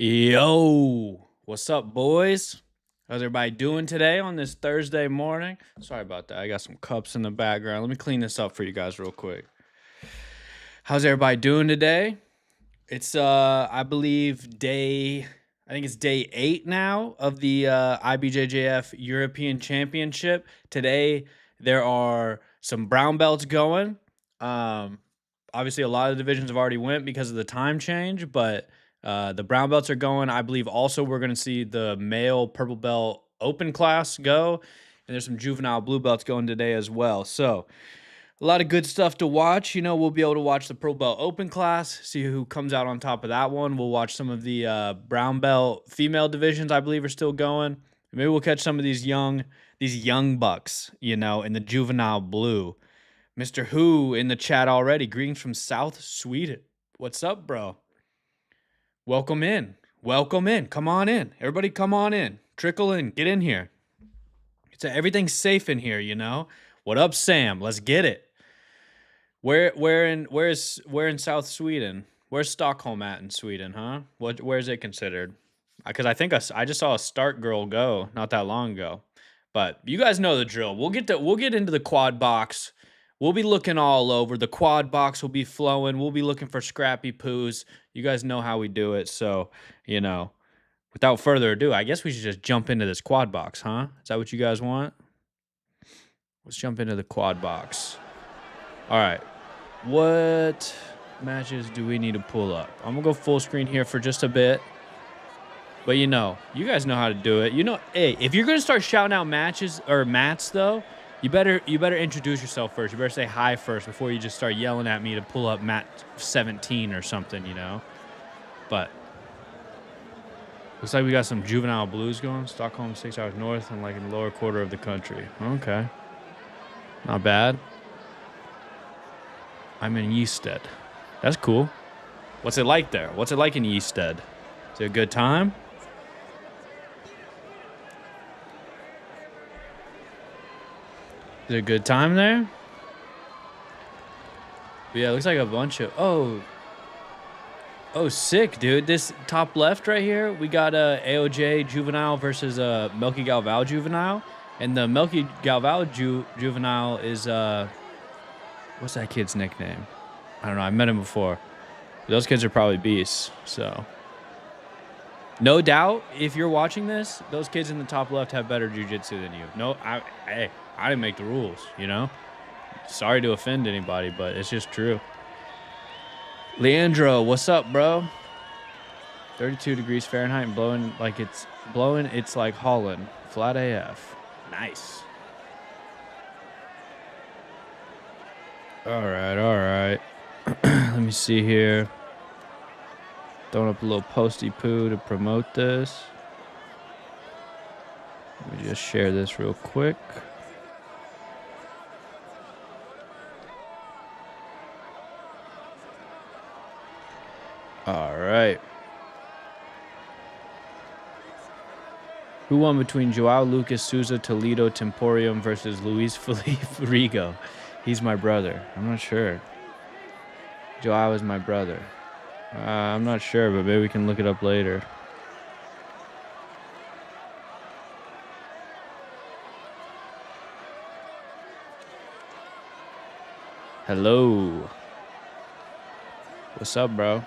Yo, what's up, boys? How's everybody doing today on this Thursday morning? Sorry about that. I got some cups in the background. Let me clean this up for you guys real quick. How's everybody doing today? It's I believe I think it's day 8 now of the IBJJF European Championship. Today there are some brown belts going. Obviously a lot of divisions have already went because of the time change, but the brown belts are going. I believe also we're going to see the male purple belt open class go, and there's some juvenile blue belts going today as well. So a lot of good stuff to watch. You know, we'll be able to watch the purple belt open class, see who comes out on top of that one. We'll watch some of the brown belt female divisions, I believe, are still going. Maybe we'll catch some of these young bucks, you know, in the juvenile blue. Mr. Who in the chat already. Greetings from South Sweden. What's up, bro? Welcome in. Welcome in. Come on in. Everybody come on in. Trickle in. Get in here. Everything's safe in here, you know? What up, Sam? Let's get it. Where in South Sweden? Where's Stockholm at in Sweden, huh? Where is it considered? Because I think I just saw a Stark girl go not that long ago. But you guys know the drill. We'll get into the quad box. We'll be looking all over. The quad box will be flowing. We'll be looking for scrappy poos. You guys know how we do it. So, you know, without further ado, I guess we should just jump into this quad box, huh? Is that what you guys want? Let's jump into the quad box. All right. What matches do we need to pull up? I'm going to go full screen here for just a bit. But, you know, you guys know how to do it. You know, hey, if you're going to start shouting out matches or mats, though, you better introduce yourself first. You better say hi first before you just start yelling at me to pull up mat 17 or something, you know? But looks like we got some juvenile blues going. Stockholm 6 hours north and like in the lower quarter of the country. Okay. Not bad. I'm in Ystad. That's cool. What's it like there? What's it like in Ystad? Is it a good time? Is it a good time there? But yeah, it looks like a bunch of... Oh, sick, dude. This top left right here, we got AOJ Juvenile versus Melky Galval Juvenile. And the Melky Galval Juvenile is... what's that kid's nickname? I don't know. I met him before. Those kids are probably beasts, so... No doubt, if you're watching this, those kids in the top left have better jiu-jitsu than you. No, hey, I didn't make the rules, you know? Sorry to offend anybody, but it's just true. Leandro, what's up, bro? 32 degrees Fahrenheit and blowing it's like Holland. Flat AF. Nice. All right. Let me see here. Throwing up a little posty poo to promote this. Let me just share this real quick. All right. Who won between Joao Lucas Souza Toledo Temporium versus Luis Felipe Rigo? He's my brother. I'm not sure. Joao is my brother. I'm not sure, but maybe we can look it up later. Hello. What's up, bro?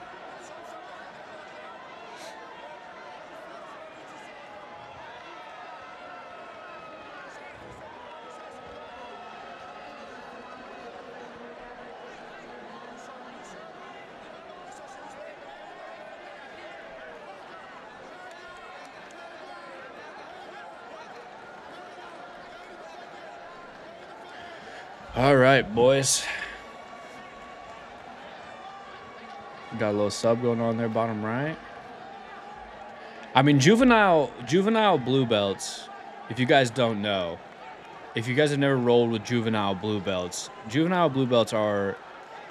All right, boys. Got a little sub going on there, bottom right. I mean, juvenile blue belts, if you guys don't know, if you guys have never rolled with juvenile blue belts are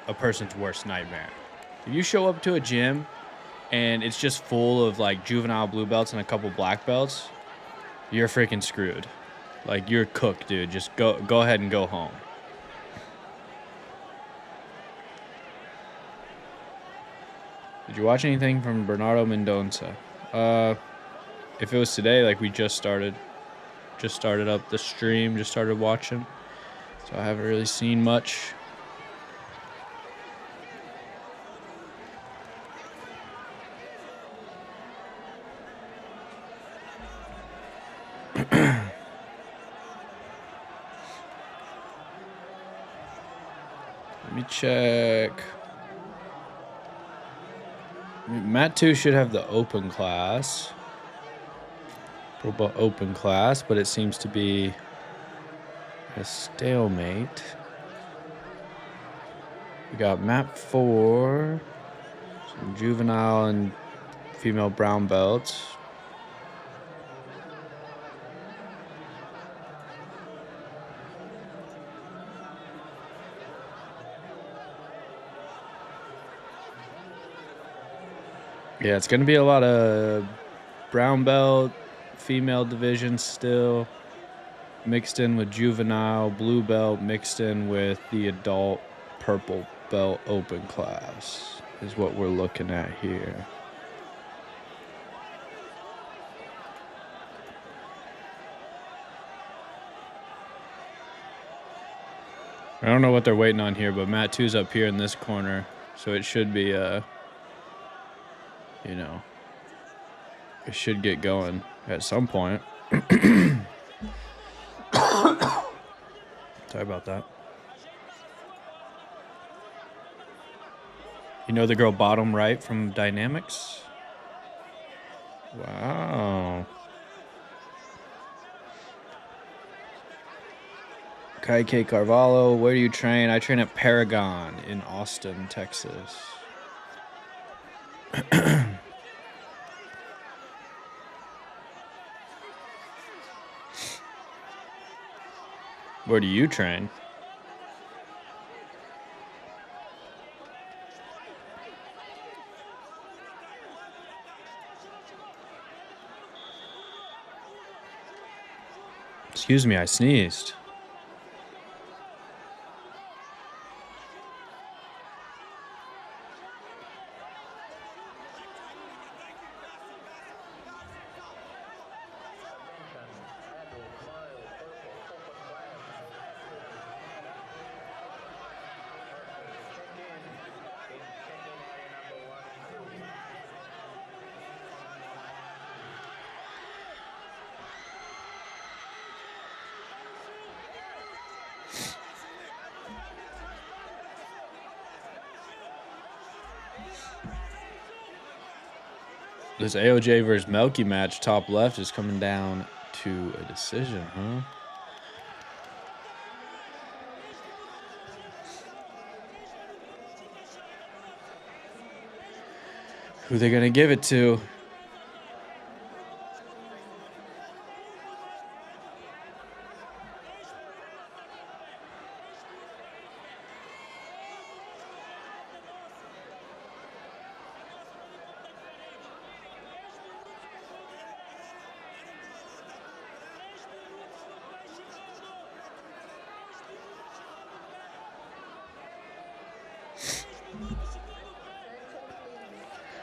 a person's worst nightmare. If you show up to a gym and it's just full of like juvenile blue belts and a couple black belts, you're freaking screwed. Like, you're cooked, dude. Just go ahead and go home. Did you watch anything from Bernardo Mendonça? If it was today, like we just started up the stream, just started watching, so I haven't really seen much. Let me check. Mat 2 should have the open class. Open class, but it seems to be a stalemate. We got Mat 4, some juvenile and female brown belts. Yeah, it's going to be a lot of brown belt, female division still, mixed in with juvenile, blue belt, mixed in with the adult purple belt open class is what we're looking at here. I don't know what they're waiting on here, but Mat 2's up here in this corner, so it should be you know, it should get going at some point. Sorry about that. You know the girl bottom right from Dynamics? Wow. K. Carvalho, where do you train? I train at Paragon in Austin, Texas. Where do you train? Excuse me, I sneezed. This AOJ versus Melky match, top left, is coming down to a decision, huh? Who they gonna give it to?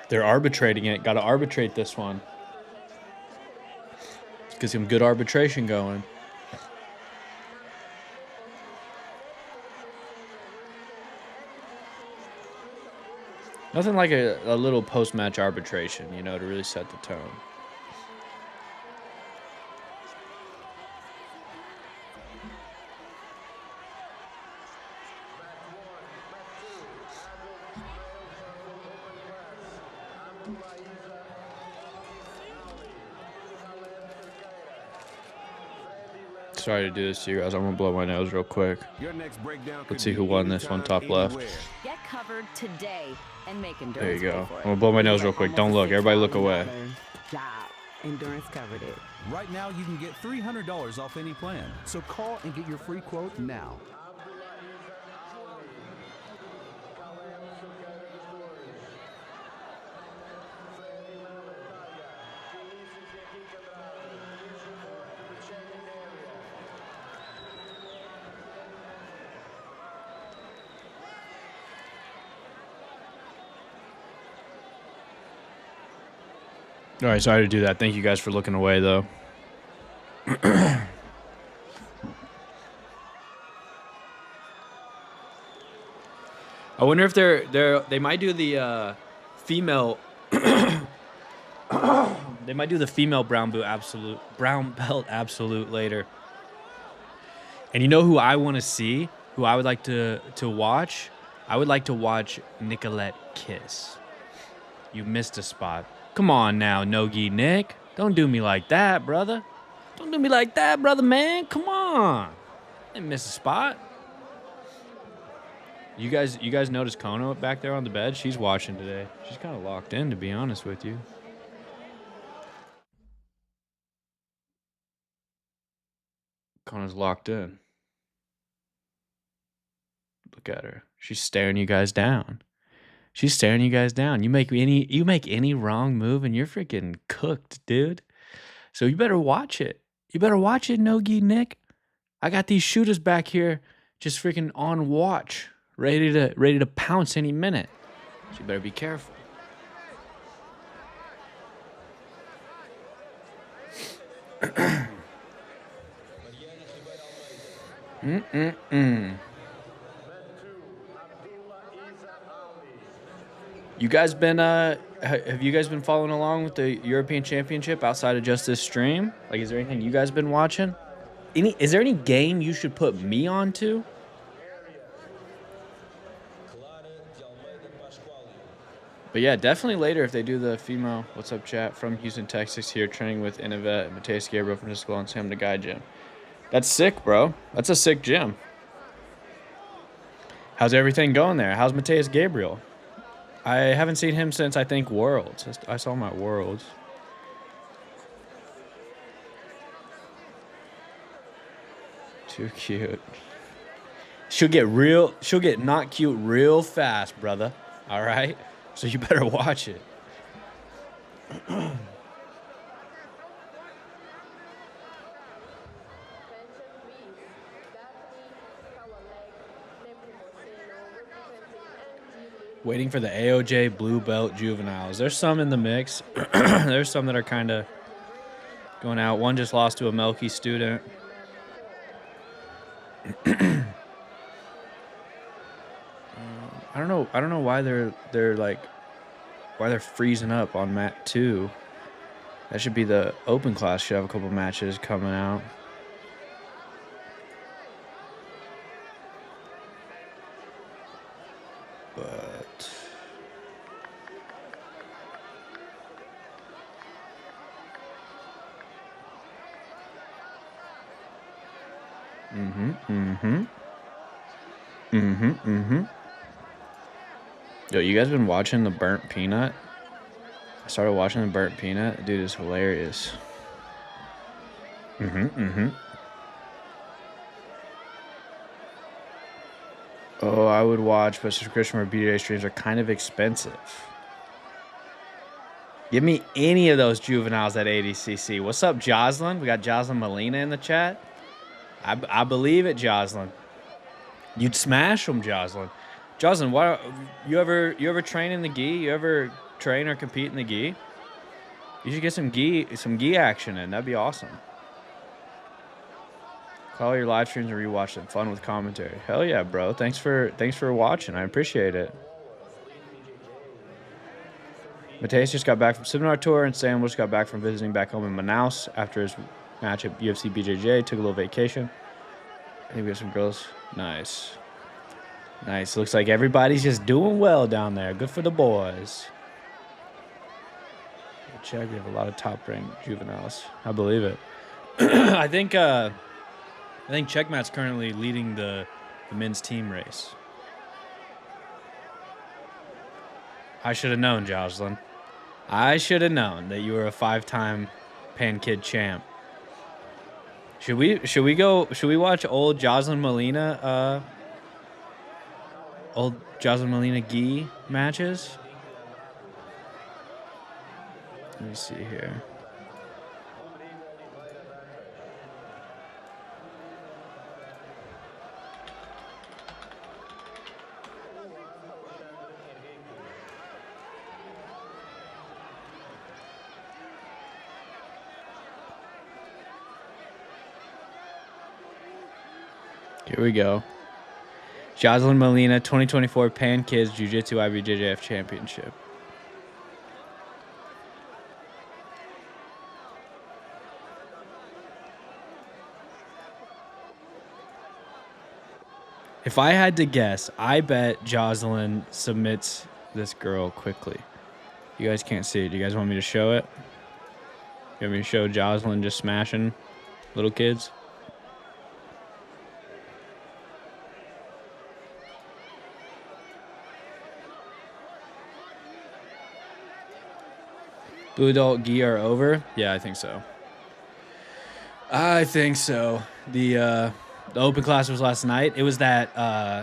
They're arbitrating it. Got to arbitrate this one. Get some good arbitration going. Nothing like a little post-match arbitration, you know, to really set the tone. Sorry to do this to you guys. I'm gonna blow my nose real quick. Let's see who won this one top left. Get covered today and make endurance. There you go. I'm gonna blow my nose real quick. Don't look. Everybody look away. Job. Endurance covered it. Right now, you can get $300 off any plan. So call and get your free quote now. All right, sorry to do that. Thank you guys for looking away, though. I wonder if they might do the female. They might do the female brown belt absolute later. And you know who I want to see? Who I would like to watch? I would like to watch Nicolette Kiss. You missed a spot. Come on now, Nogi Nick. Don't do me like that, brother. Don't do me like that, brother, man. Come on. Didn't miss a spot. You guys notice Kono back there on the bed? She's watching today. She's kind of locked in, to be honest with you. Kono's locked in. Look at her. She's staring you guys down. She's staring you guys down. You make any wrong move and you're freaking cooked, dude. So you better watch it. You better watch it, Nogi Nick. I got these shooters back here just freaking on watch, ready to pounce any minute. So you better be careful. You guys been have you guys been following along with the European Championship outside of just this stream? Like, is there anything you guys been watching? Is there any game you should put me onto? But yeah, definitely later if they do the female. What's up, chat? From Houston, Texas. Here training with Innovet, Mateus Gabriel from the school and Sam the Guy gym. That's sick, bro. That's a sick gym. How's everything going there? How's Mateus Gabriel? I haven't seen him since, I think, Worlds. I saw him at Worlds. Too cute. She'll get not cute real fast, brother. All right? So you better watch it. Waiting for the AOJ Blue Belt juveniles. There's some in the mix. There's some that are kind of going out. One just lost to a Melky student. I don't know why they're freezing up on mat 2. That should be the open class. Should have a couple matches coming out. But Yo, you guys been watching the Burnt Peanut? I started watching the Burnt Peanut. Dude, it's hilarious. Oh, I would watch, but subscription for BJ streams are kind of expensive. Give me any of those juveniles at ADCC. What's up, Jocelyn? We got Jocelyn Molina in the chat. I believe it, Jocelyn. You'd smash them, Jocelyn. Jocelyn, why you ever train in the gi? You ever train or compete in the gi? You should get some gi action in. That'd be awesome. Call your live streams and rewatch them. Fun with commentary. Hell yeah, bro. Thanks for watching. I appreciate it. Mateus just got back from seminar tour, and Sam just got back from visiting back home in Manaus after his match at UFC BJJ. Took a little vacation. I think we have some girls. Nice. Nice. Looks like everybody's just doing well down there. Good for the boys. Check. We have a lot of top-ranked juveniles. I believe it. I think Checkmat's currently leading the men's team race. I should have known, Jocelyn. I should have known that you were a 5-time Pan Kid champ. Should we watch old Jocelyn Molina gi matches? Let me see here. Here we go. Jocelyn Molina, 2024 Pan Kids Jiu-Jitsu IBJJF Championship. If I had to guess, I bet Jocelyn submits this girl quickly. You guys can't see it. Do you guys want me to show it? You want me to show Jocelyn just smashing little kids? Blue adult gi are over? Yeah, I think so. I think so. The open class was last night. It was that,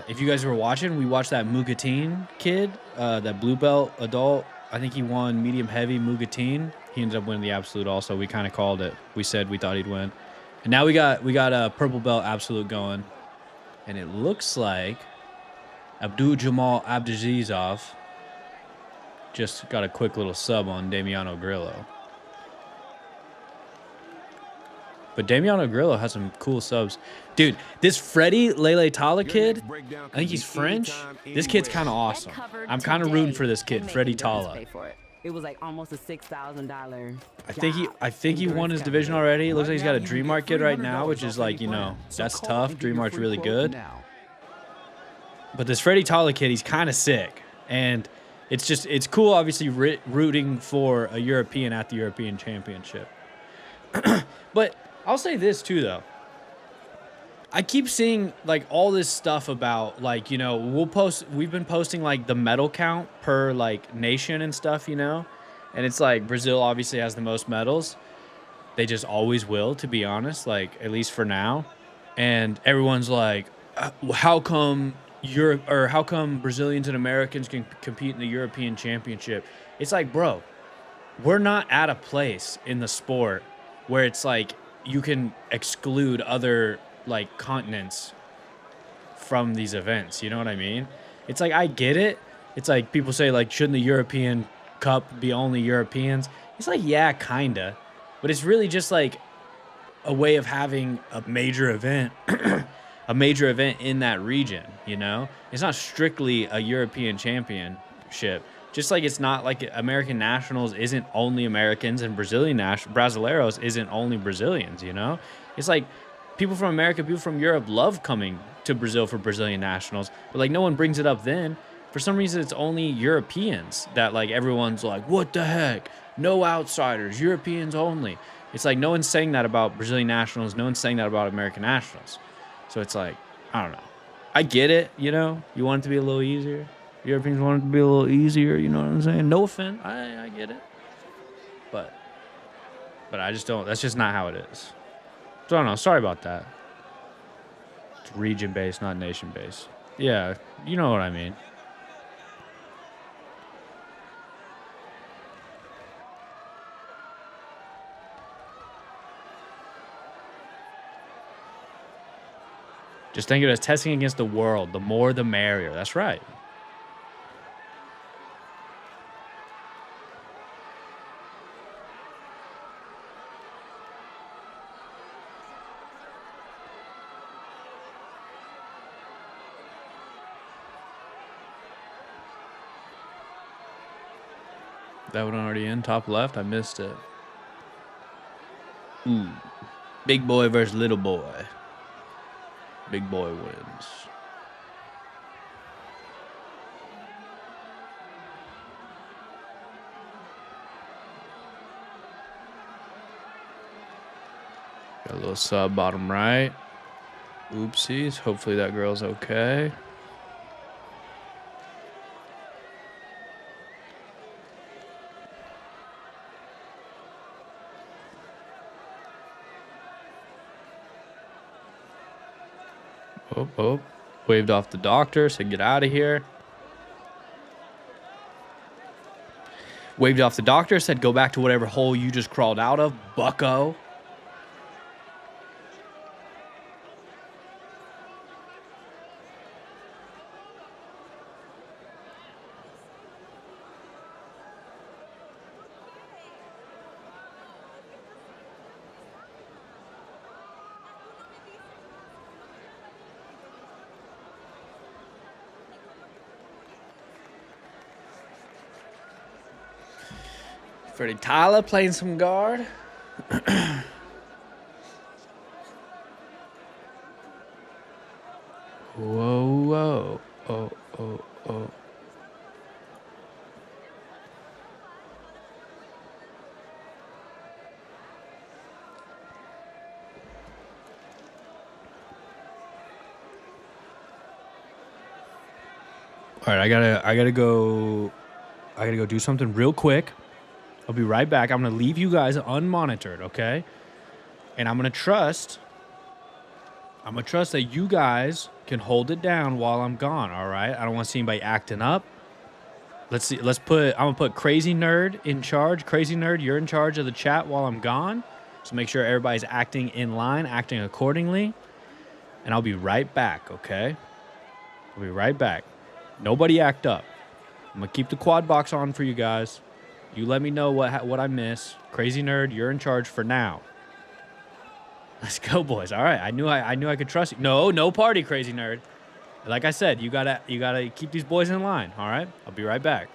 if you guys were watching, we watched that Mugatine kid, that blue belt adult. I think he won medium heavy Mugatine. He ended up winning the absolute also. We kind of called it. We said we thought he'd win. And now we got a purple belt absolute going. And it looks like Abdul Jamal Abdazizov just got a quick little sub on Damiano Grillo. But Damiano Grillo has some cool subs. Dude, this Freddie Lele Tala kid, I think he's French. This kid's kind of awesome. I'm kind of rooting for this kid, Freddie Tala. It was like almost a $6,000. I think he won his division already. It looks like he's got a Dream Art kid right now, which is like, you know, that's tough. Dream Art's really good. But this Freddie Tala kid, he's kind of sick. And it's cool, obviously, rooting for a European at the European Championship. But I'll say this too, though. I keep seeing like all this stuff about like, you know, we've been posting like the medal count per like nation and stuff, you know, and it's like Brazil obviously has the most medals. They just always will, to be honest, like at least for now. And everyone's like, how come Brazilians and Americans can compete in the European Championship? It's like, bro, we're not at a place in the sport where it's like you can exclude other like continents from these events. You know what I mean? It's like, I get it. It's like people say like, shouldn't the European Cup be only Europeans? It's like, yeah, kinda. But it's really just like a way of having a major event, a major event in that region, you know? It's not strictly a European championship. Just like it's not like American Nationals isn't only Americans and Brasileiros isn't only Brazilians, you know? It's like people from America, people from Europe love coming to Brazil for Brazilian Nationals, but like no one brings it up then. For some reason, it's only Europeans that like everyone's like, what the heck? No outsiders, Europeans only. It's like no one's saying that about Brazilian Nationals. No one's saying that about American Nationals. So it's like, I don't know. I get it, you know? You want it to be a little easier. Europeans want it to be a little easier, you know what I'm saying? No offense, I get it. But I just don't, that's just not how it is. So I don't know, sorry about that. It's region-based, not nation-based. Yeah, you know what I mean. Just think of it as testing against the world. The more, the merrier. That's right. That one already in, top left. I missed it. Big boy versus little boy. Big boy wins. Got a little sub bottom right. Oopsies. Hopefully that girl's okay. Oh, waved off the doctor, said get out of here. Waved off the doctor, said go back to whatever hole you just crawled out of, bucko. Freddie Tyler playing some guard. Whoa, whoa. Oh, oh, oh. All right, I gotta go do something real quick. I'll be right back. I'm gonna leave you guys unmonitored, okay? And I'm gonna trust that you guys can hold it down while I'm gone, all right? I don't want to see anybody acting up. Let's see. I'm gonna put Crazy Nerd in charge. Crazy Nerd, you're in charge of the chat while I'm gone. So make sure everybody's acting in line, acting accordingly. And I'll be right back, okay? I'll be right back. Nobody act up. I'm gonna keep the quad box on for you guys. You let me know what I miss. Crazy Nerd, you're in charge for now. Let's go, boys. All right. I knew I could trust you. No party, Crazy Nerd. Like I said, you gotta keep these boys in line. All right. I'll be right back.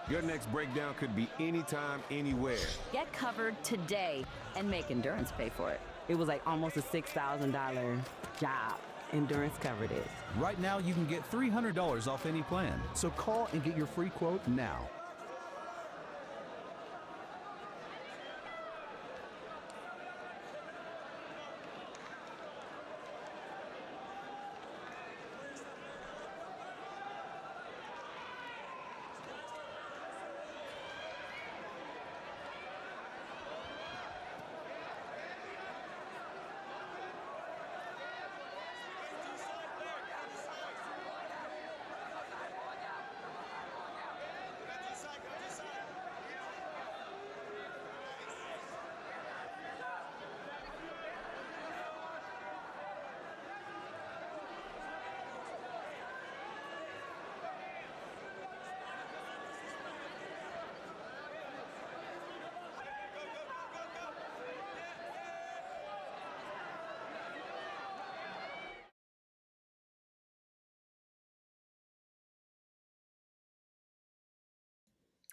Your next breakdown could be anytime, anywhere. Get covered today and make Endurance pay for it. It was like almost a $6,000 job. Endurance covered it. Right now, you can get $300 off any plan. So call and get your free quote now.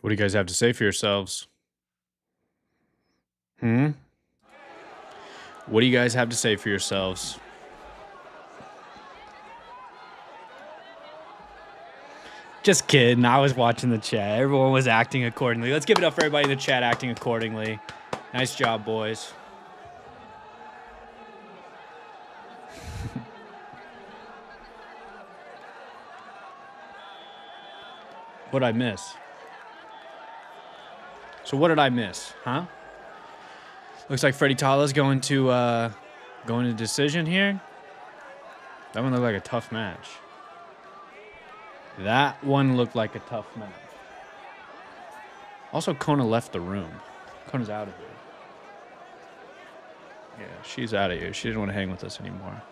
What do you guys have to say for yourselves? Hmm? What do you guys have to say for yourselves? Just kidding. I was watching the chat. Everyone was acting accordingly. Let's give it up for everybody in the chat acting accordingly. Nice job, boys. What'd I miss? So what did I miss? Huh? Looks like Freddie Tala's going to decision here. That one looked like a tough match. That one looked like a tough match. Also, Kona left the room. Kona's out of here. Yeah, she's out of here. She didn't want to hang with us anymore.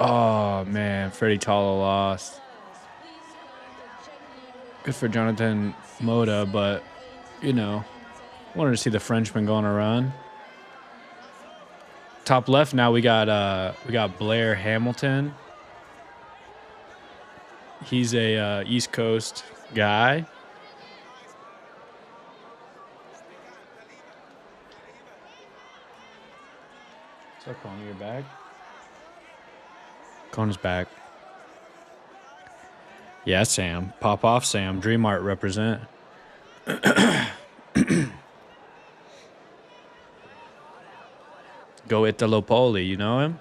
Oh, man. Freddie Tala lost. Good for Jonathan Moda, but, you know, wanted to see the Frenchman go on a run. Top left now we got Blair Hamilton. He's a East Coast guy. What's up, Kona? You're back? Kona's back. Yeah, Sam. Pop off, Sam. Dream Art represent. Go Italo Poli. You know him?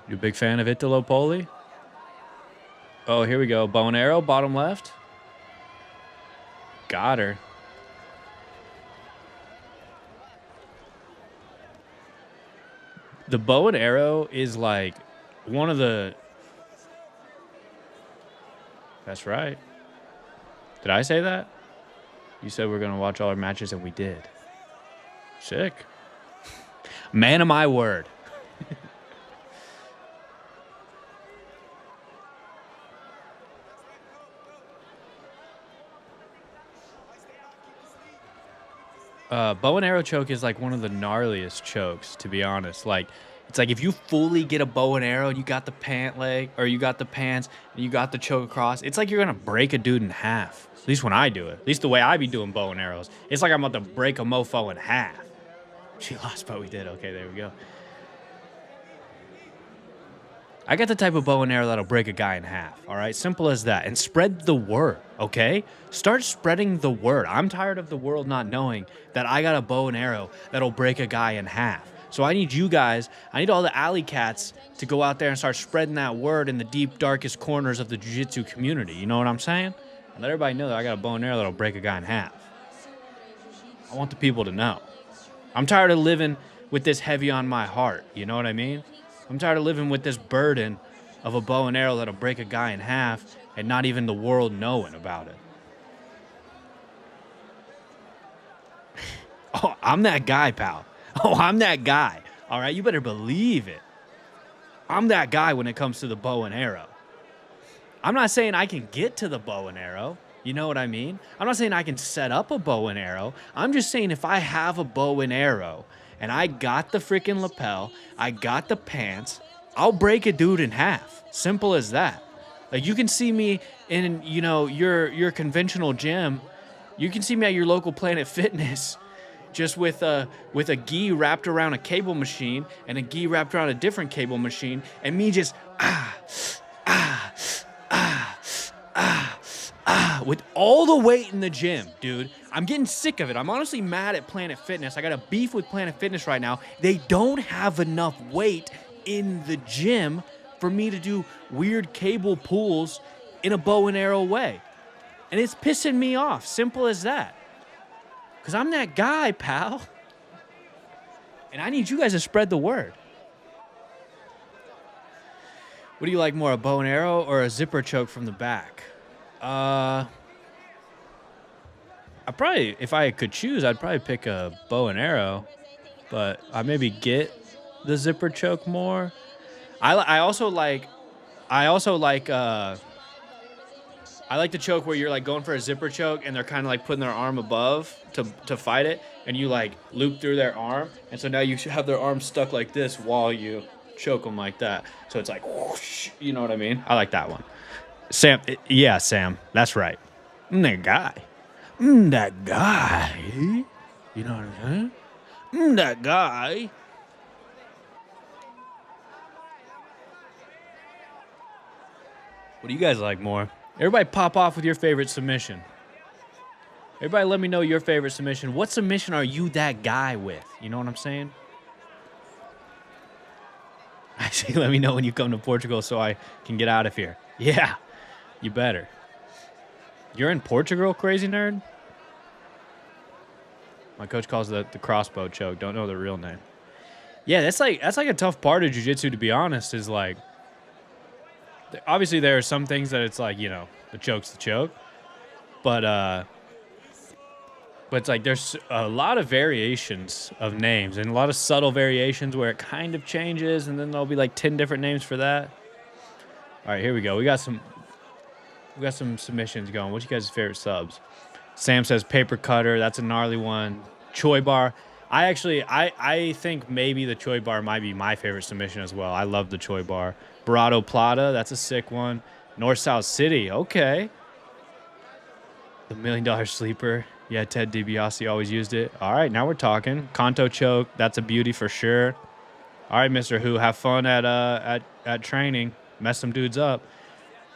You a big fan of Italo Poli? Oh, here we go. Bow and arrow, bottom left. Got her. The bow and arrow is like one of the... That's right. Did I say that? You said we're going to watch all our matches, and we did. Sick. Man of my word. Bow and arrow choke is like one of the gnarliest chokes, to be honest. Like, it's like if you fully get a bow and arrow and you got the pant leg, or you got the pants, and you got the choke across, it's like you're going to break a dude in half. At least when I do it. At least the way I be doing bow and arrows. It's like I'm about to break a mofo in half. She lost, but we did. Okay, there we go. I got the type of bow and arrow that'll break a guy in half, all right? Simple as that. And spread the word, okay? Start spreading the word. I'm tired of the world not knowing that I got a bow and arrow that'll break a guy in half. So I need you guys, I need all the alley cats to go out there and start spreading that word in the deep, darkest corners of the jiu-jitsu community. You know what I'm saying? And let everybody know that I got a bow and arrow that'll break a guy in half. I want the people to know. I'm tired of living with this heavy on my heart. You know what I mean? I'm tired of living with this burden of a bow and arrow that'll break a guy in half and not even the world knowing about it. Oh, I'm that guy, pal. Oh, I'm that guy. All right, you better believe it. I'm that guy when it comes to the bow and arrow. I'm not saying I can get to the bow and arrow. You know what I mean? I'm not saying I can set up a bow and arrow. I'm just saying if I have a bow and arrow and I got the freaking lapel, I got the pants, I'll break a dude in half. Simple as that. Like, you can see me in, you know, your conventional gym. You can see me at your local Planet Fitness just with a gi wrapped around a cable machine and a gi wrapped around a different cable machine, and me just with all the weight in the gym, dude. I'm getting sick of it. I'm honestly mad at Planet Fitness. I got a beef with Planet Fitness right now. They don't have enough weight in the gym for me to do weird cable pulls in a bow and arrow way. And it's pissing me off. Simple as that. Because I'm that guy, pal. And I need you guys to spread the word. What do you like more, a bow and arrow or a zipper choke from the back? I probably, if I could choose, I'd probably pick a bow and arrow, but I maybe get the zipper choke more. I also like I like the choke where you're like going for a zipper choke and they're kind of like putting their arm above to fight it, and you like loop through their arm, and so now you should have their arm stuck like this while you choke them like that. So it's like whoosh, you know what I mean? I like that one. Sam, yeah, Sam, that's right. That guy. That guy. You know what I'm saying? That guy. What do you guys like more? Everybody pop off with your favorite submission. Everybody let me know your favorite submission. What submission are you that guy with? You know what I'm saying? Actually, let me know when you come to Portugal so I can get out of here. Yeah, you better. You're in Portugal, crazy nerd? My coach calls it the crossbow choke. Don't know the real name. Yeah, that's like a tough part of jiu-jitsu, to be honest, is like, obviously there are some things that it's like, you know, the choke's the choke. But it's like there's a lot of variations of names and a lot of subtle variations where it kind of changes, and then there'll be like 10 different names for that. All right, here we go. We got some submissions going. What's you guys' favorite subs? Sam says paper cutter. That's a gnarly one. Choi bar. I think maybe the Choi bar might be my favorite submission as well. I love the Choi bar. Barado Plata. That's a sick one. North South City. Okay. The $1 Million Sleeper. Yeah, Ted DiBiase always used it. All right, now we're talking. Kanto choke. That's a beauty for sure. All right, Mr. Who, have fun at training. Mess some dudes up.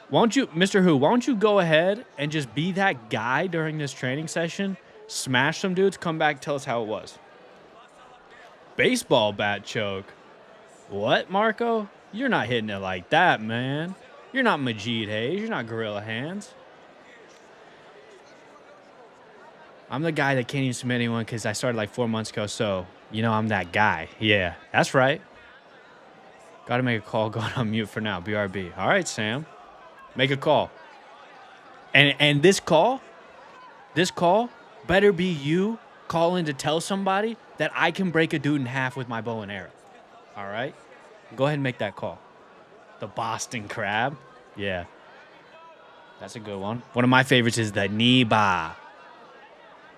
Won't you, Mr. Who, why don't you go ahead and just be that guy during this training session? Smash some dudes, come back, tell us how it was. Baseball bat choke. What, Marco? You're not hitting it like that, man. You're not Majid Hayes. You're not Gorilla Hands. I'm the guy that can't even submit anyone because I started like 4 months ago, so, you know, I'm that guy. Yeah, that's right. Got to make a call, going on mute for now, BRB. All right, Sam. Make a call. And this call better be you calling to tell somebody that I can break a dude in half with my bow and arrow. All right? Go ahead and make that call. The Boston Crab. Yeah. That's a good one. One of my favorites is the knee bar.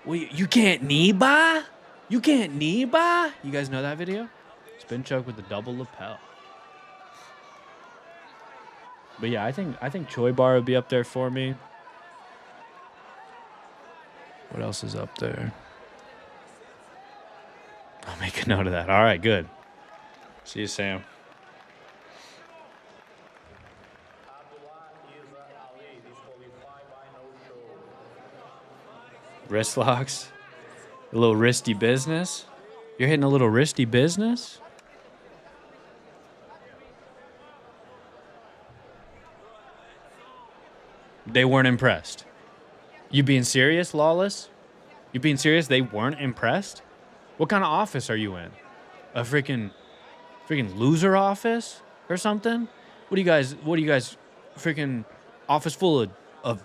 Well, you can't knee bar? You can't knee bar? You guys know that video? Spin choke with the double lapel. But yeah, I think Choi bar would be up there for me. What else is up there? I'll make a note of that. All right, good. See you, Sam. Wrist locks. A little wristy business. You're hitting a little wristy business? They weren't impressed. You being serious, Lawless? You being serious? They weren't impressed? What kind of office are you in? A freaking loser office or something? What do you guys freaking office full of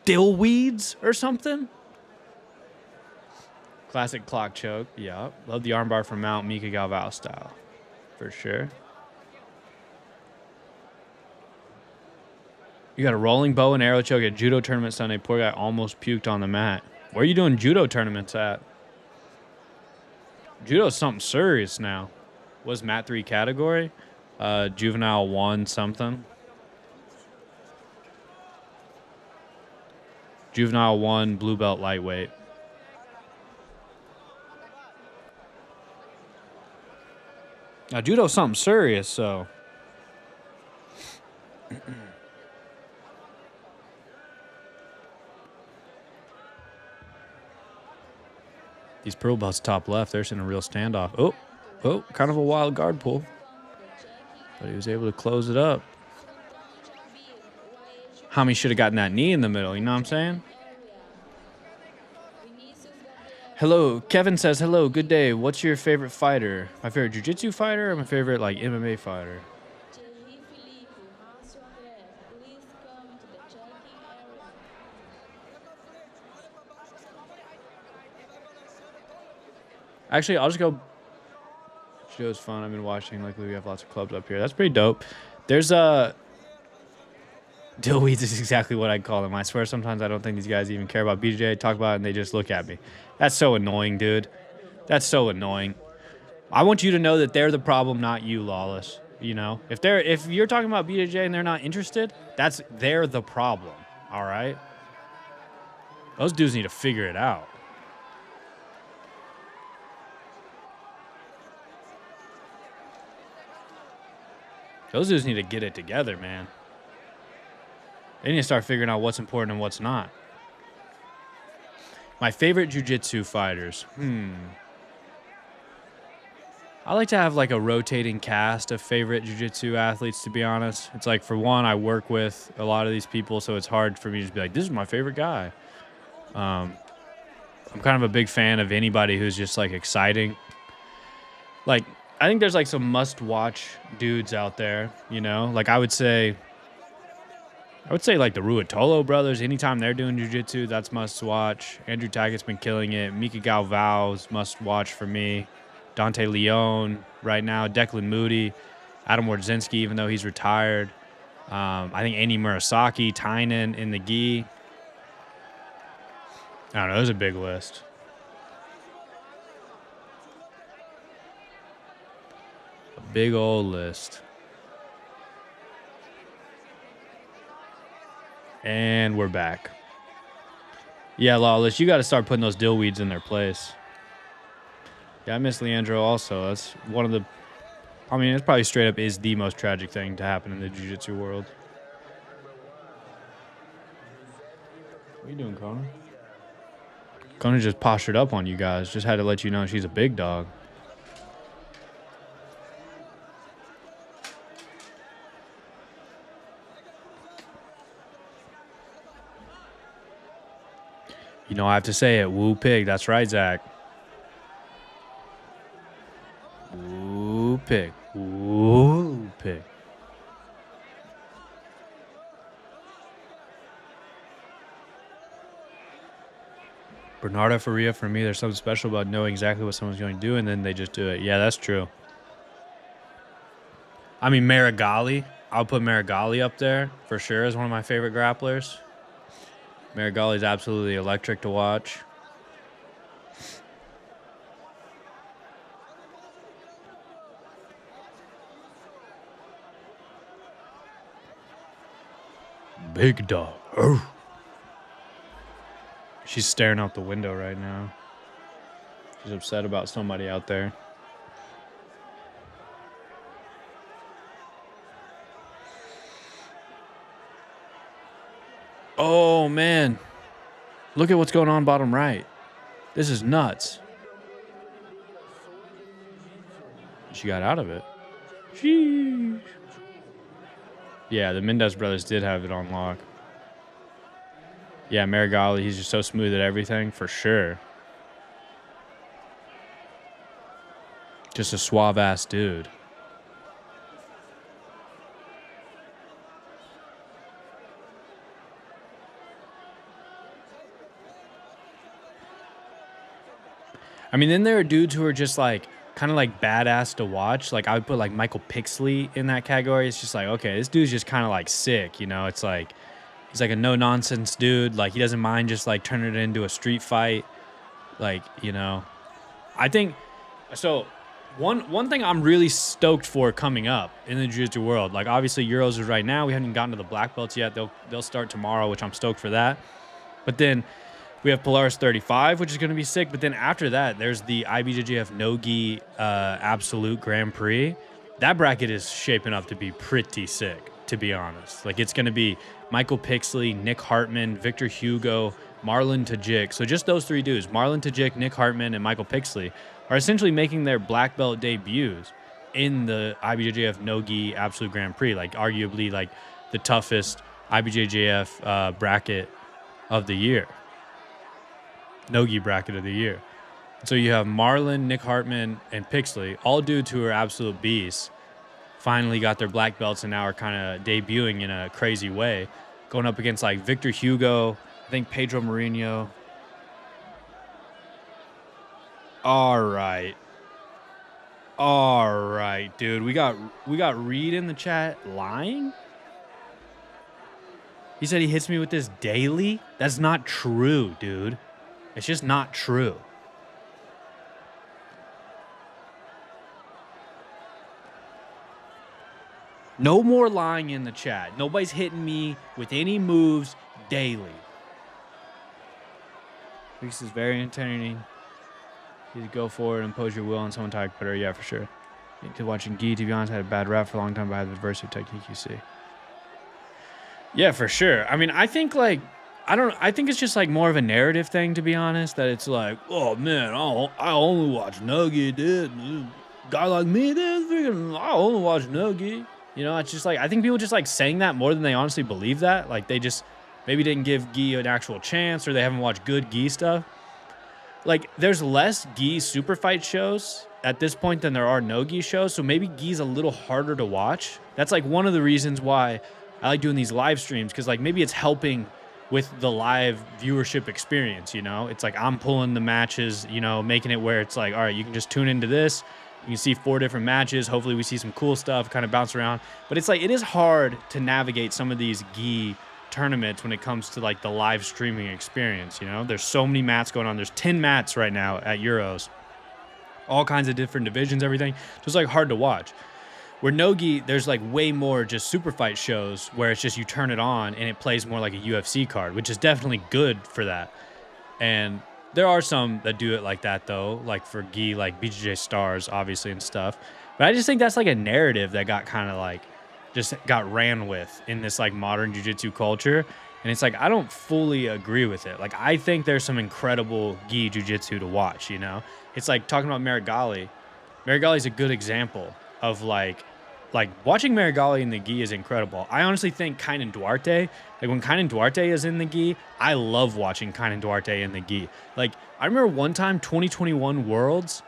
dill weeds or something? Classic clock choke. Yeah. Love the armbar from Mount Mika Galvao style. For sure. You got a rolling bow and arrow choke at judo tournament Sunday. Poor guy almost puked on the mat. Where are you doing judo tournaments at? Judo's something serious now. Was Mat 3 category? Juvenile 1 something. Juvenile 1 blue belt lightweight. Now judo's something serious, so. These pearl belts top left, they're in a real standoff. Oh, kind of a wild guard pull. But he was able to close it up. Hami should have gotten that knee in the middle, you know what I'm saying? Hello, Kevin says, hello, good day. What's your favorite fighter? My favorite jiu-jitsu fighter or my favorite like MMA fighter? Actually, I'll just go. Show's fun. I've been watching. Luckily, we have lots of clubs up here. That's pretty dope. There's a. Dillweeds is exactly what I'd call them. I swear sometimes I don't think these guys even care about BJJ, talk about it, and they just look at me. That's so annoying, dude. That's so annoying. I want you to know that they're the problem, not you, Lawless. You know, if you're talking about BJJ and they're not interested, they're the problem. All right? Those dudes need to figure it out. Those dudes need to get it together, man. They need to start figuring out what's important and what's not. My favorite jiu-jitsu fighters. I like to have like a rotating cast of favorite jiu-jitsu athletes, to be honest. It's like, for one, I work with a lot of these people, so it's hard for me to just be like, this is my favorite guy. I'm kind of a big fan of anybody who's just like exciting. Like, I think there's like some must-watch dudes out there, you know? Like, I would say like the Ruotolo brothers. Anytime they're doing jiu-jitsu, that's must-watch. Andrew Tackett's been killing it. Mika Galvao's must-watch for me. Dante Leon right now. Declan Moody. Adam Wardzinski, even though he's retired. I think Andy Murasaki, Tynan in the gi. I don't know. There's a big list. A big old list. And we're back. Yeah, Lawless, you got to start putting those dillweeds in their place. Yeah, I miss Leandro also. That's one of the... I mean, it's probably straight up is the most tragic thing to happen in the jiu-jitsu world. What are you doing, Connor? Connor just postured up on you guys. Just had to let you know she's a big dog. You know, I have to say it. Woo pig. That's right, Zach. Woo pig. Woo pig. Bernardo Faria, for me, there's something special about knowing exactly what someone's going to do, and then they just do it. Yeah, that's true. I mean, Marigali. I'll put Marigali up there for sure as one of my favorite grapplers. Marigali's absolutely electric to watch. Big dog. Oh. She's staring out the window right now. She's upset about somebody out there. Oh, man. Look at what's going on bottom right. This is nuts. She got out of it. Sheesh. Yeah, the Mendez brothers did have it on lock. Yeah, Marigali, he's just so smooth at everything, for sure. Just a suave-ass dude. I mean, then there are dudes who are just like kind of like badass to watch. Like, I would put like Michael Pixley in that category. It's just like, okay, this dude's just kind of like sick, you know? It's like he's like a no nonsense dude. Like, he doesn't mind just like turning it into a street fight. Like, you know, I think so. One thing I'm really stoked for coming up in the jiu-jitsu world, like obviously Euros is right now. We haven't even gotten to the black belts yet. They'll start tomorrow, which I'm stoked for that. But then we have Polaris 35, which is going to be sick. But then after that, there's the IBJJF No-Gi Absolute Grand Prix. That bracket is shaping up to be pretty sick, to be honest. Like, it's going to be Michael Pixley, Nick Hartman, Victor Hugo, Marlon Tajik. So just those three dudes, Marlon Tajik, Nick Hartman, and Michael Pixley, are essentially making their black belt debuts in the IBJJF No-Gi Absolute Grand Prix. Like, arguably, like, the toughest IBJJF bracket of the year. No-Gi bracket of the year. So you have Marlon, Nick Hartman, and Pixley, all dudes who are absolute beasts, finally got their black belts and now are kind of debuting in a crazy way, going up against like Victor Hugo, I think Pedro Mourinho. All right, dude. We got Reed in the chat lying. He said he hits me with this daily? That's not true, dude. It's just not true. No more lying in the chat. Nobody's hitting me with any moves daily. This is very entertaining. You go forward and impose your will on someone type better. Yeah, for sure. Because watching Guy, to be honest, had a bad rap for a long time, but I had the adversity technique you see. Yeah, for sure. I mean, I think like I think it's just like more of a narrative thing, to be honest. That it's like, oh man, I only watch Nugget, dude. Guy like me, dude, I only watch Nugget. You know, it's just like I think people just like saying that more than they honestly believe that. Like they just maybe didn't give Guy an actual chance, or they haven't watched good Guy stuff. Like there's less Guy super fight shows at this point than there are no Guy shows, so maybe Guy's a little harder to watch. That's like one of the reasons why I like doing these live streams, because like maybe it's helping with the live viewership experience, you know? It's like I'm pulling the matches, you know, making it where it's like, all right, you can just tune into this. You can see 4 different matches. Hopefully we see some cool stuff, kind of bounce around. But it's like, it is hard to navigate some of these Guy tournaments when it comes to like the live streaming experience, you know? There's so many mats going on. There's 10 mats right now at Euros. All kinds of different divisions, everything. So it's like hard to watch. Where Nogi, there's like way more just super fight shows where it's just you turn it on and it plays more like a UFC card, which is definitely good for that. And there are some that do it like that though, like for Gi, like BJJ Stars, obviously, and stuff. But I just think that's like a narrative that got kind of like just got ran with in this like modern jiu-jitsu culture. And it's like, I don't fully agree with it. Like, I think there's some incredible Gi jiu-jitsu to watch, you know? It's like talking about Marigali. Marigali is a good example of like watching Marigali in the gi is incredible. I honestly think Kainan Duarte, like when Kainan Duarte is in the gi, I love watching Kainan Duarte in the gi. Like I remember one time 2021 Worlds,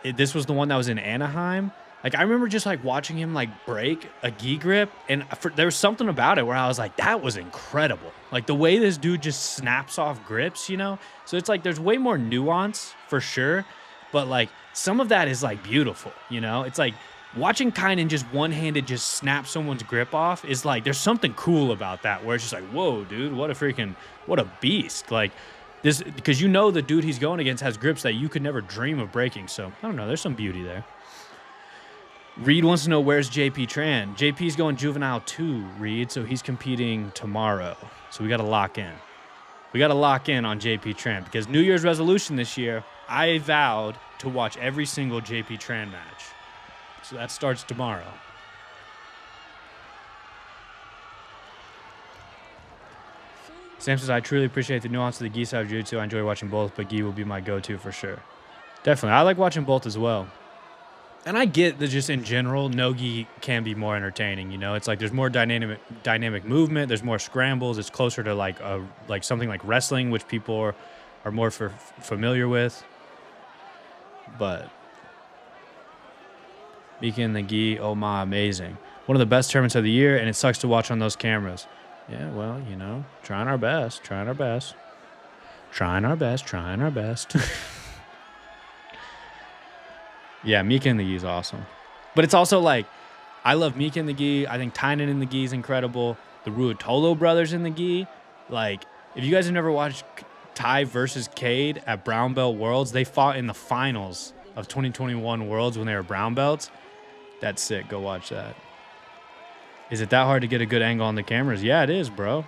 this was the one that was in Anaheim. Like I remember just like watching him like break a gi grip, and there was something about it where I was like, that was incredible. Like the way this dude just snaps off grips, you know? So it's like there's way more nuance for sure, but like some of that is like beautiful, you know? It's like watching Kainan just one-handed just snap someone's grip off is like, there's something cool about that where it's just like, whoa, dude, what a beast. Like this, because you know the dude he's going against has grips that you could never dream of breaking. So I don't know, there's some beauty there. Reed wants to know, where's JP Tran? JP's going Juvenile 2, Reed, so he's competing tomorrow. So we got to lock in. We got to lock in on JP Tran because New Year's resolution this year, I vowed to watch every single JP Tran match. So that starts tomorrow. Sam says, I truly appreciate the nuance of the gi side of jiu-jitsu. I enjoy watching both, but gi will be my go-to for sure. Definitely. I like watching both as well. And I get that just in general, no-gi can be more entertaining, you know? It's like there's more dynamic movement, there's more scrambles, it's closer to like something like wrestling, which people are more familiar with. But Mika and the gi, oh my, amazing. One of the best tournaments of the year, and it sucks to watch on those cameras. Yeah, well, you know, trying our best. Yeah, Mika in the gi is awesome. But it's also like, I love Mika in the gi. I think Tynan in the gi is incredible. The Ruotolo brothers in the gi. Like, if you guys have never watched Ty versus Cade at Brown Belt Worlds, they fought in the finals of 2021 Worlds when they were brown belts. That's sick. Go watch that. Is it that hard to get a good angle on the cameras? Yeah, it is, bro.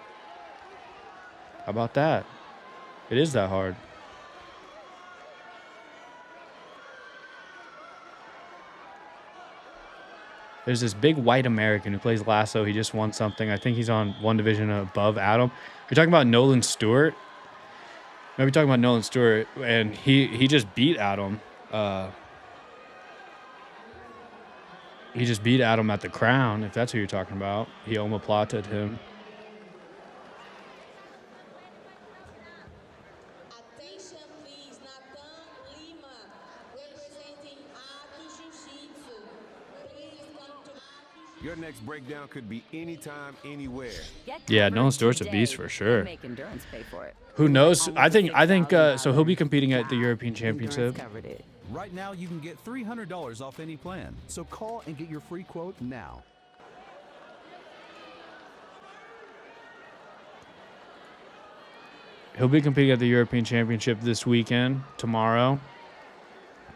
How about that? It is that hard. There's this big white American who plays Lasso. He just won something. I think he's on one division above Adam. You're talking about Nolan Stewart? Maybe talking about Nolan Stewart, and he just beat Adam. He just beat Adam at the Crown, if that's who you're talking about. He omoplated him. Your next breakdown could be anytime, anywhere. Yeah, Nolan Stewart's a beast for sure. Who knows? I think so he'll be competing at the European Championship. Right now, you can get $300 off any plan. So call and get your free quote now. He'll be competing at the European Championship this weekend, tomorrow.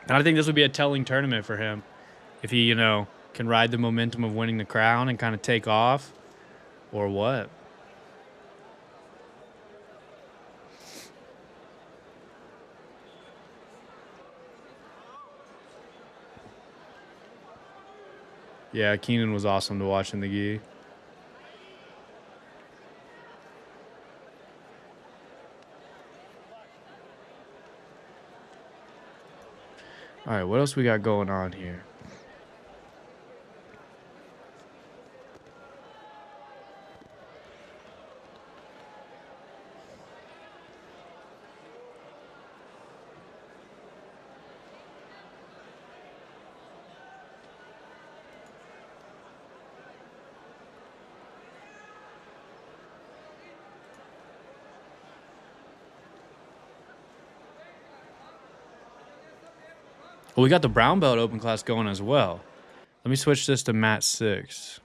And I think this would be a telling tournament for him if he, can ride the momentum of winning the crown and kind of take off, or what. Yeah, Keenan was awesome to watch in the gi. All right, what else we got going on here? Well, we got the brown belt open class going as well. Let me switch this to mat 6.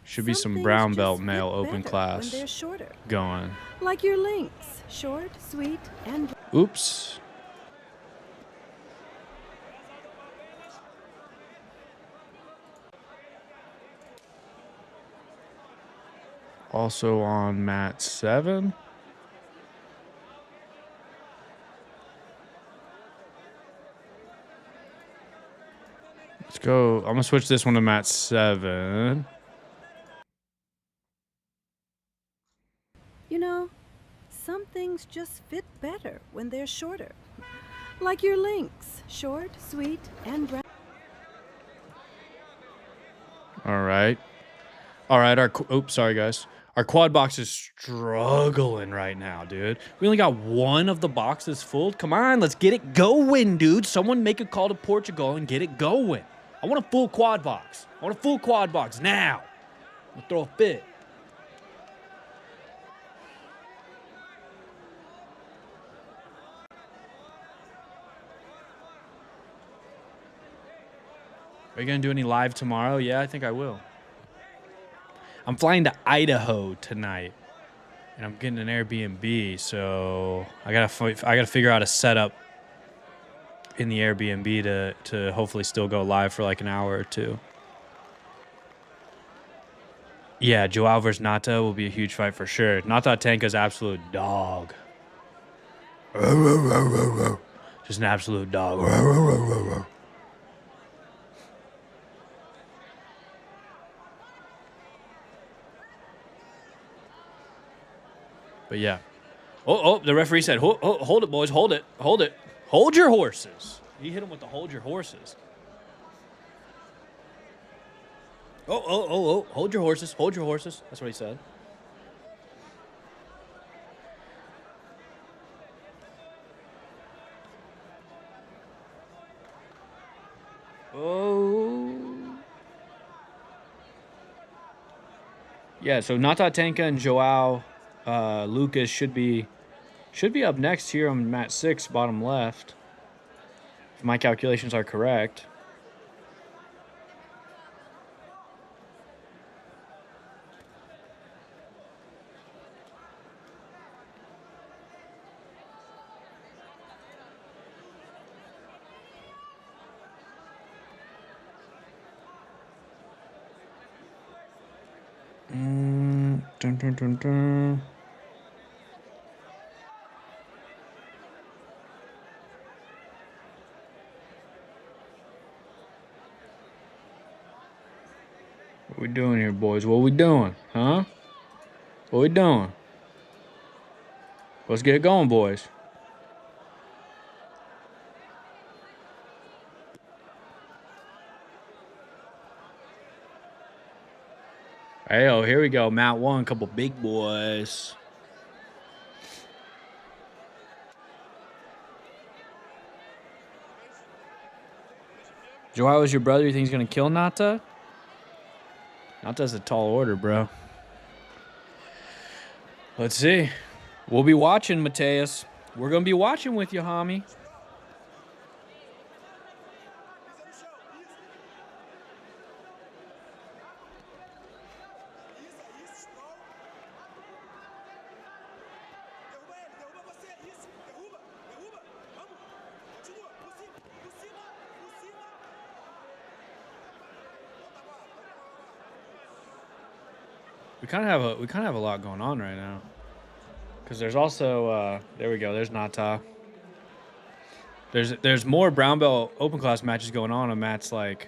Should be some brown belt male open class going. Like your links, short, sweet, and... Oops. Also on mat 7. Let's go. I'm going to switch this one to mat 7. Some things just fit better when they're shorter. Like your links, short, sweet, and brown. All right. Oops, sorry, guys. Our quad box is struggling right now, dude. We only got one of the boxes full. Come on, let's get it going, dude. Someone make a call to Portugal and get it going. I want a full quad box. I want a full quad box now. I'm gonna throw a fit. Are you going to do any live tomorrow? Yeah, I think I will. I'm flying to Idaho tonight, and I'm getting an Airbnb, so I gotta figure out a setup in the Airbnb to hopefully still go live for like an hour or two. Yeah, Joao versus Nata will be a huge fight for sure. Nata Tanka's absolute dog. Just an absolute dog. But yeah. Oh, the referee said, hold it, boys. Hold it. Hold your horses. He hit him with the hold your horses. Oh. Hold your horses. That's what he said. Oh. Yeah, so Nata Tanka and Joao Lucas should be up next here on mat 6, bottom left. If my calculations are correct. Dun. What we doing here, boys? What we doing? Huh? What we doing? Let's get it going, boys. Hey, here we go. Mat 1, couple big boys. Joao is your brother. You think he's going to kill Nata? Nata's a tall order, bro. Let's see. We'll be watching, Mateus. We're going to be watching with you, homie. We kind of have a lot going on right now. Because there's also there we go. There's Nata. There's more brown belt open class matches going on mats like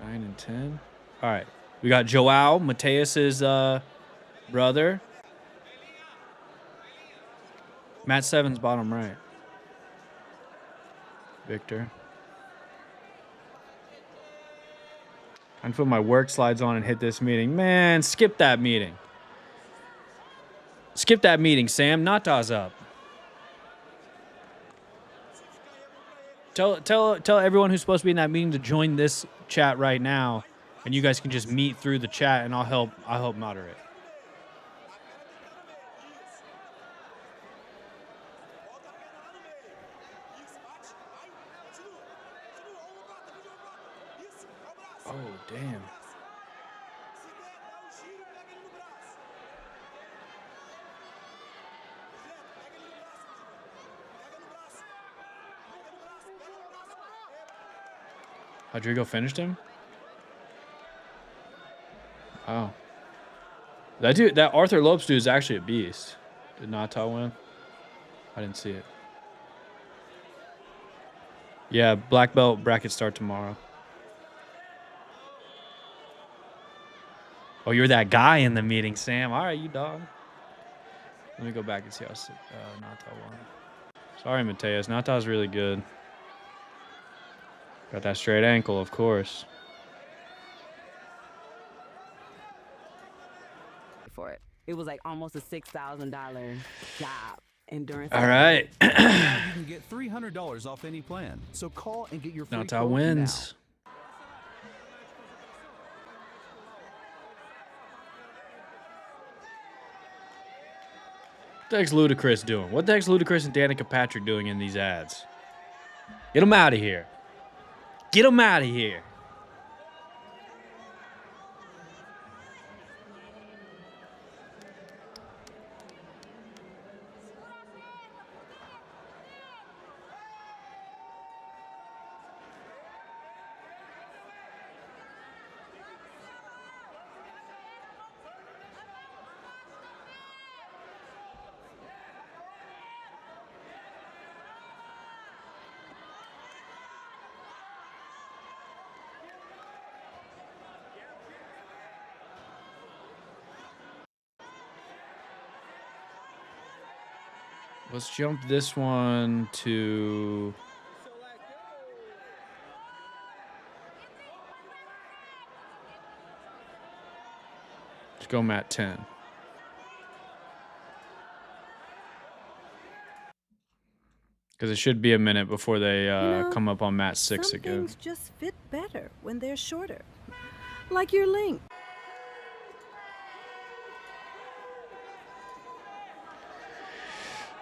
9 and 10. All right, we got Joao Mateus's brother. Matt 7's bottom right. Victor. I'm put my work slides on and hit this meeting. Man, skip that meeting. Skip that meeting, Sam. Nata's up. Tell everyone who's supposed to be in that meeting to join this chat right now, and you guys can just meet through the chat, and I'll help moderate. Oh, damn. Rodrigo finished him? Oh. That Arthur Lopes dude is actually a beast. Did Nata win? I didn't see it. Yeah, black belt bracket start tomorrow. Oh, you're that guy in the meeting, Sam. All right, you dog. Let me go back and see how Nata won. Sorry, Mateus. Nata's really good. Got that straight ankle, of course. For it. It was like almost a $6,000 job. Endurance. All right. You can get $300 off any plan. So call and get your free Nata quote wins. What the heck's Ludacris doing? What the heck's Ludacris and Danica Patrick doing in these ads? Get them out of here. Get them out of here. Let's jump this one to... Let's go mat 10. Because it should be a minute before they come up on mat 6 some again. Things just fit better when they're shorter. Like your link.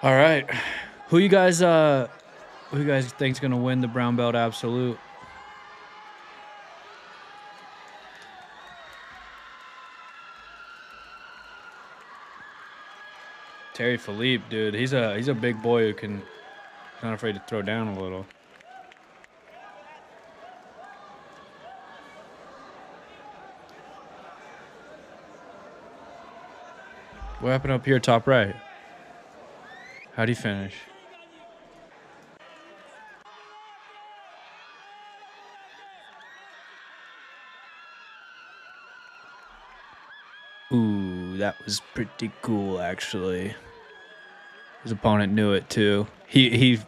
All right, who you guys think's gonna win the brown belt absolute? Terry Philippe, dude, he's a big boy who can not afraid to throw down a little. What happened up here, top right? How'd he finish? Ooh, that was pretty cool, actually. His opponent knew it too. He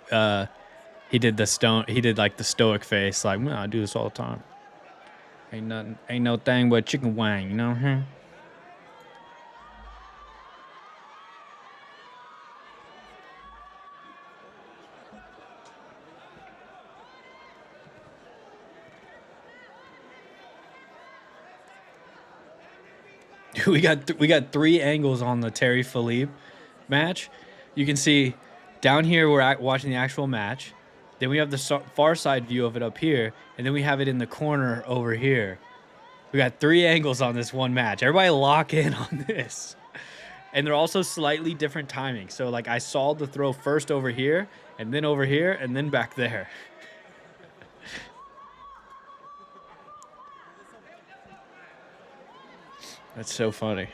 did the stone. He did like the stoic face, like, man, I do this all the time. Ain't no thing but chicken wang, you know? Huh? We got 3 angles on the Terry Philippe match. You can see down here we're watching the actual match. Then we have the far side view of it up here, and then we have it in the corner over here. We got 3 angles on this one match. Everybody lock in on this. And they're also slightly different timing. So like I saw the throw first over here, and then over here, and then back there. That's so funny.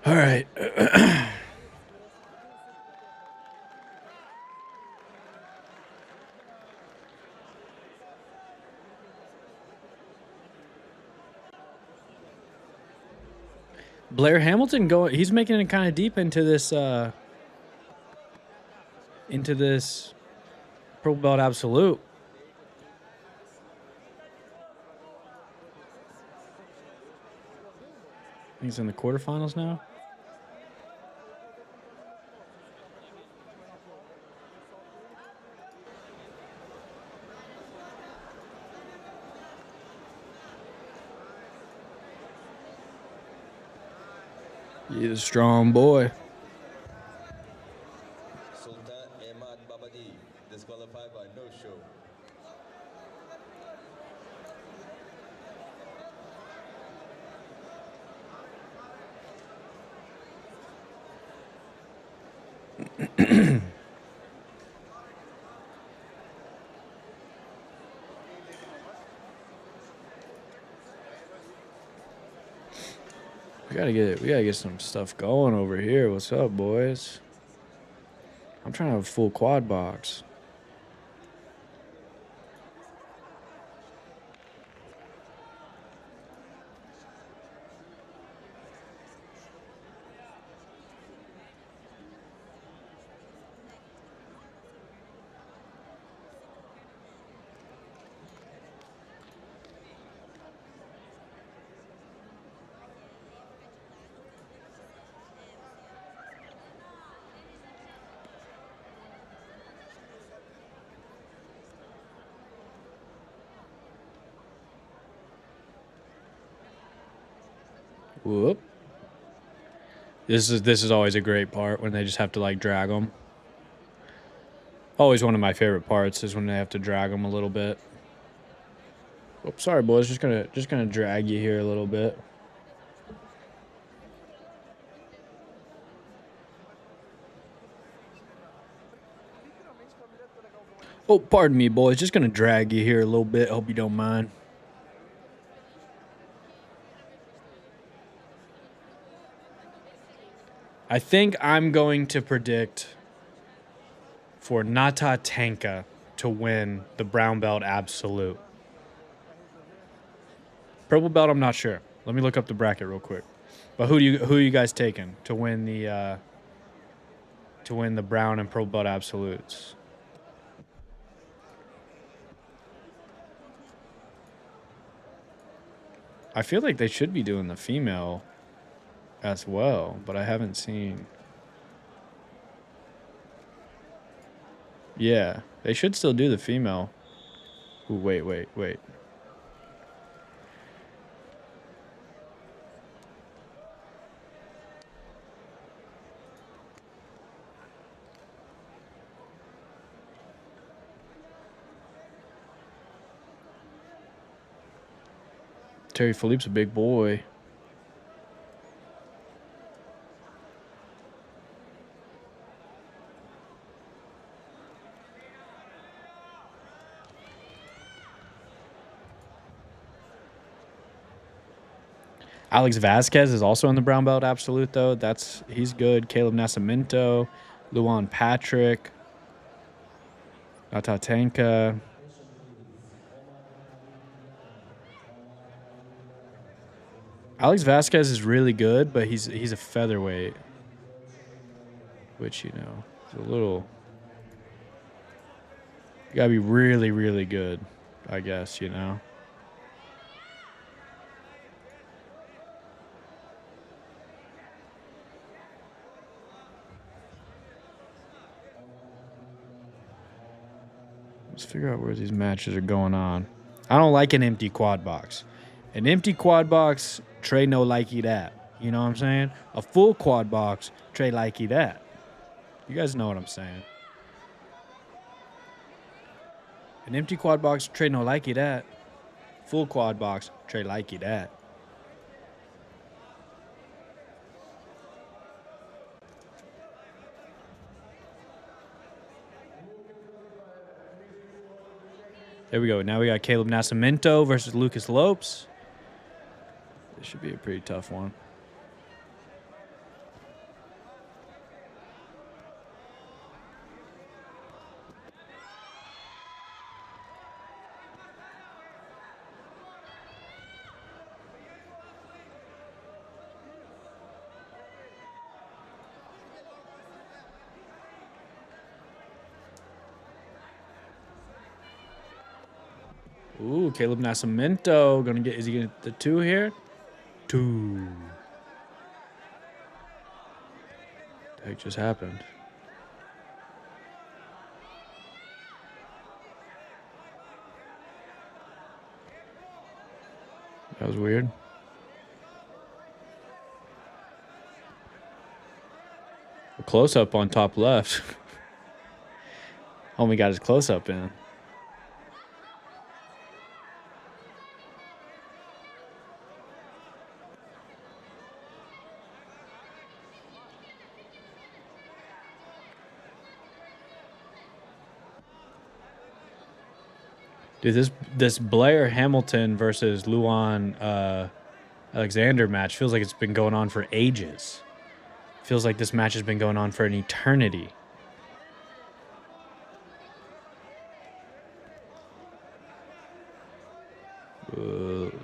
All right. Blair Hamilton he's making it kind of deep into this purple belt absolute. He's in the quarterfinals now. He's a strong boy. Sultan Ahmad Babadi, disqualified by no show. We gotta get some stuff going over here. What's up, boys? I'm trying to have a full quad box. Whoop. This is always a great part when they just have to like drag them. Always one of my favorite parts is when they have to drag them a little bit. Oops, sorry boys, just gonna drag you here a little bit. Oh, pardon me, boys. Just gonna drag you here a little bit. Hope you don't mind. I think I'm going to predict for Nata Tanka to win the brown belt absolute. Purple belt, I'm not sure. Let me look up the bracket real quick. But who are you guys taking to win the brown and purple belt absolutes? I feel like they should be doing the female as well, but I haven't seen. Yeah, they should still do the female. Ooh, wait. Terry Philippe's a big boy. Alex Vasquez is also in the brown belt absolute though. He's good. Caleb Nascimento, Luan Patrick, Natatanka. Alex Vasquez is really good, but he's a featherweight, which, you know, is a little. You gotta be really, really good, I guess, you know. Let's figure out where these matches are going on. I don't like an empty quad box. An empty quad box, Trey no likey that. You know what I'm saying? A full quad box, Trey likey that. You guys know what I'm saying. An empty quad box, Trey no likey that. Full quad box, Trey likey that. There we go. Now we got Caleb Nascimento versus Lucas Lopes. This should be a pretty tough one. Ooh, Caleb Nascimento gonna get. Is he gonna get the 2 here? 2. What the heck just happened? That was weird. A close up on top left. Homie got his close up in. Dude, this Blair Hamilton versus Luan Alexander match feels like it's been going on for ages. Feels like this match has been going on for an eternity.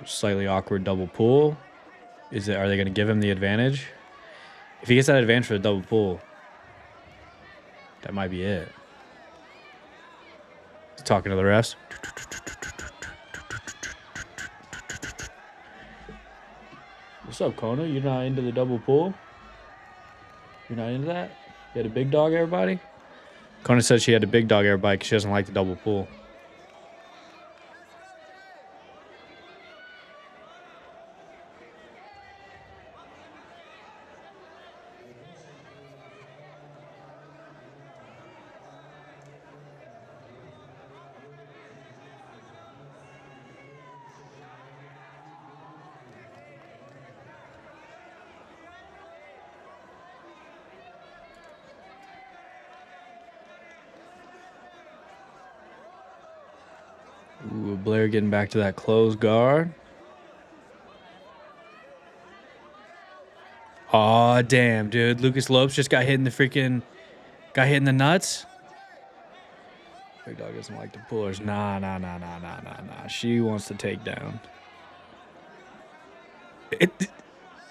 Slightly awkward double pull. Are they going to give him the advantage? If he gets that advantage for the double pull, that might be it. Talking to the refs. What's up, Kona? You're not into the double pull? You're not into that? You had a big dog, everybody? Kona said she had to big dog everybody because she doesn't like the double pull. Ooh, Blair getting back to that closed guard. Aw, damn, dude. Lucas Lopes just got hit in the nuts. Big dog doesn't like the pullers. Nah. She wants to take down.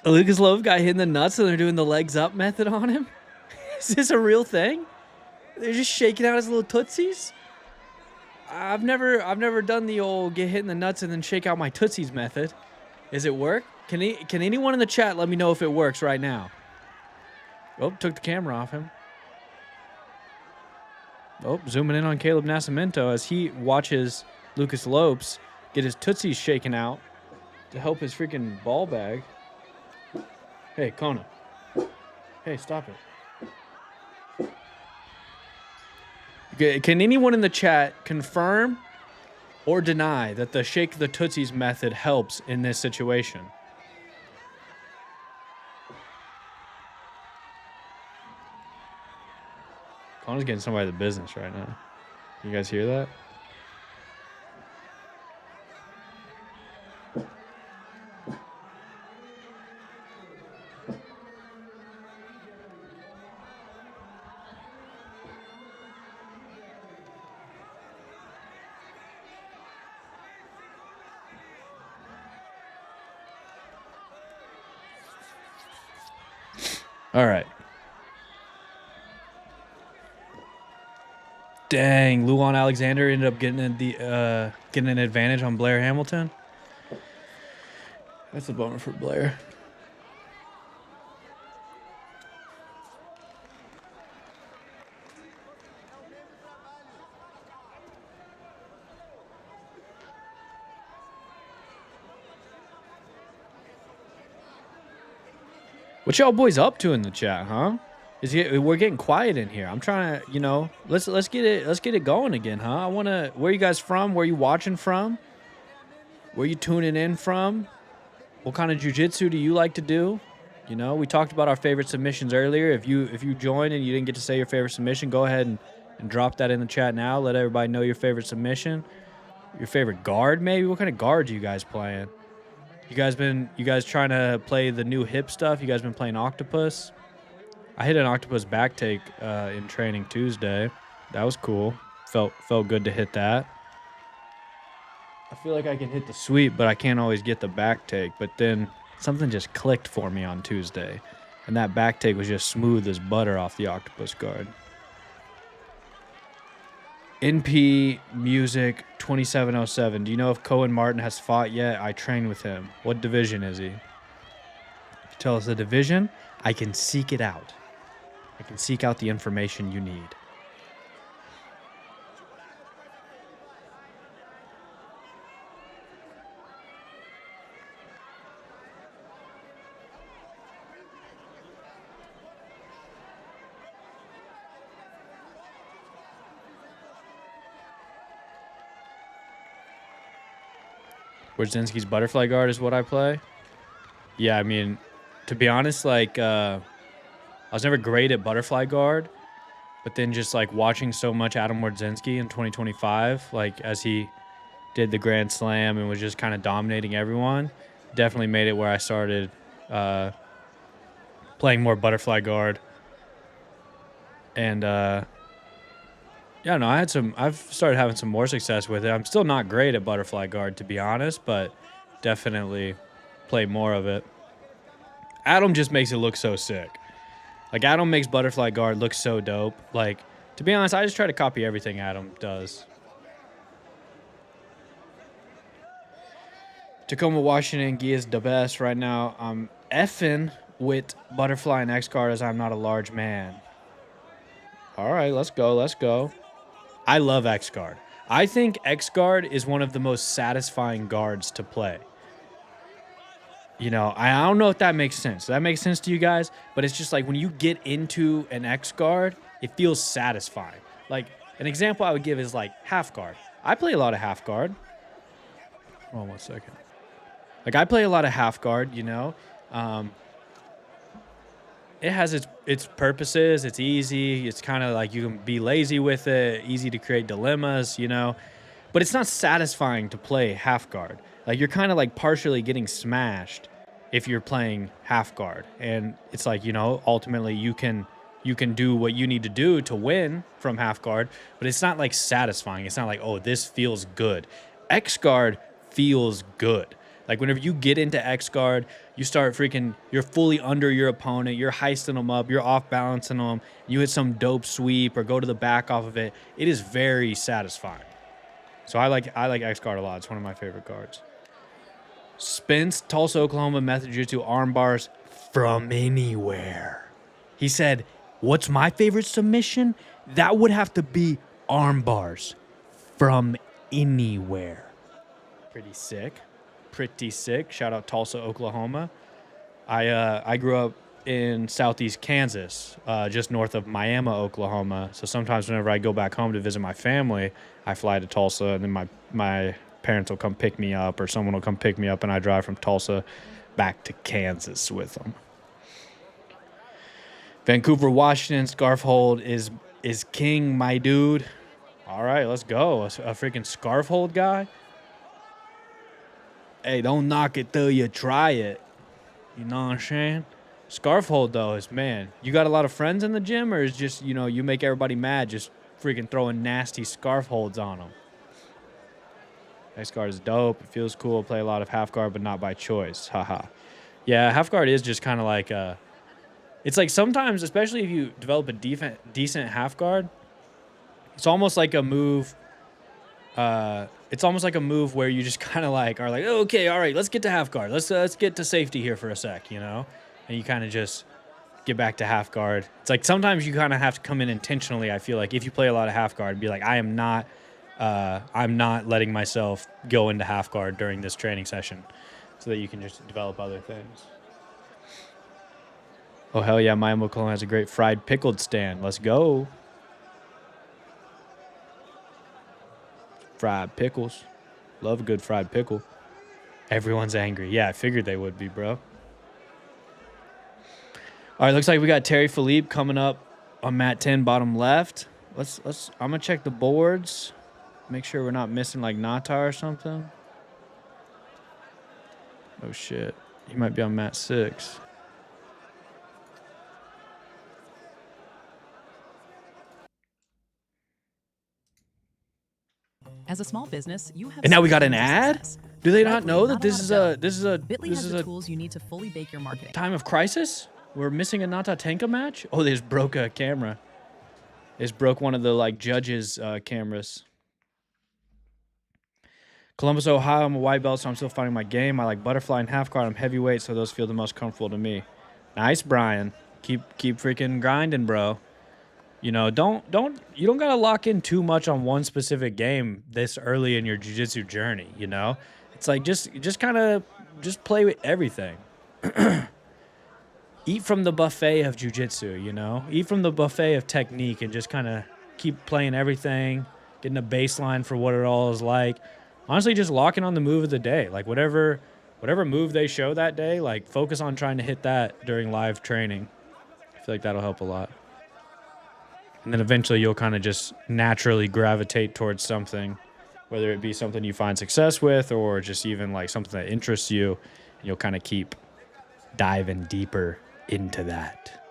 Lucas Lopes got hit in the nuts and they're doing the legs up method on him? Is this a real thing? They're just shaking out his little tootsies? I've never done the old get hit in the nuts and then shake out my tootsies method. Is it work? Can anyone in the chat let me know if it works right now? Oh, took the camera off him. Oh, zooming in on Caleb Nascimento as he watches Lucas Lopes get his tootsies shaken out to help his freaking ball bag. Hey, Kona. Hey, stop it. Can anyone in the chat confirm or deny that the shake the tootsies method helps in this situation? Cona's getting somebody the business right now. You guys hear that? All right. Dang, Luan Alexander ended up getting getting an advantage on Blair Hamilton. That's a bummer for Blair. What y'all boys up to in the chat, huh? We're getting quiet in here. I'm trying to, let's get it going again, huh? I wanna. Where you guys from? Where you watching from? Where you tuning in from? What kind of jujitsu do you like to do? We talked about our favorite submissions earlier. If you joined and you didn't get to say your favorite submission, go ahead and drop that in the chat now. Let everybody know your favorite submission. Your favorite guard, maybe? What kind of guard are you guys playing? You guys trying to play the new hip stuff? You guys been playing Octopus? I hit an Octopus back take in training Tuesday. That was cool. Felt good to hit that. I feel like I can hit the sweep, but I can't always get the back take. But then something just clicked for me on Tuesday, and that back take was just smooth as butter off the Octopus guard. NP Music 2707. Do you know if Cohen Martin has fought yet? I train with him. What division is he? Tell us the division. I can seek it out. I can seek out the information you need. Wardzinski's butterfly guard is what I play. Yeah, I mean, to be honest, like, I was never great at butterfly guard, but then just like watching so much Adam Wardzinski in 2025, like as he did the Grand Slam and was just kind of dominating everyone, definitely made it where I started playing more butterfly guard. And yeah, no, I've started having some more success with it. I'm still not great at butterfly guard, to be honest, but definitely play more of it. Adam just makes it look so sick. Like, Adam makes butterfly guard look so dope. Like, to be honest, I just try to copy everything Adam does. Tacoma, Washington, Gi is the best right now. I'm effing with butterfly and X guard as I'm not a large man. All right, let's go. Let's go. I love X guard. I think X guard is one of the most satisfying guards to play. I don't know if that makes sense. Does that make sense to you guys? But it's just like when you get into an X guard, it feels satisfying. Like, an example I would give is like half guard. I play a lot of half guard. Hold on 1 second. Like, I play a lot of half guard, it has its purposes. It's easy. It's kind of like you can be lazy with it, easy to create dilemmas, But it's not satisfying to play half guard. Like, you're kind of like partially getting smashed if you're playing half guard. And it's like, ultimately you can do what you need to do to win from half guard, but it's not like satisfying. It's not like, oh, this feels good. X guard feels good. Like, whenever you get into X guard, you start you're fully under your opponent, you're heisting them up, you're off balancing them, you hit some dope sweep or go to the back off of it. It is very satisfying. So I like X guard a lot. It's one of my favorite guards. Spence, Tulsa, Oklahoma, method jiu-jitsu arm bars from anywhere. He said, what's my favorite submission? That would have to be arm bars from anywhere. Pretty sick. Shout out Tulsa, Oklahoma. I grew up in southeast Kansas, just north of Miami, Oklahoma. So sometimes whenever I go back home to visit my family, I fly to Tulsa, and then my parents will come pick me up, or someone will come pick me up, and I drive from Tulsa back to Kansas with them. Vancouver, Washington, scarf hold is king, my dude. All right, let's go. A freaking scarf hold guy. Hey, don't knock it till you try it. You know what I'm saying? Scarf hold, though, is, man, you got a lot of friends in the gym, or is just, you make everybody mad just freaking throwing nasty scarf holds on them? X guard is dope. It feels cool. Play a lot of half guard, but not by choice. Haha. Yeah, half guard is just kind of like It's like sometimes, especially if you develop a decent half guard, it's almost like a move. It's almost like a move where you just kind of like are like, oh, okay, all right, let's get to half guard. Let's get to safety here for a sec, you know, and you kind of just get back to half guard. It's like sometimes you kind of have to come in intentionally. I feel like if you play a lot of half guard, be like, I'm not letting myself go into half guard during this training session, so that you can just develop other things. Oh hell yeah, my Cologne has a great fried pickled stand. Let's go. Fried pickles. Love a good fried pickle. Everyone's angry. Yeah, I figured they would be, bro. All right, looks like we got Terry Philippe coming up on mat 10, bottom left. I'm gonna check the boards. Make sure we're not missing like Nata or something. Oh shit. He might be on mat 6. As a small business, you have. And now we got an ad? success. Do they not Luckily, know that not this a lot is a Bitly has the tools you need to fully bake your marketing. time of crisis? We're missing a Nata Tenka match? Oh, they just broke a camera. They just broke one of the like judges' cameras. Columbus, Ohio. I'm a white belt, so I'm still finding my game. I like butterfly and half guard. I'm heavyweight, so those feel the most comfortable to me. Nice, Brian. Keep freaking grinding, bro. You know, you don't gotta lock in too much on one specific game this early in your jiu-jitsu journey, you know? It's like just play with everything. Eat from the buffet of jiu-jitsu, you know? Eat from the buffet of technique and just kind of keep playing everything, getting a baseline for what it all is like. Honestly, just locking on the move of the day. Like whatever move they show that day, like focus on trying to hit that during live training. I feel like that'll help a lot. And then eventually you'll kind of just naturally gravitate towards something, whether it be something you find success with or just even like something that interests you. And you'll kind of keep diving deeper into that.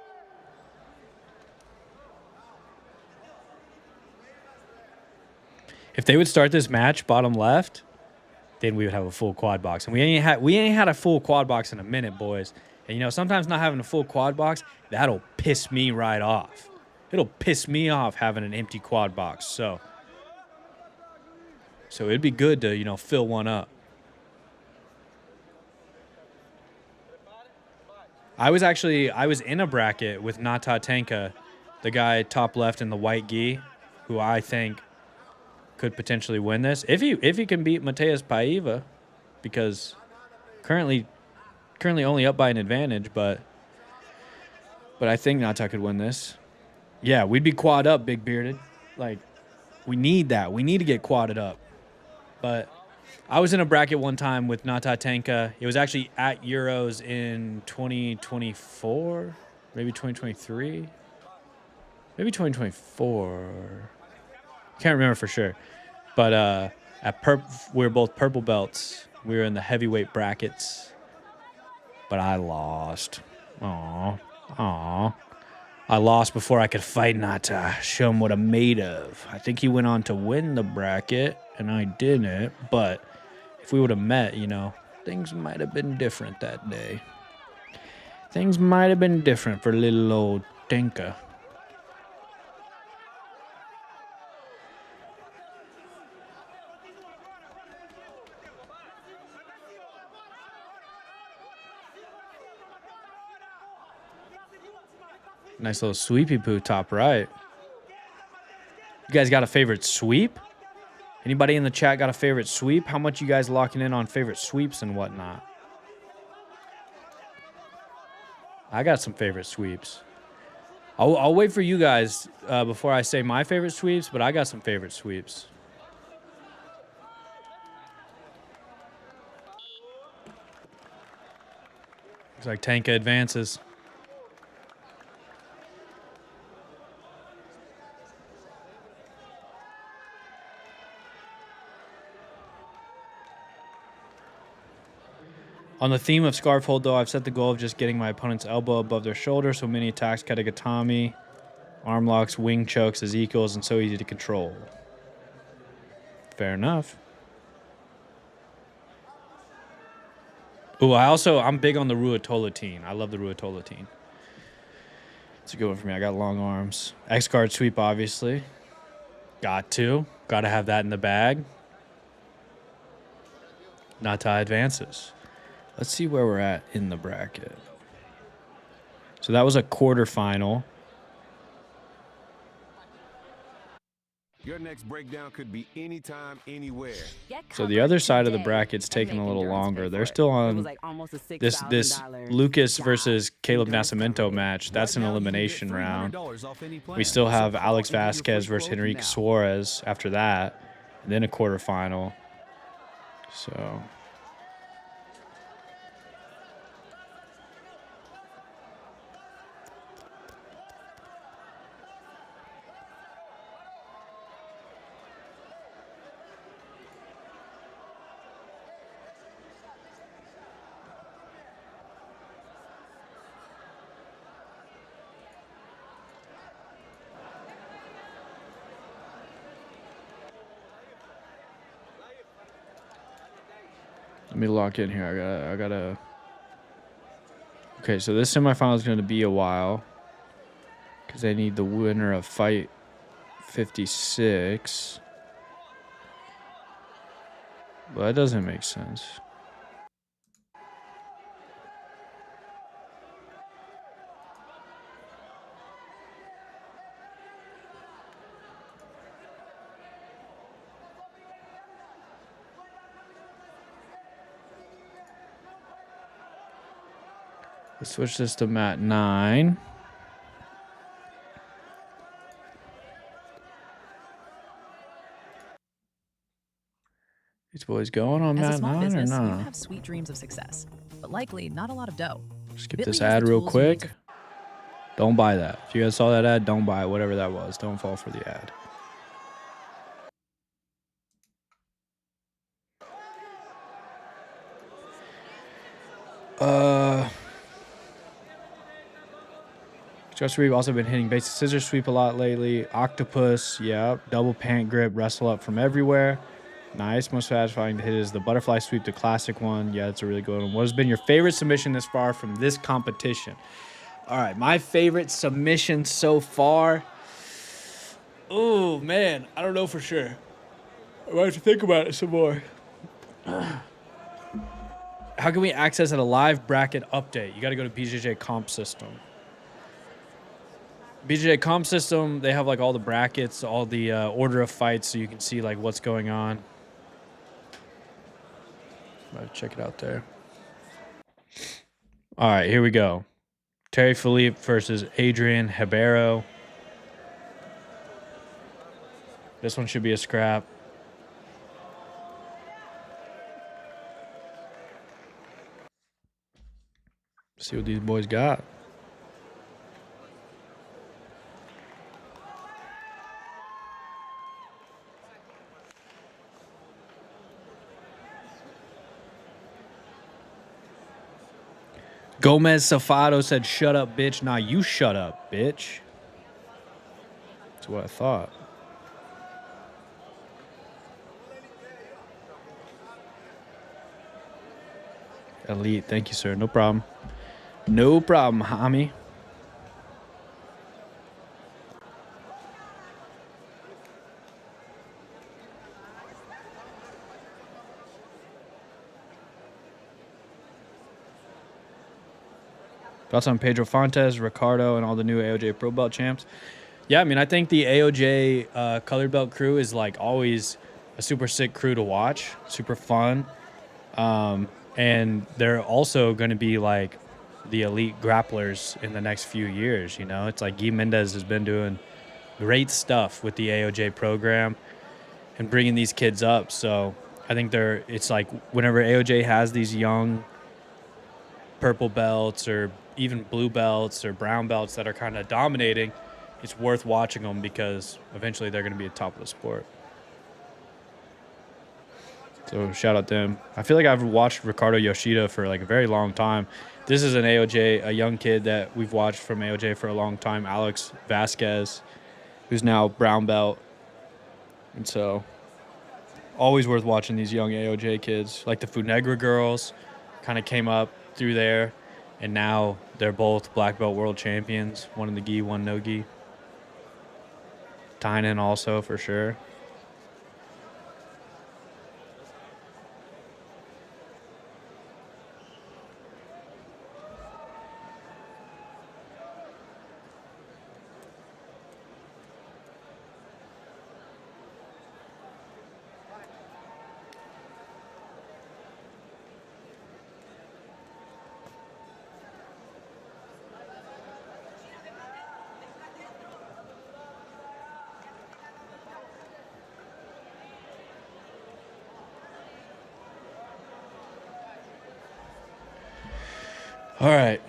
If they would start this match bottom left, then we would have a full quad box. And we ain't had a full quad box in a minute, boys. And you know, sometimes not having a full quad box, that'll piss me right off. It'll piss me off having an empty quad box. So it'd be good to, you know, fill one up. I was in a bracket with Nata Tenka, the guy top left in the white gi, who I think could potentially win this. If he can beat Mateus Paiva, because currently only up by an advantage, but I think Nata could win this. Yeah, we'd be quad up, big bearded. Like, we need that. We need to get quadded up. But I was in a bracket one time with Nata Tenka. It was actually at Euros in 2024, maybe 2023, maybe 2024. Can't remember for sure. But we were both purple belts. We were in the heavyweight brackets. But I lost. Aw. I lost before I could fight Nata, show him what I'm made of. I think he went on to win the bracket, and I didn't. But if we would have met, you know, things might have been different that day. Things might have been different for little old Tenka. Nice little sweepy poo top right. You guys got a favorite sweep? Anybody in the chat got a favorite sweep? How much you guys locking in on favorite sweeps and whatnot? I got some favorite sweeps. I'll wait for you guys before I say my favorite sweeps, but I got some favorite sweeps. Looks like Tenka advances. On the theme of scarf hold, though, I've set the goal of just getting my opponent's elbow above their shoulder, so many attacks, katagatami, arm locks, wing chokes as equals, and so easy to control. Fair enough. Ooh, I'm big on the Ruotolotine. I love the Ruotolotine. It's a good one for me. I got long arms. X guard sweep, obviously. Got to have that in the bag. Not tie advances. Let's see where we're at in the bracket. So that was a quarterfinal. Your next breakdown could be anytime, anywhere. So the other side of the bracket's taking a little longer. They're still on this Lucas versus Caleb Nascimento match. That's an elimination round. We still have Alex Vasquez versus Henrique Suarez after that, and then a quarterfinal. So let me lock in here. I gotta. Okay, so this semifinal is going to be a while because they need the winner of fight 56. Well, that doesn't make sense. Let's switch this to mat 9. These boys going on As a mat small 9 or business, you not? have sweet dreams of success, but likely not a lot of dough. Skip Bitly this has the ad real tools you need quick. Don't buy that. If you guys saw that ad, don't buy it, whatever that was. Don't fall for the ad. Just sweep, also been hitting basic scissor sweep a lot lately. Octopus, yep. Double pant grip, wrestle up from everywhere. Nice. Most satisfying to hit is the butterfly sweep, the classic one. Yeah, it's a really good one. What has been your favorite submission this far from this competition? All right, my favorite submission so far. Oh, man. I don't know for sure. I might have to think about it some more. How can we access a live bracket update? You got to go to BJJ Comp System. BJJ Comp System, they have like all the brackets, all the order of fights, so you can see like what's going on. Check it out there. All right, here we go. Terry Philippe versus Adrian Ribeiro. This one should be a scrap. See what these boys got. Gomez Safado said, "Shut up, bitch." Nah, you shut up, bitch. That's what I thought. Elite. Thank you, sir. No problem. No problem, homie. Thoughts on Pedro Fontes, Ricardo, and all the new AOJ Pro Belt champs? Yeah, I mean, I think the AOJ Colored Belt crew is like always a super sick crew to watch, super fun. And they're also going to be like the elite grapplers in the next few years, you know? It's like Guy Mendez has been doing great stuff with the AOJ program and bringing these kids up. So I think it's like whenever AOJ has these young purple belts or even blue belts or brown belts that are kind of dominating, it's worth watching them because eventually they're going to be at top of the sport. So shout out to them. I feel like I've watched Ricardo Yoshida for like a very long time. This is an AOJ, a young kid that we've watched from AOJ for a long time, Alex Vasquez, who's now brown belt. And so always worth watching these young AOJ kids. Like the Funegra girls kind of came up through there. And now they're both black belt world champions. One in the gi, one no gi. Tynan also for sure. All right.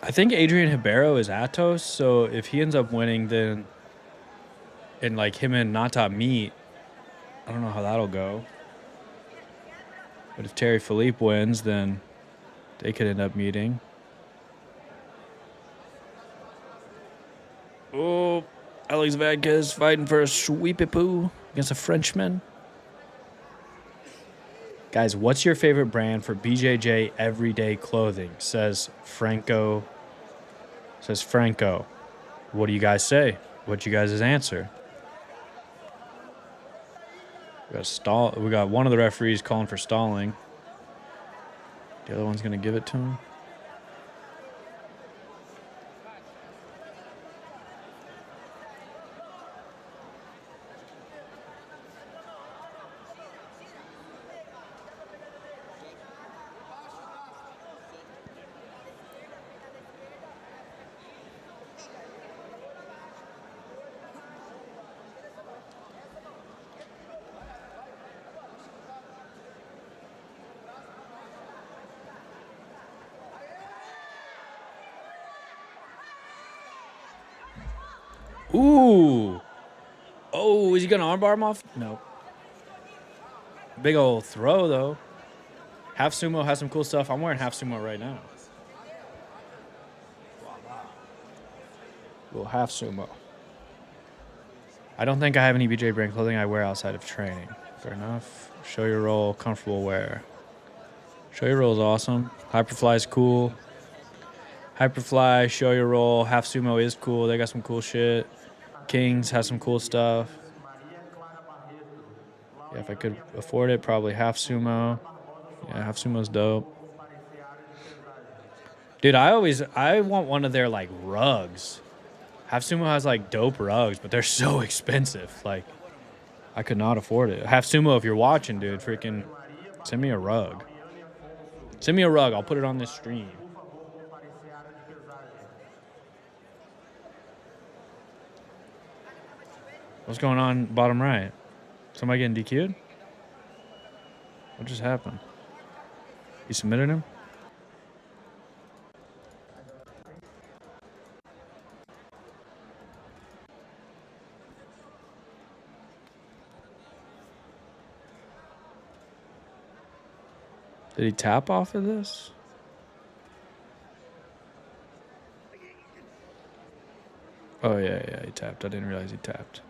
I think Adrian Ribeiro is Atos, so if he ends up winning, then and like him and Nata meet, I don't know how that'll go. But if Terry Philippe wins, then they could end up meeting. Oh, Alex Vadquez fighting for a sweepy-poo against a Frenchman. Guys, what's your favorite brand for BJJ everyday clothing? Says Franco. What do you guys say? What's you guys' answer? We got one of the referees calling for stalling. The other one's gonna give it to him. Ooh. Oh, is he going to armbar him off? No. Big old throw, though. Half Sumo has some cool stuff. I'm wearing Half Sumo right now. Little Half Sumo. I don't think I have any BJ brand clothing I wear outside of training. Fair enough. Show your roll, comfortable wear. Show your roll is awesome. Hyperfly is cool. Hyperfly, show your roll. Half Sumo is cool. They got some cool shit. Kings has some cool stuff. Yeah, if I could afford it, probably Half Sumo. Yeah, Half Sumo's dope. Dude, I want one of their like rugs. Half Sumo has like dope rugs, but they're so expensive. Like, I could not afford it. Half Sumo, if you're watching, dude, freaking send me a rug. Send me a rug. I'll put it on this stream. What's going on bottom right? Somebody getting DQ'd? What just happened? You submitted him? Did he tap off of this? Oh, yeah, he tapped. I didn't realize he tapped.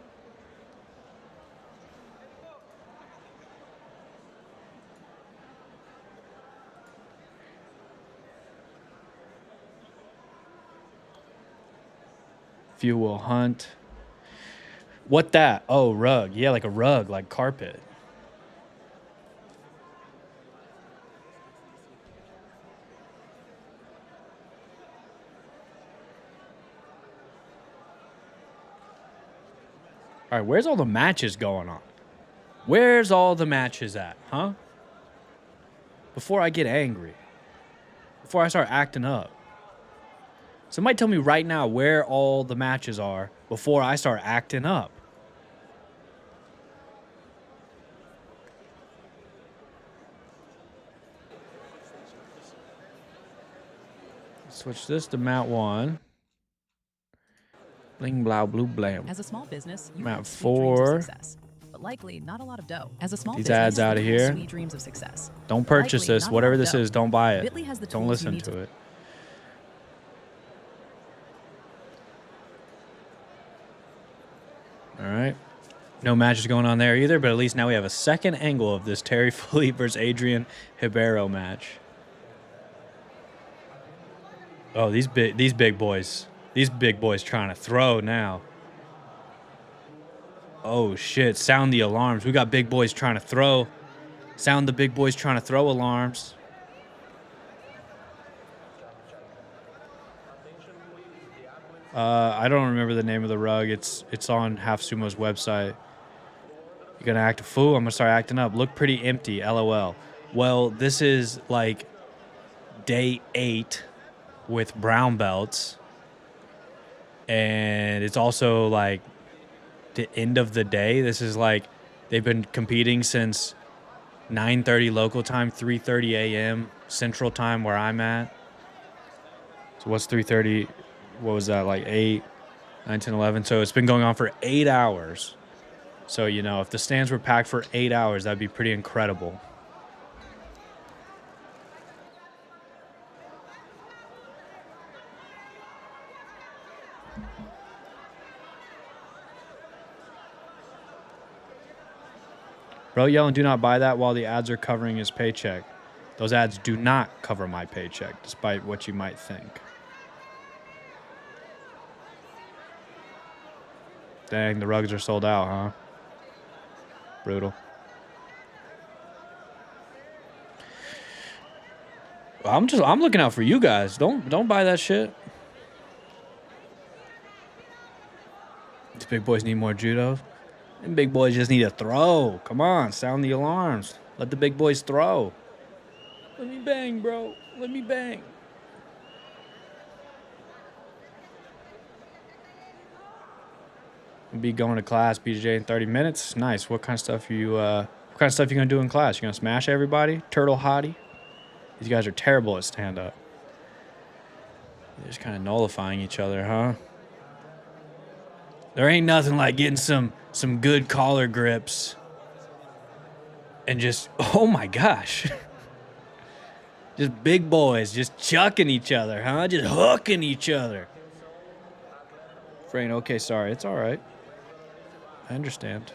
Fuel hunt. What that? Oh, rug. Yeah, like a rug, like carpet. All right, where's all the matches going on? Where's all the matches at, huh? Before I get angry. Before I start acting up. Somebody tell me right now where all the matches are before I start acting up. Switch this to Mat 1. Bling, blow, blue, blam. As a small business, you Mat have sweet dreams 4. of success, but likely not a lot of dough. As a small These business, ads out of you have here. sweet dreams of success. Don't but purchase likely this. not a Whatever lot of this dough. is, don't buy it. Bitly has the Don't tools you listen need to it. All right. No matches going on there either, but at least now we have a second angle of this Terry Fleet versus Adrian Ribeiro match. Oh, these big boys. These big boys trying to throw now. Oh, shit. Sound the alarms. We got big boys trying to throw. Sound the big boys trying to throw alarms. I don't remember the name of the rug. It's on Half Sumo's website. You gonna act a fool? I'm gonna start acting up. Look pretty empty, LOL. Well, this is like day 8 with brown belts. And it's also like the end of the day. This is like they've been competing since 9:30 local time, 3:30 a.m. Central time where I'm at. So what's 3:30? What was that, like 8, 9, 10, 11? So it's been going on for 8 hours. So, you know, if the stands were packed for 8 hours, that'd be pretty incredible. Bro yelling, do not buy that while the ads are covering his paycheck. Those ads do not cover my paycheck, despite what you might think. Dang, the rugs are sold out, huh? Brutal. I'm looking out for you guys. Don't buy that shit. These big boys need more judo. Them big boys just need to throw. Come on, sound the alarms. Let the big boys throw. Let me bang, bro. Let me bang. We'll be going to class, BJ, in 30 minutes. Nice. What kind of stuff you gonna do in class? You gonna smash everybody? Turtle hottie? These guys are terrible at stand-up. They're just kind of nullifying each other, huh? There ain't nothing like getting some good collar grips and just, oh my gosh. Just big boys just chucking each other, huh? Just hooking each other. Frayne, okay, sorry. It's all right. I understand.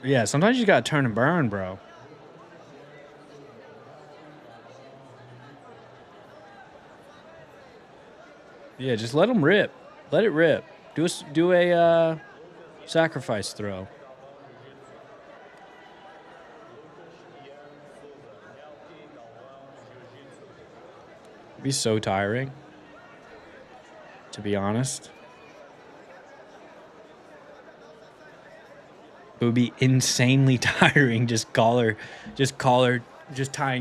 Yeah, sometimes you gotta turn and burn, bro. Yeah, just let them rip. Let it rip. Do a sacrifice throw. It'd be so tiring, to be honest. It would be insanely tiring just tying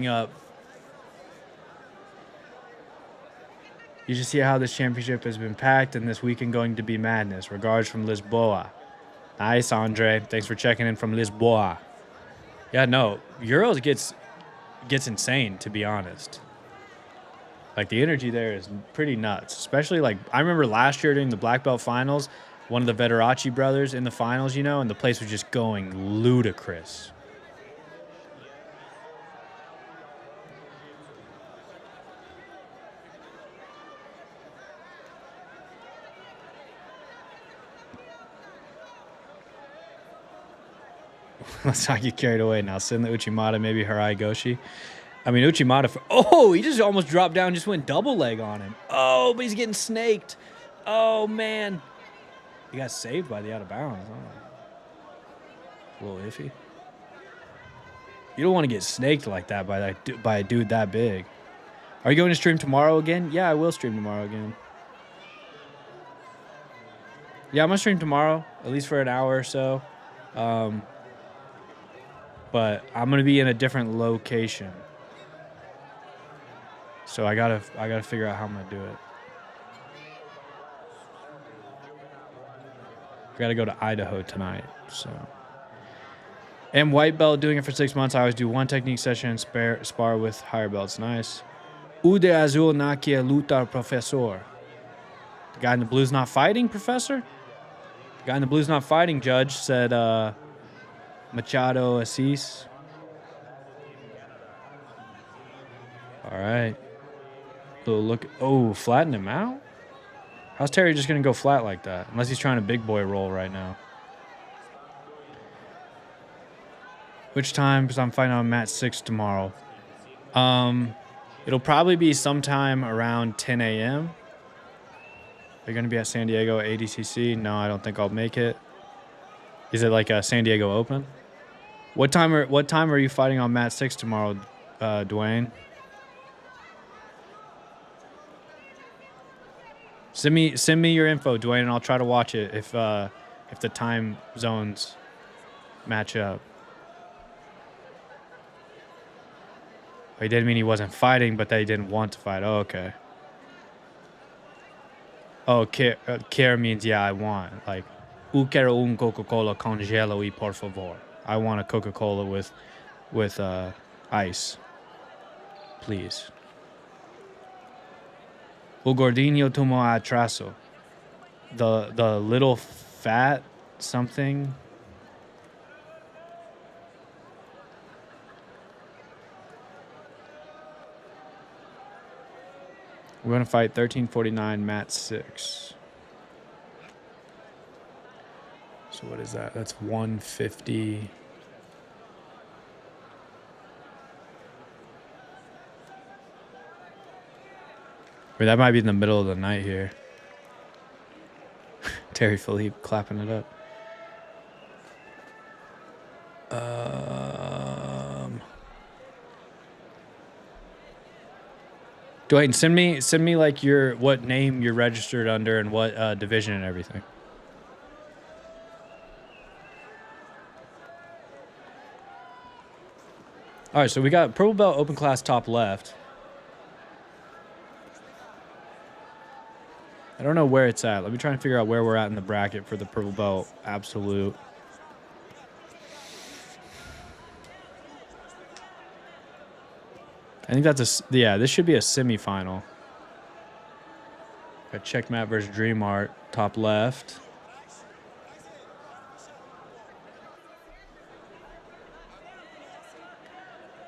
up. You should see how this championship has been packed and this weekend going to be madness. Regards from Lisboa. Nice, Andre. Thanks for checking in from Lisboa. Yeah, no, Euros gets insane, to be honest. Like, the energy there is pretty nuts. Especially, like, I remember last year during the Black Belt Finals, one of the Vetteracci brothers in the finals, you know, and the place was just going ludicrous. Let's not get carried away now. Send the Uchimata, maybe Harai Goshi. I mean, Uchimata. Oh, he just almost dropped down, just went double leg on him. Oh, but he's getting snaked. Oh, man. He got saved by the out of bounds. Oh. A little iffy. You don't want to get snaked like that by a dude that big. Are you going to stream tomorrow again? Yeah, I will stream tomorrow again. Yeah, I'm going to stream tomorrow, at least for an hour or so. But I'm going to be in a different location. So I gotta figure out how I'm going to do it. I got to go to Idaho tonight, so. And white belt, doing it for 6 months. I always do one technique session and spar with higher belts. Nice. Ude azul naquia lutar, professor. The guy in the blue's not fighting, professor? The guy in the blue's not fighting, judge, said Machado Assis. All right. Little look. Oh, flatten him out? How's Terry just going to go flat like that? Unless he's trying to big boy roll right now. Which time? Because I'm fighting on mat 6 tomorrow. It'll probably be sometime around 10 a.m. Are you going to be at San Diego at ADCC? No, I don't think I'll make it. Is it like a San Diego Open? What time are you fighting on mat 6 tomorrow, Dwayne? Send me your info, Dwayne, and I'll try to watch it if the time zones match up. He didn't mean he wasn't fighting, but they didn't want to fight. Oh, okay. Oh, care means yeah, I want. Like, quero un Coca-Cola con gelo y por favor. I want a Coca-Cola with ice, please. O gordinho tomó atraso. The little fat something. We're going to fight 1349 mat 6. So what is that? That's 150. Wait, that might be in the middle of the night here. Terry Philippe clapping it up. Dwayne, send me like what name you're registered under and what division and everything. All right, so we got purple belt open class top left. I don't know where it's at. Let me try and figure out where we're at in the bracket for the purple belt absolute. I think that's this should be a semifinal. Got Checkmat versus Dream Art, top left.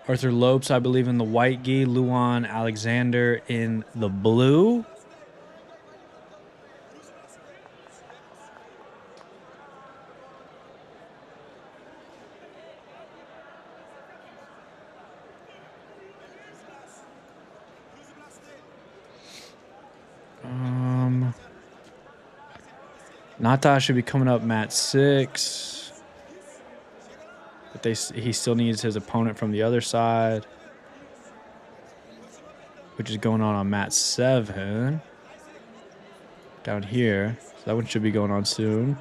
Arthur Lopes, I believe, in the white gi. Luan Alexander in the blue. Nata should be coming up mat 6. But he still needs his opponent from the other side, which is going on mat 7 down here. So that one should be going on soon.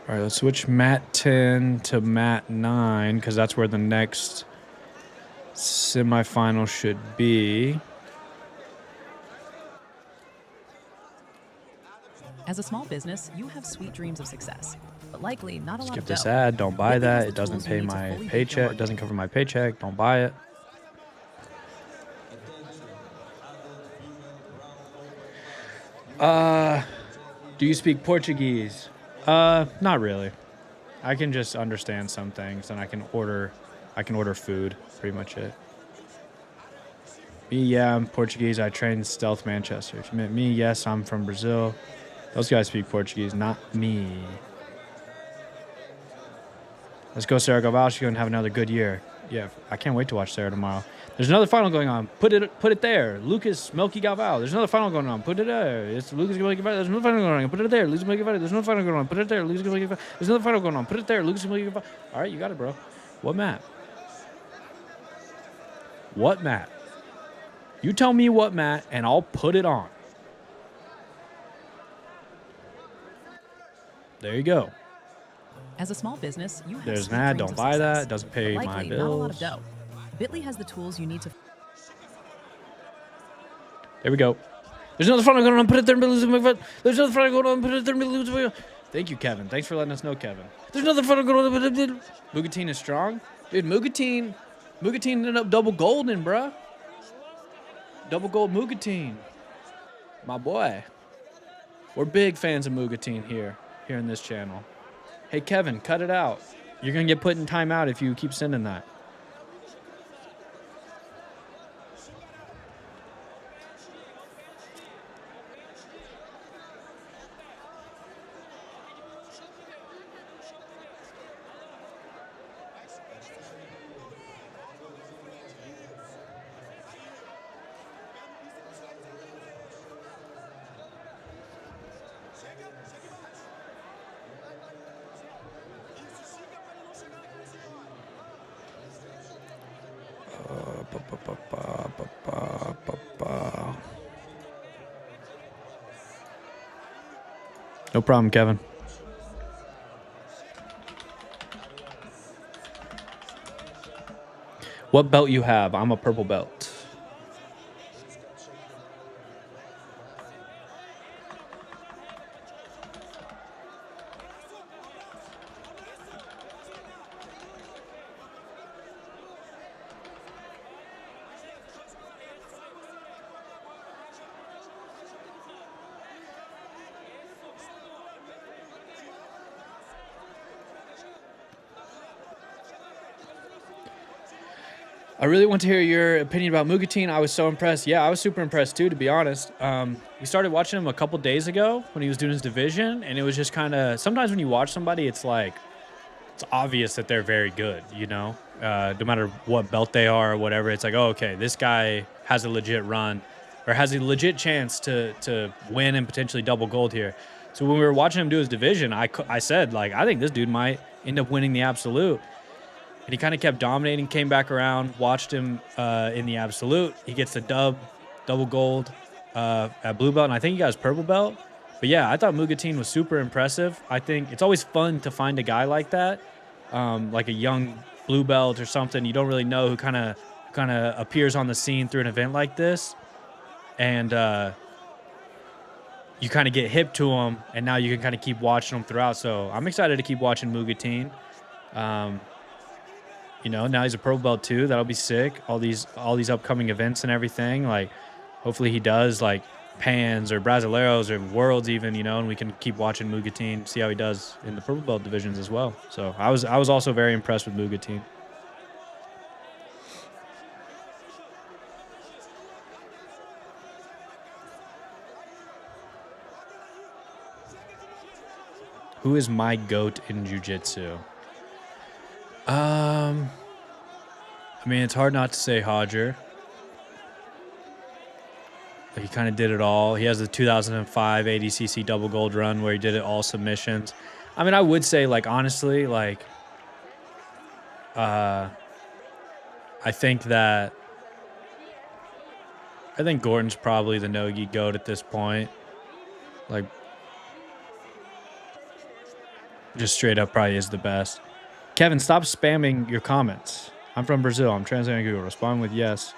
All right, let's switch mat 10 to mat 9 because that's where the next semifinal should be. As a small business, you have sweet dreams of success, but likely not a lot Skip of this dough. ad. Don't buy Whitney has that. the It doesn't tools you pay need to my fully boost your paycheck. It marketing. doesn't cover my paycheck. Don't buy it. Do you speak Portuguese? Not really. I can just understand some things, and I can order food. Pretty much it. Me, yeah, I'm Portuguese. I train Stealth Manchester. If you meant me, yes, I'm from Brazil. Those guys speak Portuguese, not me. Let's go, Sarah Galval. She's going to have another good year. Yeah, I can't wait to watch Sarah tomorrow. There's another final going on. Put it there. Lucas Melky Galval. There's another final going on. Put it there. It's Lucas Melky Galval. There's another final going on. Put it there. Lucas Melky Galval. There's another final going on. Put it there. Lucas Melky Galval. There's another final going on. Put it there. Lucas Melky Galval. All right, you got it, bro. What map? What map? You tell me what mat, and I'll put it on. There you go. As a small business, you have There's sweet an ad. dreams Don't of buy success, that. It doesn't pay but my likely not a lot of bills. dough. Bitly has the tools you need to. There we go. There's another final going on. Put it there. There's another final going on. Put it there. Thank you, Kevin. Thanks for letting us know, Kevin. There's another final going on. Mugatine is strong. Dude, Mugatine ended up double golden, bruh. Double gold Mugatine. My boy. We're big fans of Mugatine here in this channel. Hey, Kevin, cut it out. You're going to get put in timeout if you keep sending that. No problem, Kevin. What belt you have? I'm a purple belt. I really want to hear your opinion about Mugatine. I was so impressed. Yeah, I was super impressed too, to be honest. We started watching him a couple days ago when he was doing his division, and it was just kind of, sometimes when you watch somebody, it's like, it's obvious that they're very good, you know? No matter what belt they are or whatever, it's like, oh, okay, this guy has a legit run or has a legit chance to win and potentially double gold here. So when we were watching him do his division, I said, like, I think this dude might end up winning the absolute. And he kind of kept dominating, came back around, watched him in the absolute. He gets the double gold at blue belt, and I think he got his purple belt. But yeah, I thought Mugatine was super impressive. I think it's always fun to find a guy like that, like a young blue belt or something. You don't really know who kind of appears on the scene through an event like this, and you kind of get hip to him, and now you can kind of keep watching him throughout. So I'm excited to keep watching Mugatine. You know, now he's a purple belt too. That'll be sick. All these upcoming events and everything. Like, hopefully he does like Pans or Brasileiros or Worlds even. You know, and we can keep watching Mugatine, see how he does in the purple belt divisions as well. So I was also very impressed with Mugatine. Who is my GOAT in jiu-jitsu? I mean, it's hard not to say Hodger. Like, he kind of did it all. He has the 2005 ADCC double gold run where he did it all submissions. I mean, I would say, like, honestly, like, I think Gordon's probably the no-gi GOAT at this point. Like, just straight up probably is the best. Kevin, stop spamming your comments. I'm from Brazil. I'm translating Google. Respond with yes.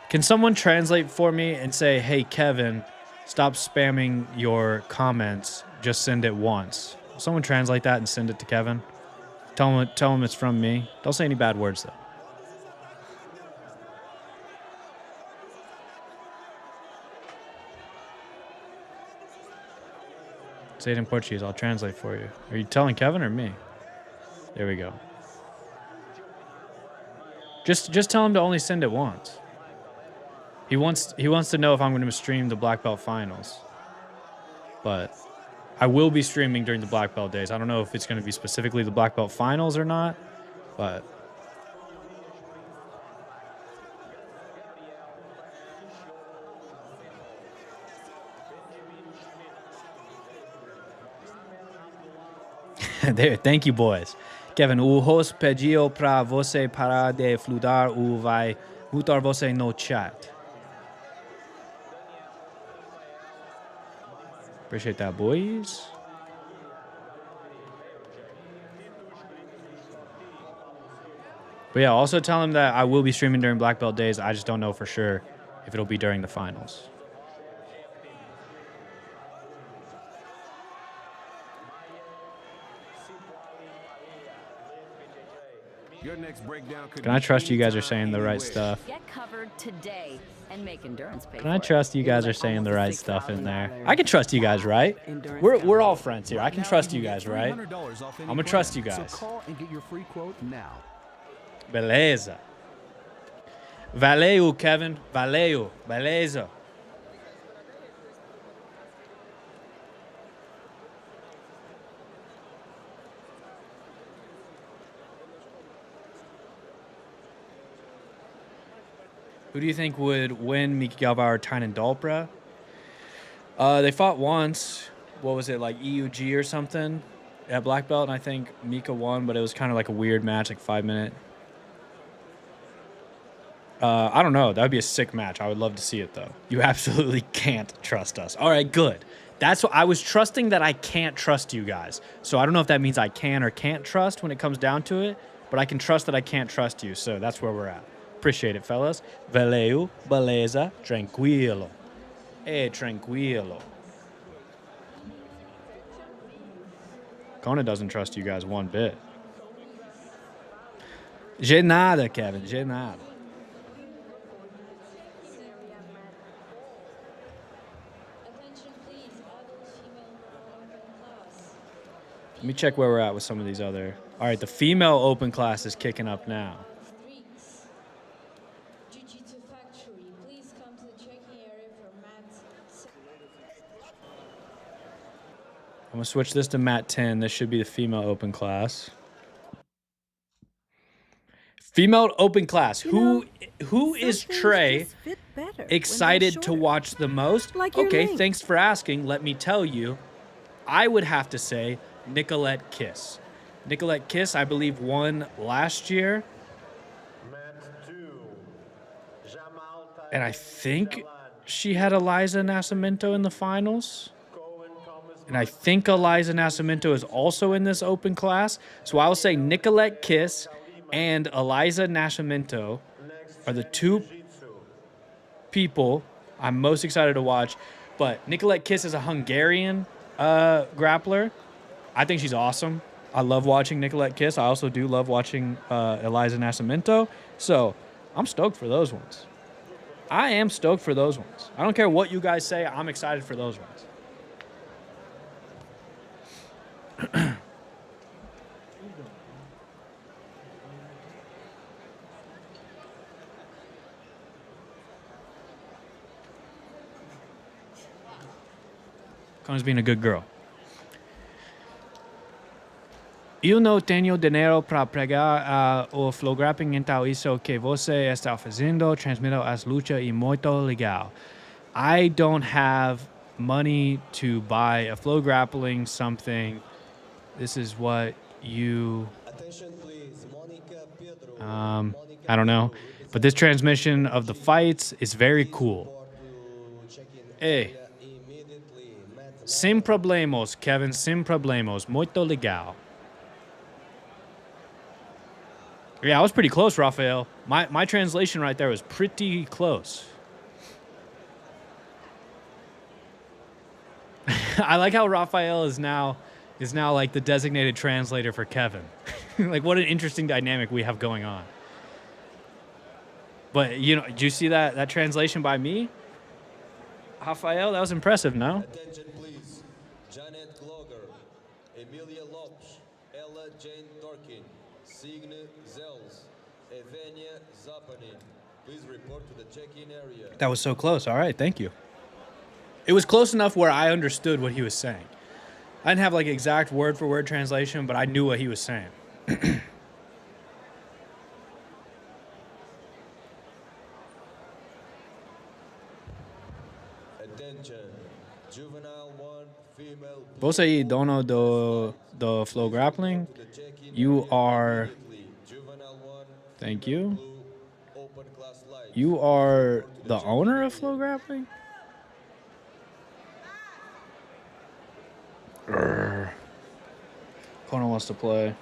Can someone translate for me and say, hey, Kevin, stop spamming your comments. Just send it once. Someone translate that and send it to Kevin. Tell him it's from me. Don't say any bad words, though. Say it in Portuguese. I'll translate for you. Are you telling Kevin or me? There we go. Just tell him to only send it once. He wants to know if I'm going to stream the Black Belt Finals. But I will be streaming during the Black Belt days. I don't know if it's going to be specifically the Black Belt Finals or not, but there, thank you, boys. Kevin, o host pediu pra você parar de fludar ou vai mutar você no chat. Appreciate that, boys. But yeah, also tell him that I will be streaming during Black Belt days. I just don't know for sure if it'll be during the finals. Your next breakdown could Can I be trust you guys are anytime, saying the right anywhere. stuff? Get covered today and make endurance pay Can I for it. trust you It was guys are like saying the almost a right stuff in there? $6,000 I can trust you guys, right? endurance We're all competition. friends here. I can Now trust you you can guys, get right? $300 off any I'ma plan. trust you guys. So call and get your free quote now. Beleza. Valeu, Kevin. Valeu. Beleza. Who do you think would win Mika Galvar Tynan Dalpra? They fought once. What was it, like EUG or something at black belt? And I think Mika won, but it was kind of like a weird match, like 5-minute. I don't know. That would be a sick match. I would love to see it, though. You absolutely can't trust us. All right, good. That's what I was trusting, that I can't trust you guys. So I don't know if that means I can or can't trust when it comes down to it, but I can trust that I can't trust you. So that's where we're at. Appreciate it, fellas. Valeu, beleza, tranquilo. Tranquilo. Kona doesn't trust you guys one bit. De nada, Kevin. De nada. Let me check where we're at with some of these other. All right, the female open class is kicking up now. Jiu-Jitsu Factory, please come to the checking area for mat. I'm going to switch this to mat 10. This should be the female open class. Female open class. Who is some things Trey just fit better when they're excited to shorter. watch the most? Like your Okay, link. thanks for asking. Let me tell you. I would have to say Nicolette Kiss. Nicolette Kiss, I believe, won last year. And I think she had Eliza Nascimento in the finals. And I think Eliza Nascimento is also in this open class. So I will say Nicolette Kiss and Eliza Nascimento are the two people I'm most excited to watch. But Nicolette Kiss is a Hungarian grappler. I think she's awesome. I love watching Nicolette Kiss. I also do love watching Eliza Nascimento. So I'm stoked for those ones. I am stoked for those ones. I don't care what you guys say. I'm excited for those ones. Connor's being a good girl. Eu não tenho dinheiro para pagar o FloGrappling, então isso que você está fazendo transmito as lutas e muito legal. I don't have money to buy a FloGrappling something. This is what you... Attention please, Monica Pedro. I don't know. But this transmission of the fights is very cool. Hey. Sem problemos, Kevin. Sem problemos. Muito legal. Yeah, I was pretty close, Rafael. My translation right there was pretty close. I like how Rafael is now like the designated translator for Kevin. Like, what an interesting dynamic we have going on. But, you know, did you see that translation by me? Rafael, that was impressive, no? Attention please. Janet Gloger, Emilia Lopes, Ella Jane Dorkin, Signe Zels, Evenia Zapanin. Please report to the check-in area. That was so close. All right, thank you. It was close enough where I understood what he was saying. I didn't have like exact word-for-word translation, but I knew what he was saying. Attention. Juvenile 1, female. Você aí, dono do FloGrappling, you are... Juvenile 1, Thank you. blue, open class light. You are the owner of FloGrappling? Kona wants to play.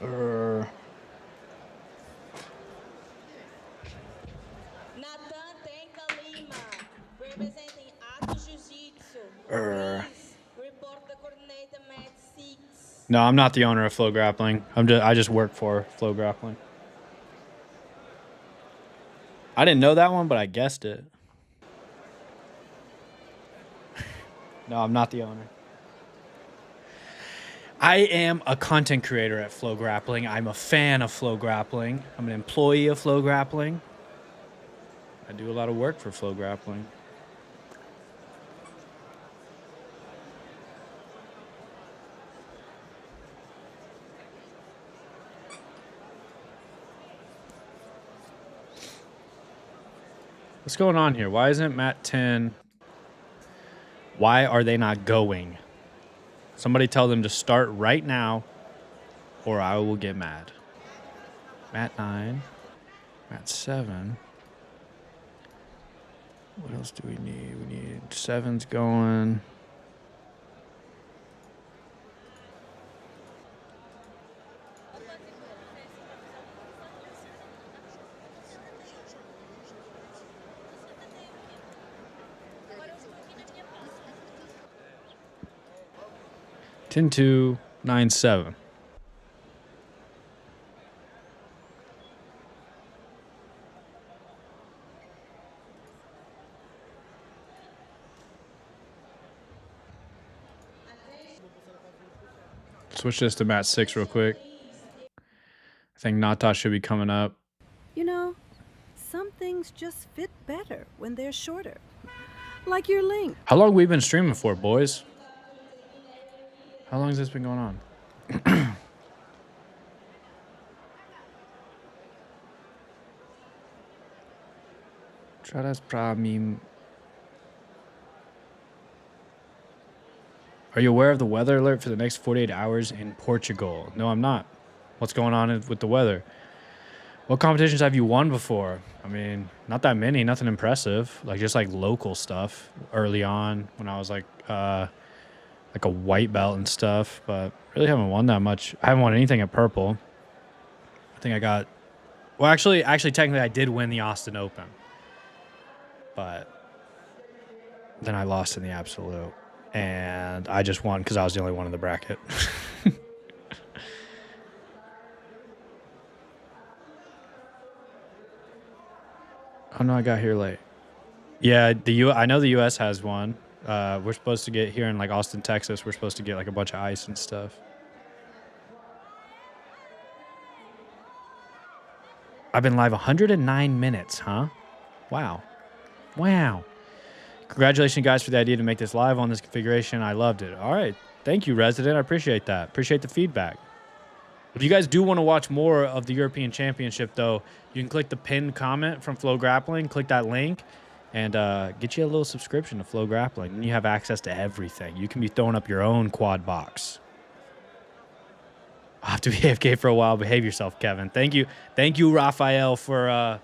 Nathan Tenka Lima, representing Ato Jiu-Jitsu. Please report the coordinator mat 6. No, I'm not the owner of FloGrappling. I just work for FloGrappling. I didn't know that one, but I guessed it. No, I'm not the owner. I am a content creator at FloGrappling. I'm a fan of FloGrappling. I'm an employee of FloGrappling. I do a lot of work for FloGrappling. What's going on here? Why isn't Matt 10? Why are they not going? Somebody tell them to start right now or I will get mad. Matt 9. Matt 7. What else do we need? We need 7's going. Ten two 9 7. Switch this to Matt 6 real quick. I think Nata should be coming up. You know, some things just fit better when they're shorter. Like your link. How long have we been streaming for, boys? How long has this been going on? Tradas Pramim. Are you aware of the weather alert for the next 48 hours in Portugal? No, I'm not. What's going on with the weather? What competitions have you won before? I mean, not that many, nothing impressive. Like just like local stuff early on when I was like a white belt and stuff, but really haven't won that much. I haven't won anything at purple. I think I got, well, actually technically I did win the Austin Open, but then I lost in the absolute and I just won because I was the only one in the bracket. Oh no, I got here late. Yeah, I know the US has one. We're supposed to get here in like Austin, Texas. We're supposed to get like a bunch of ice and stuff. I've been live 109 minutes, huh? Wow. Wow. Congratulations, guys, for the idea to make this live on this configuration. I loved it. All right. Thank you, Resident. I appreciate that. Appreciate the feedback. If you guys do want to watch more of the European Championship, though, you can click the pinned comment from FloGrappling, click that link, and get you a little subscription to FloGrappling. And you have access to everything. You can be throwing up your own quad box. I'll have to be AFK for a while. Behave yourself, Kevin. Thank you. Thank you, Raphael, for...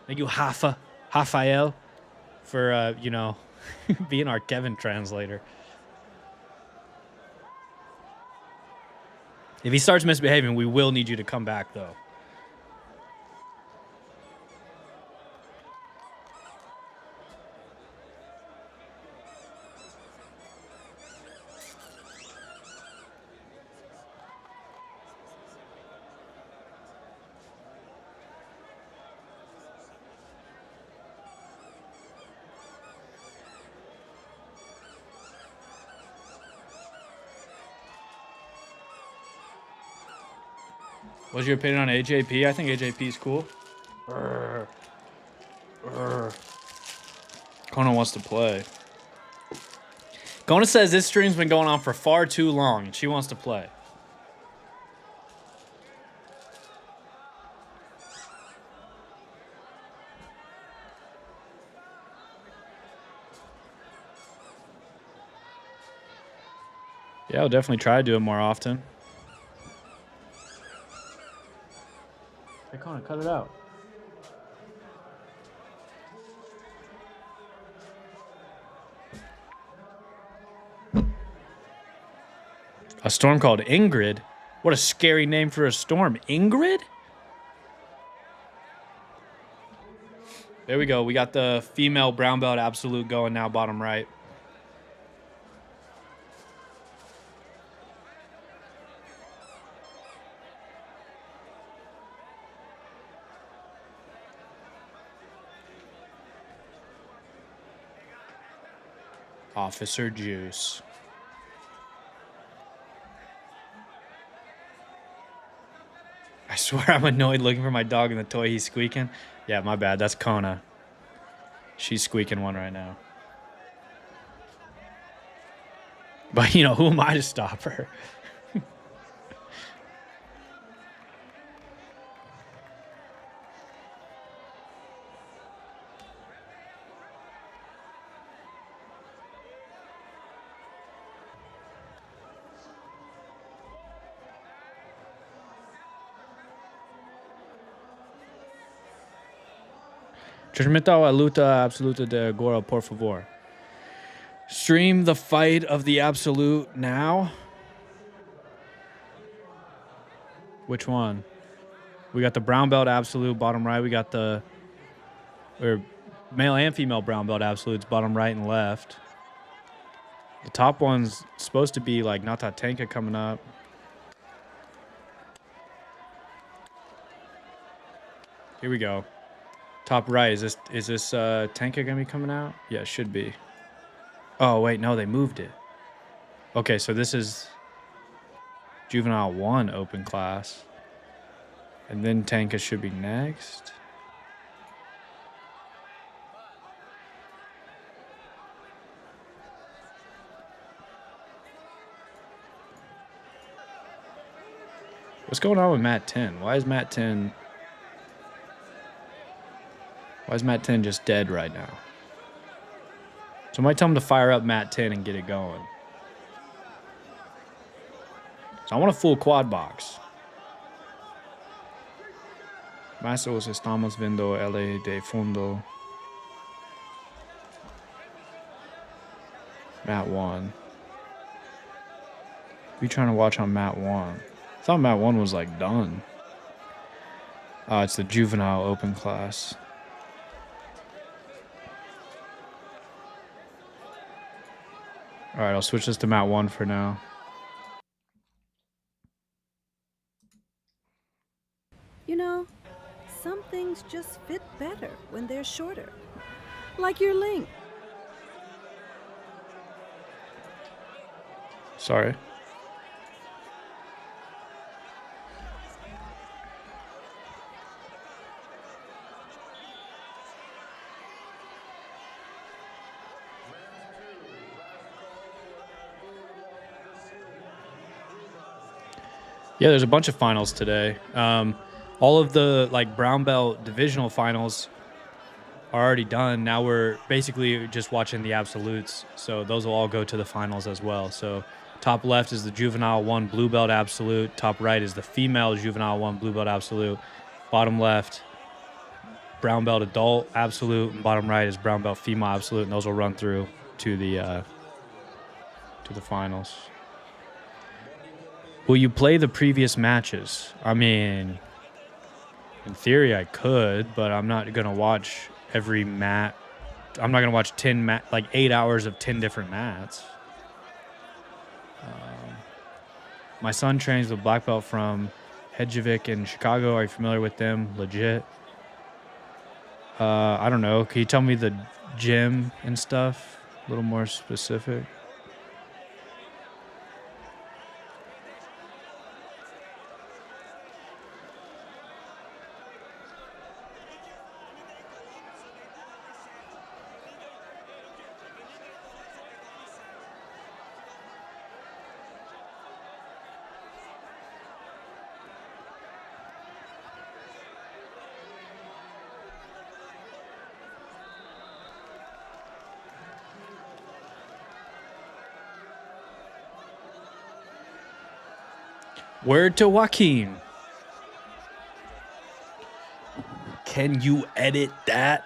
thank you, Raphael, for, you know, being our Kevin translator. If he starts misbehaving, we will need you to come back, though. What's your opinion on AJP? I think AJP is cool. Kona wants to play. Kona says this stream's been going on for far too long, and she wants to play. Yeah, I'll definitely try to do it more often. Hey, Connor, cut it out. A storm called Ingrid? What a scary name for a storm. Ingrid? There we go. We got the female brown belt absolute going now, bottom right. Officer Juice. I swear I'm annoyed looking for my dog and the toy he's squeaking. Yeah, my bad. That's Kona. She's squeaking one right now. But, you know, who am I to stop her? Transmita a luta absoluta de agora, por favor. Stream the fight of the absolute now. Which one? We got the brown belt absolute bottom right. We got the male and female brown belt absolutes bottom right and left. The top one's supposed to be like Nata Tenka coming up. Here we go. Top right. Is this Tenka gonna be coming out? Yeah, it should be. Oh wait, no, they moved it. Okay, so this is Juvenile 1 open class. And then Tenka should be next. What's going on with Matt 10? Why is Matt 10 just dead right now? Somebody tell him to fire up Matt 10 and get it going. So I want a full quad box. Maestros, estamos viendo L de fondo. Matt 1. What are you trying to watch on Matt 1? I thought Matt 1 was like done. It's the juvenile open class. All right, I'll switch this to Matt 1 for now. You know, some things just fit better when they're shorter. Like your link. Sorry. Yeah, there's a bunch of finals today. All of the like brown belt divisional finals are already done. Now we're basically just watching the absolutes. So those will all go to the finals as well. So top left is the juvenile 1 blue belt absolute. Top right is the female juvenile 1 blue belt absolute. Bottom left, brown belt adult absolute. And bottom right is brown belt female absolute. And those will run through to the finals. Will you play the previous matches? I mean, in theory I could, but I'm not going to watch every mat. I'm not going to watch 8 hours of 10 different mats. My son trains with black belt from Hedgevic in Chicago. Are you familiar with them? Legit. I don't know. Can you tell me the gym and stuff? A little more specific. Word to Joaquin. Can you edit that?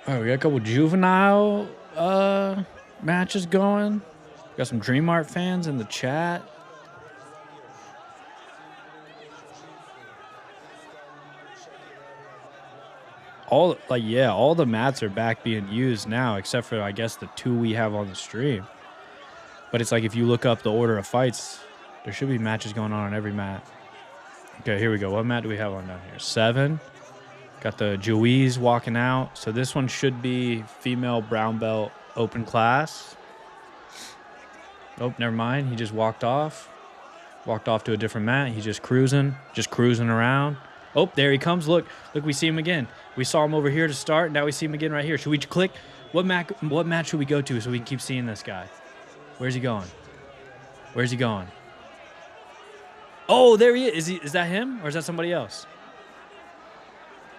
All right, we got a couple juvenile matches going. Got some Dream Art fans in the chat. All the mats are back being used now, except for I guess the 2 we have on the stream. But it's like if you look up the order of fights, there should be matches going on every mat. Okay, here we go. What mat do we have on down here? 7. Got the Juiz walking out. So this one should be female brown belt open class. Oh, never mind. He just walked off. Walked off to a different mat. He's just cruising around. Oh, there he comes. Look, we see him again. We saw him over here to start. Now we see him again right here. Should we click? What match should we go to so we can keep seeing this guy? Where's he going? Where's he going? Oh, there he is. Is that him or is that somebody else?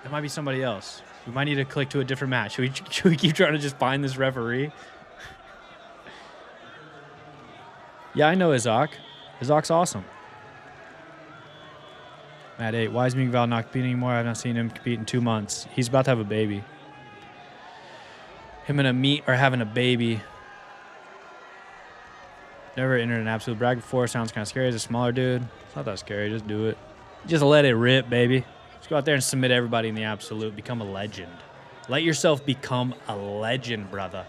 That might be somebody else. We might need to click to a different match. Should we keep trying to just find this referee? Yeah, I know Izak. Izak's awesome. Mat 8. Why is Miguel not competing anymore? I've not seen him compete in 2 months. He's about to have a baby. Him and Amit are having a baby. Never entered an absolute brag before. Sounds kind of scary as a smaller dude. It's not that scary. Just do it. Just let it rip, baby. Just go out there and submit everybody in the absolute. Become a legend. Let yourself become a legend, brother.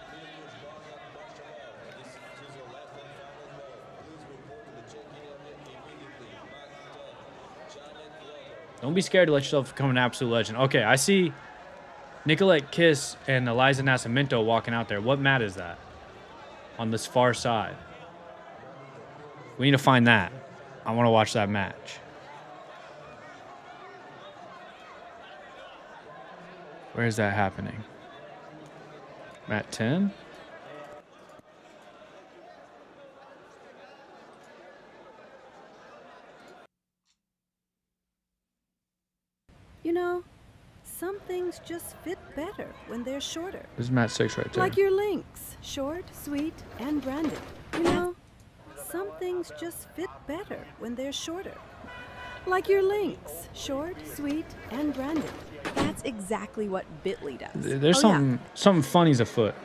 Don't be scared to let yourself become an absolute legend. Okay, I see Nicolette Kiss and Eliza Nascimento walking out there. What mat is that? On this far side. We need to find that. I want to watch that match. Where is that happening? Mat 10? You know, some things just fit better when they're shorter. This is mat 6 right there. Like your links. Short, sweet, and branded. You know, some things just fit better when they're shorter. Like your links. Short, sweet, and branded. That's exactly what Bitly does. There's something funny's afoot.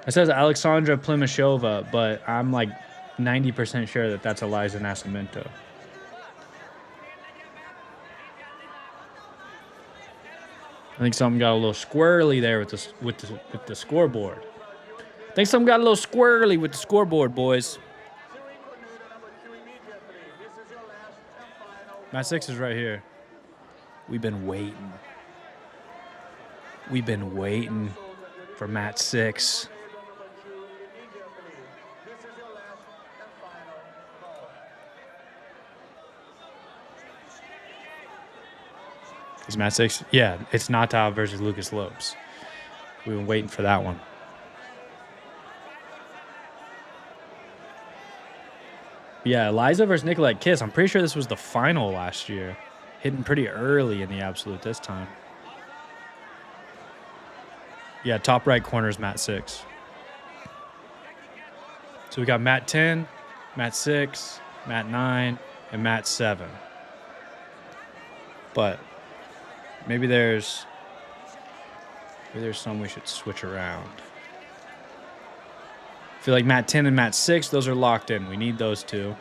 It says Alexandra Plimashova, but I'm like 90% sure that that's Eliza Nascimento. I think something got a little squirrely there with the scoreboard. I think something got a little squirrely with the scoreboard, boys. Mat 6 is right here. We've been waiting. We've been waiting for mat 6. Is mat 6? Yeah, it's Nata versus Lucas Lopes. We've been waiting for that one. Yeah, Eliza versus Nicolette Kiss. I'm pretty sure this was the final last year. Hitting pretty early in the absolute this time. Yeah, top right corner is mat 6. So we got mat 10, mat 6, mat 9, and mat 7. But maybe there's some we should switch around. I feel like mat 10 and mat 6, those are locked in. We need those two.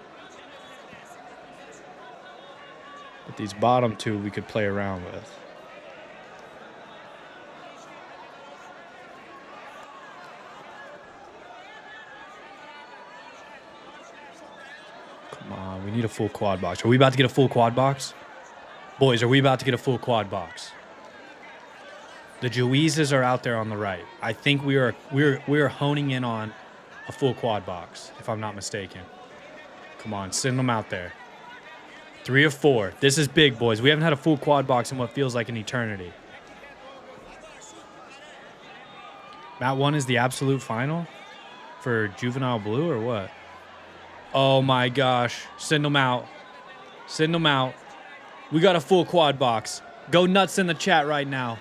But these bottom two we could play around with. Come on, we need a full quad box. Are we about to get a full quad box? Boys, are we about to get a full quad box? The Juizes are out there on the right. I think we are honing in on a full quad box, if I'm not mistaken. Come on, send them out there. 3 of 4. This is big, boys. We haven't had a full quad box in what feels like an eternity. Mat 1 is the absolute final for Juvenile Blue or what? Oh my gosh. Send them out. Send them out. We got a full quad box. Go nuts in the chat right now.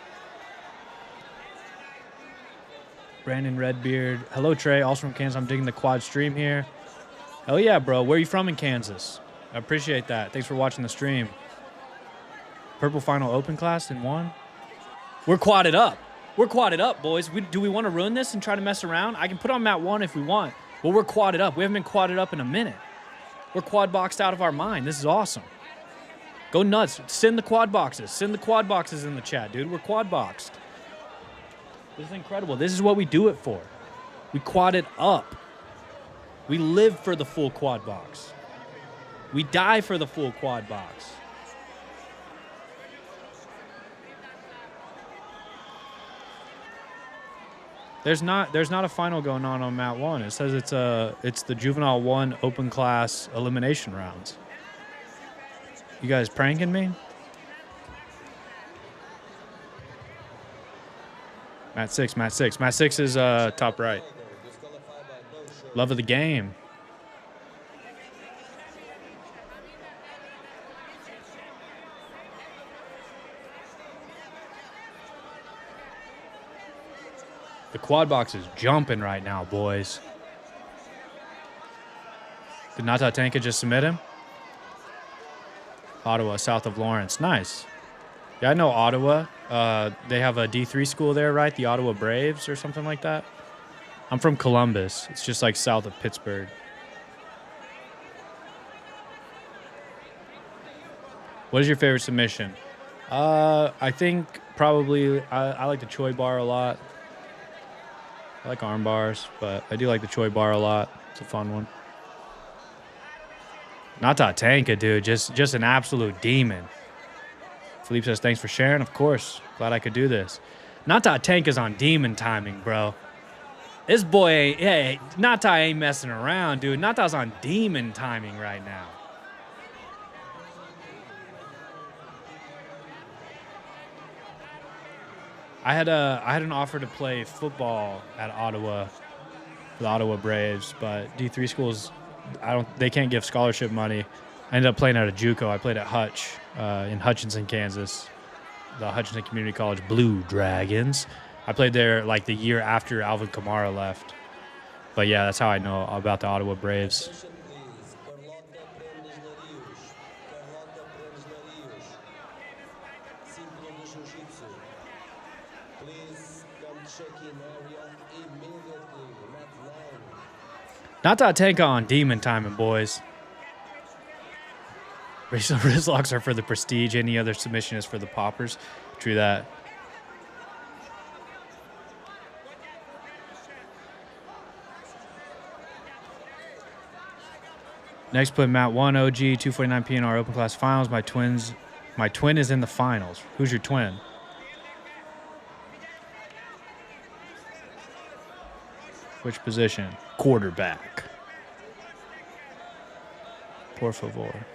Brandon Redbeard. Hello, Trey. Also from Kansas. I'm digging the quad stream here. Hell yeah, bro. Where are you from in Kansas? I appreciate that. Thanks for watching the stream. Purple final open class in 1. We're quadded up. We're quadded up, boys. Do we want to ruin this and try to mess around? I can put on Mat 1 if we want. But we're quadded up. We haven't been quadded up in a minute. We're quad boxed out of our mind. This is awesome. Go nuts. Send the quad boxes. Send the quad boxes in the chat, dude. We're quad boxed. This is incredible. This is what we do it for. We quad it up. We live for the full quad box. We die for the full quad box. There's not a final going on Mat 1. It says it's the Juvenile 1 open class elimination rounds. You guys pranking me? Mat 6, Mat 6. Mat 6 is top right. Love of the game. The quad box is jumping right now, boys. Did Nata Tanka just submit him? Ottawa, south of Lawrence. Nice. Yeah, I know Ottawa. They have a D3 school there, right? The Ottawa Braves or something like that. I'm from Columbus. It's just like south of Pittsburgh. What is your favorite submission? I think probably I like the Choi bar a lot. I like arm bars, but I do like the Choi bar a lot. It's a fun one. Nata Tanka, dude. Just an absolute demon. Philippe says, thanks for sharing. Of course. Glad I could do this. Nata Tanka's on demon timing, bro. This boy ain't... Hey, Nata ain't messing around, dude. Nata's on demon timing right now. I had an offer to play football at Ottawa, the Ottawa Braves, but D3 schools, they can't give scholarship money. I ended up playing at a JUCO. I played at Hutch in Hutchinson, Kansas, the Hutchinson Community College Blue Dragons. I played there like the year after Alvin Kamara left. But yeah, that's how I know about the Ottawa Braves. Nata Tanka on demon timing, boys. Wrist locks are for the prestige. Any other submission is for the poppers. True that. Next, put Mat 1 OG 249 PNR open class finals. My twin is in the finals. Who's your twin? Which position? Quarterback. Por favor.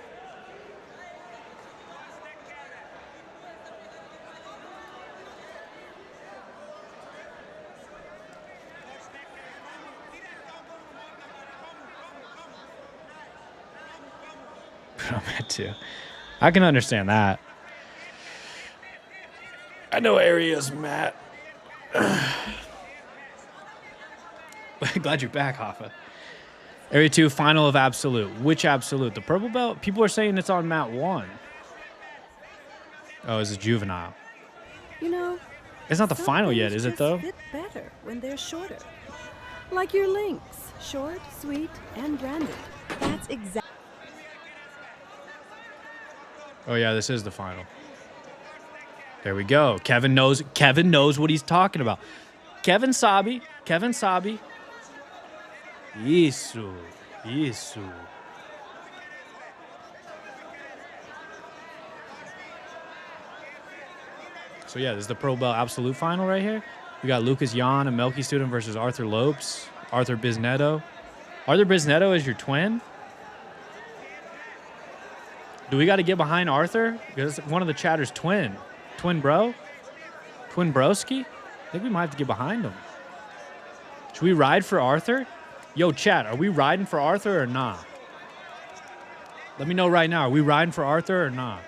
I'm at 2. I can understand that. I know areas, Matt. Glad you're back, Hoffa. Area 2, final of absolute. Which absolute? The purple belt? People are saying it's on Mat 1. Oh, is it juvenile? You know, it's not the final yet, is it though? Fit better when they're shorter. Like your links, short, sweet, and branded. That's exactly. Oh yeah, this is the final. There we go. Kevin knows what he's talking about. Kevin Sabi. Isso. So yeah, this is the Pro Belt Absolute Final right here. We got Lucas Yan, a Melky student, versus Arthur Lopes, Arthur Bisnetto. Arthur Bisnetto is your twin? Do we got to get behind Arthur? Because one of the chatter's twin. Twin bro? Twin broski? I think we might have to get behind him. Should we ride for Arthur? Yo, chat, are we riding for Arthur or not? Let me know right now. Are we riding for Arthur or not?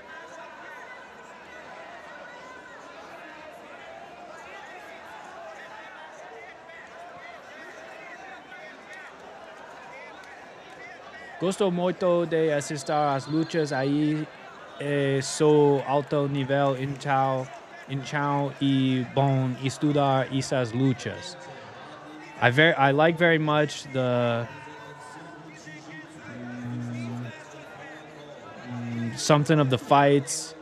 Gosto muito de assistir às lutas aí. Sou alto nível, então e bom estudar essas lutas. I like very much the something of the fights.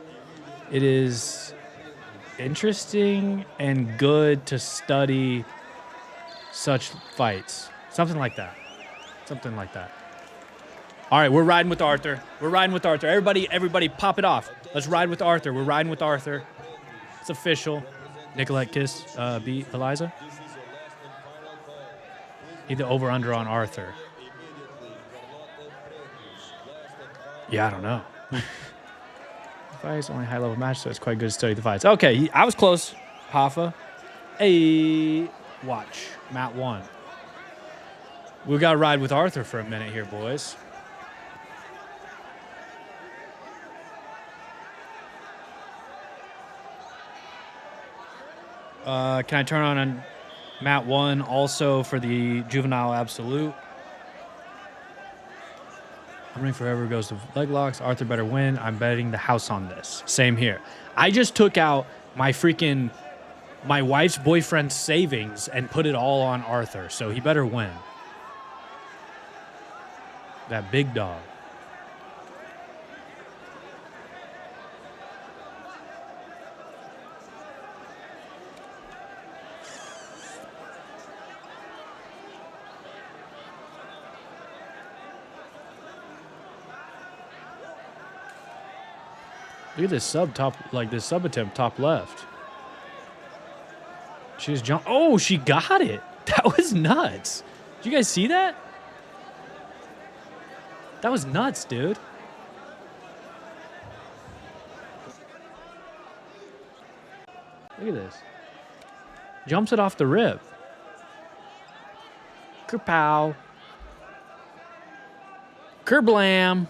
It is interesting and good to study such fights. Something like that. Something like that. All right, we're riding with Arthur. We're riding with Arthur. Everybody pop it off. Let's ride with Arthur. We're riding with Arthur. It's official. Nicolette Kiss beat Eliza. Either over under on Arthur. Yeah, I don't know. Fights only high level match, so it's quite good to study the fights. Okay, I was close. Hoffa. Hey, watch. Matt won. We got to ride with Arthur for a minute here, boys. Can I turn on Matt 1 also for the Juvenile Absolute? I'm rooting for whoever goes to leg locks. Arthur better win. I'm betting the house on this. Same here. I just took out my wife's boyfriend's savings and put it all on Arthur, so he better win. That big dog. Look at this sub attempt top left. She just jumped. Oh, she got it. That was nuts. Did you guys see that? That was nuts, dude. Look at this. Jumps it off the rip. Kerpow. Kerblam.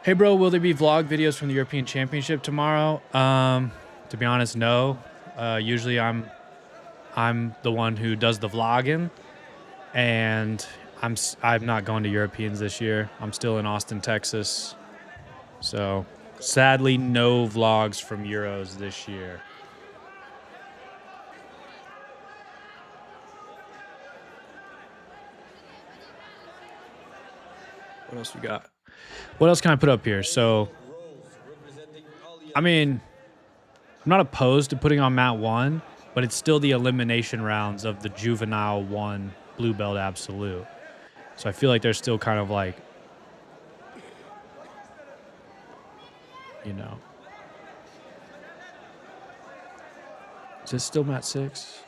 Hey, bro, will there be vlog videos from the European Championship tomorrow? To be honest, no. Usually I'm the one who does the vlogging, and I'm not going to Europeans this year. I'm still in Austin, Texas. So, sadly, no vlogs from Euros this year. What else we got? What else can I put up here? So, I mean, I'm not opposed to putting on Mat 1, but it's still the elimination rounds of the Juvenile 1 Blue Belt Absolute. So I feel like there's still kind of like, you know. Is this still Mat 6?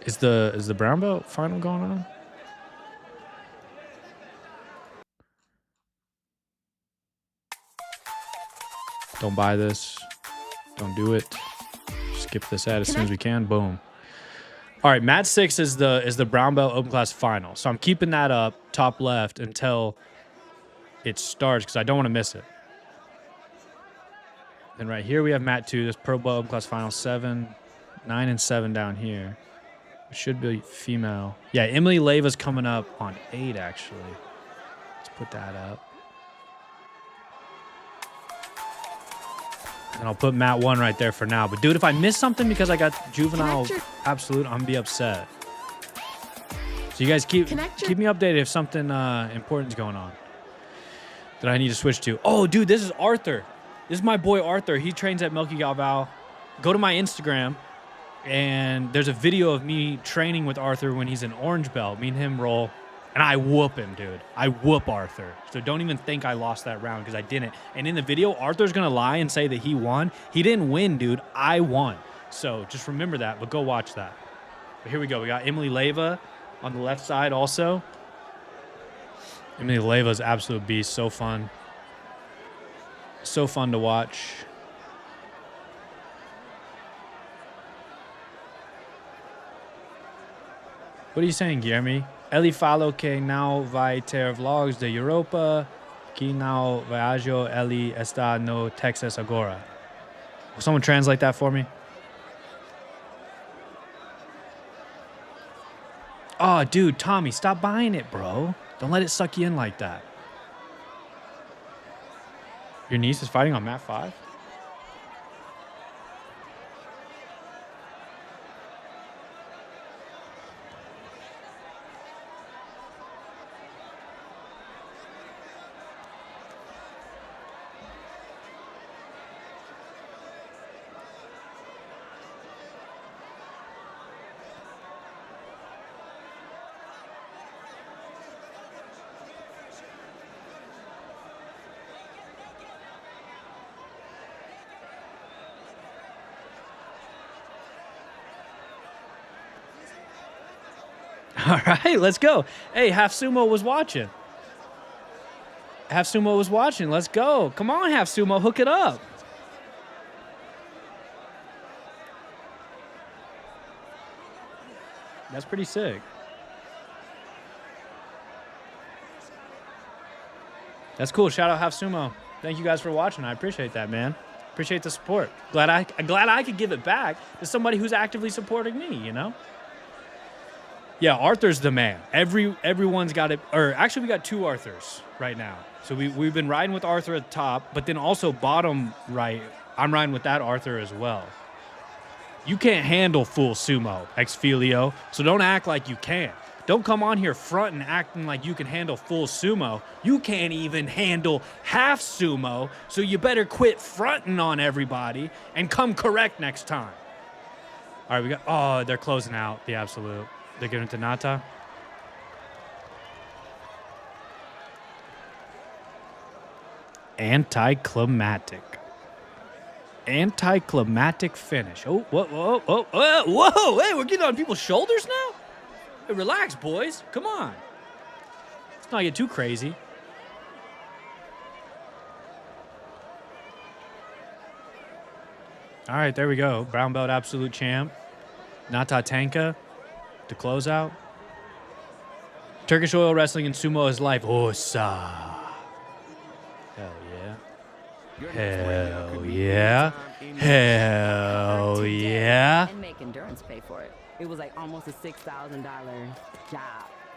Is the brown belt final going on? Don't buy this. Don't do it. Skip this ad as soon as we can. Boom. All right, Mat 6 is the brown belt open class final. So I'm keeping that up top left until it starts because I don't want to miss it. Then right here we have Mat 2. This pro belt open class final 7, 9, and 7 down here. It should be female. Yeah, Emily Leiva's coming up on 8, actually. Let's put that up. And I'll put Mat 1 right there for now. But, dude, if I miss something because I got Juvenile Absolute, I'm going to be upset. So you guys keep me updated if something important's going on that I need to switch to. Oh, dude, this is Arthur. This is my boy Arthur. He trains at Milky Galval. Go to my Instagram, and there's a video of me training with Arthur when he's an orange belt. Me and him roll, and I whoop him, dude. I whoop Arthur. So don't even think I lost that round, because I didn't. And in the video, Arthur's going to lie and say that he won. He didn't win, dude. I won. So just remember that, but go watch that. But here we go. We got Emily Leyva on the left side also. Emily Leyva's absolute beast. So fun. So fun to watch. What are you saying, Guilherme? Ele falou que não vai ter vlogs de Europa, que não viajo, ele está no Texas agora. Will someone translate that for me? Oh, dude, Tommy, stop buying it, bro. Don't let it suck you in like that. Your niece is fighting on mat 5? All right, let's go. Hey, Half Sumo was watching. Half Sumo was watching. Let's go. Come on, Half Sumo, hook it up. That's pretty sick. That's cool. Shout out Half Sumo. Thank you guys for watching. I appreciate that, man. Appreciate the support. Glad I could give it back to somebody who's actively supporting me, you know? Yeah, Arthur's the man. Everyone's got it. Or actually, we got 2 Arthurs right now. So we've been riding with Arthur at the top, but then also bottom right, I'm riding with that Arthur as well. You can't handle full sumo, Exfilio, so don't act like you can. Don't come on here fronting acting like you can handle full sumo. You can't even handle half sumo, so you better quit fronting on everybody and come correct next time. All right, we got... Oh, they're closing out the absolute. They're giving it to Nata. Anticlimactic. Anticlimactic finish. Oh, whoa. Hey, we're getting on people's shoulders now? Hey, relax, boys. Come on. Let's not get too crazy. All right, there we go. Brown belt absolute champ. Nata Tanka to close out. Turkish oil wrestling and sumo is life. Osa. Hell yeah. Hell yeah. Hell yeah. And make Endurance pay for it. It was like almost a $6,000 job.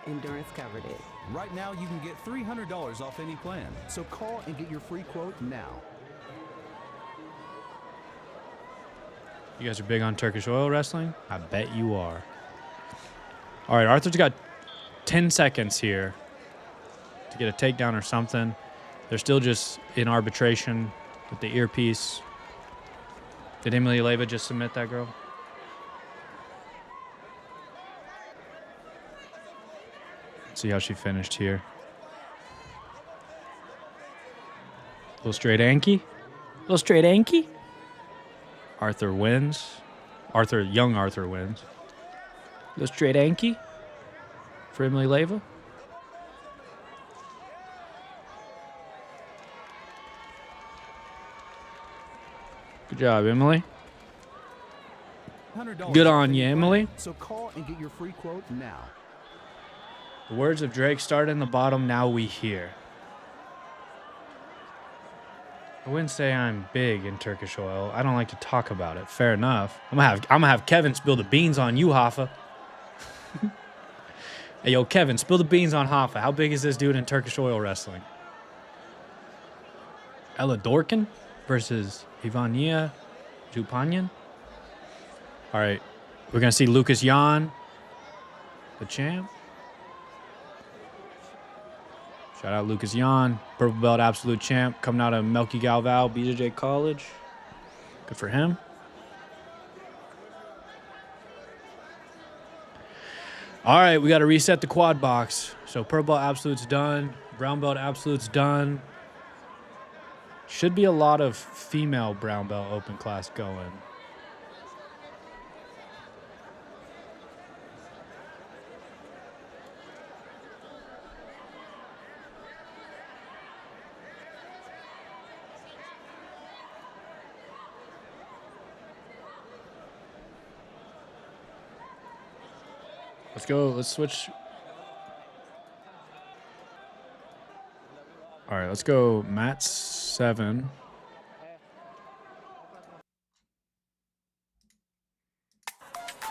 Endurance covered it. Right now, you can get $300 off any plan. So call and get your free quote now. You guys are big on Turkish oil wrestling? I bet you are. All right, Arthur's got 10 seconds here to get a takedown or something. They're still just in arbitration with the earpiece. Did Emily Leyva just submit that girl? Let's see how she finished here. Little straight Anki. Little straight Anki. Arthur wins. Young Arthur wins. Little straight Anki for Emily Leyva. Good job, Emily. Good on you, Emily. So call and get your free quote now. The words of Drake start in the bottom, now we hear. I wouldn't say I'm big in Turkish oil. I don't like to talk about it. Fair enough. I'm gonna have Kevin spill the beans on you, Hoffa. Hey, yo, Kevin, spill the beans on Hoffa. How big is this dude in Turkish oil wrestling? Ella Dorkin versus Ivania Jupanyan. All right, we're gonna see Lucas Jan, the champ. Shout out Lucas Yan, purple belt absolute champ, coming out of Melky Galval, BJJ College. Good for him. All right, we got to reset the quad box. So purple belt absolute's done, brown belt absolute's done. Should be a lot of female brown belt open class going. Let's go. Let's switch. All right, let's go mat 7.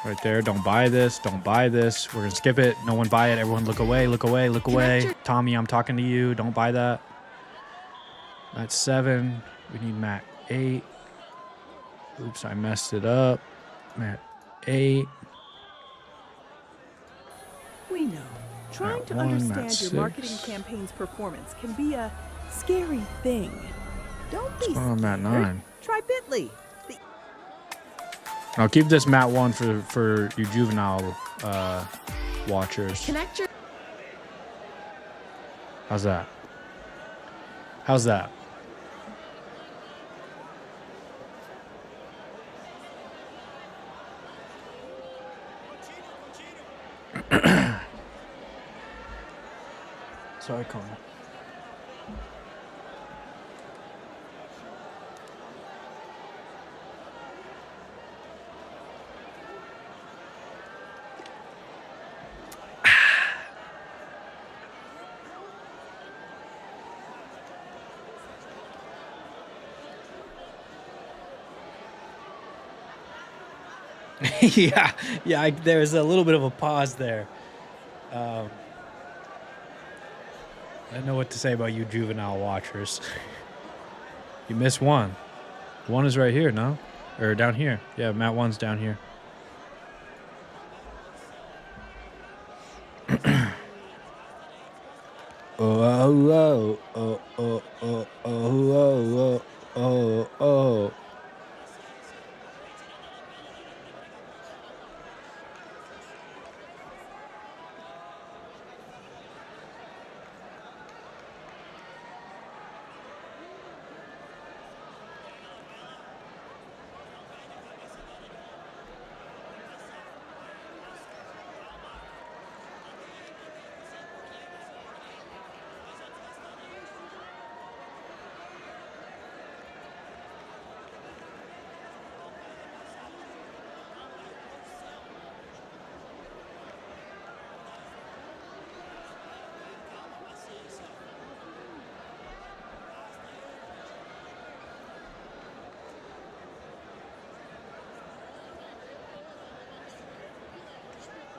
Right there. Don't buy this. Don't buy this. We're going to skip it. No one buy it. Everyone look away. Look away. Look away. Tommy, I'm talking to you. Don't buy that. Mat 7. We need mat 8. Oops, I messed it up. Mat 8. We know. Trying to understand your marketing campaign's performance can be a scary thing. Don't be scared. Mat 9. Try Bitly. I'll keep this mat 1 for you juvenile watchers. Connect your. How's that? How's that? Sorry, Connor. yeah. There's a little bit of a pause there. I don't know what to say about you juvenile watchers. You missed one. One is right here, no? Or down here. Yeah, mat 1's down here. Oh.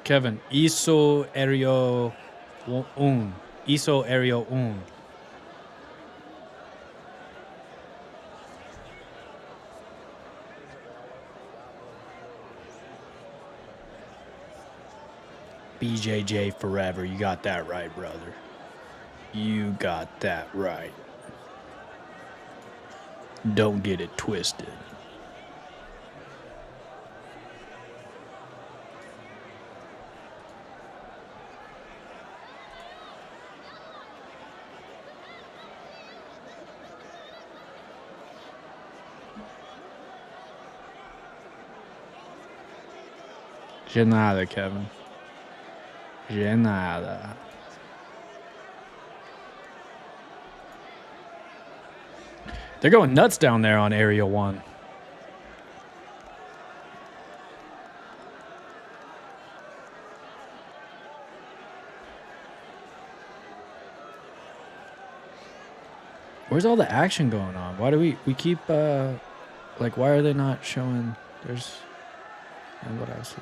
Kevin, iso aereo un. Iso aereo un. BJJ forever. You got that right, brother. You got that right. Don't get it twisted. De nada, Kevin. De nada. They're going nuts down there on Area 1. Where's all the action going on? Why do we keep like, why are they not showing? There's what else?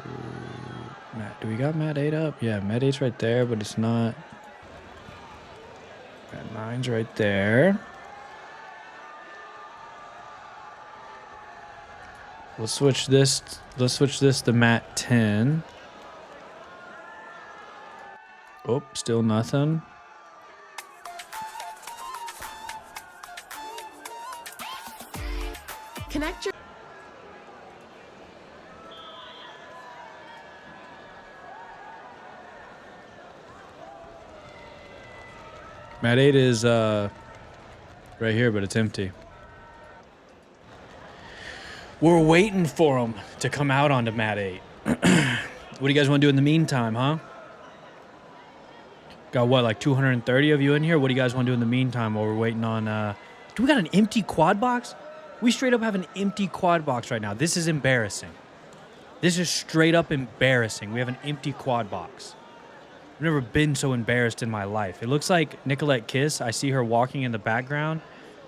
Mat, do we got mat 8 up? Yeah, mat 8's right there, but it's not. Mat 9's right there. Let's switch this. Let's switch this to mat 10. Oh, still nothing. Mat 8 is right here, but it's empty. We're waiting for him to come out onto Mat 8. What do you guys want to do in the meantime, huh? Got what, like 230 of you in here? What do you guys want to do in the meantime while we're waiting on... Do we got an empty quad box? We straight up have an empty quad box right now. This is embarrassing. This is straight up embarrassing. We have an empty quad box. I've never been so embarrassed in my life. It looks like Nicolette Kiss. I see her walking in the background.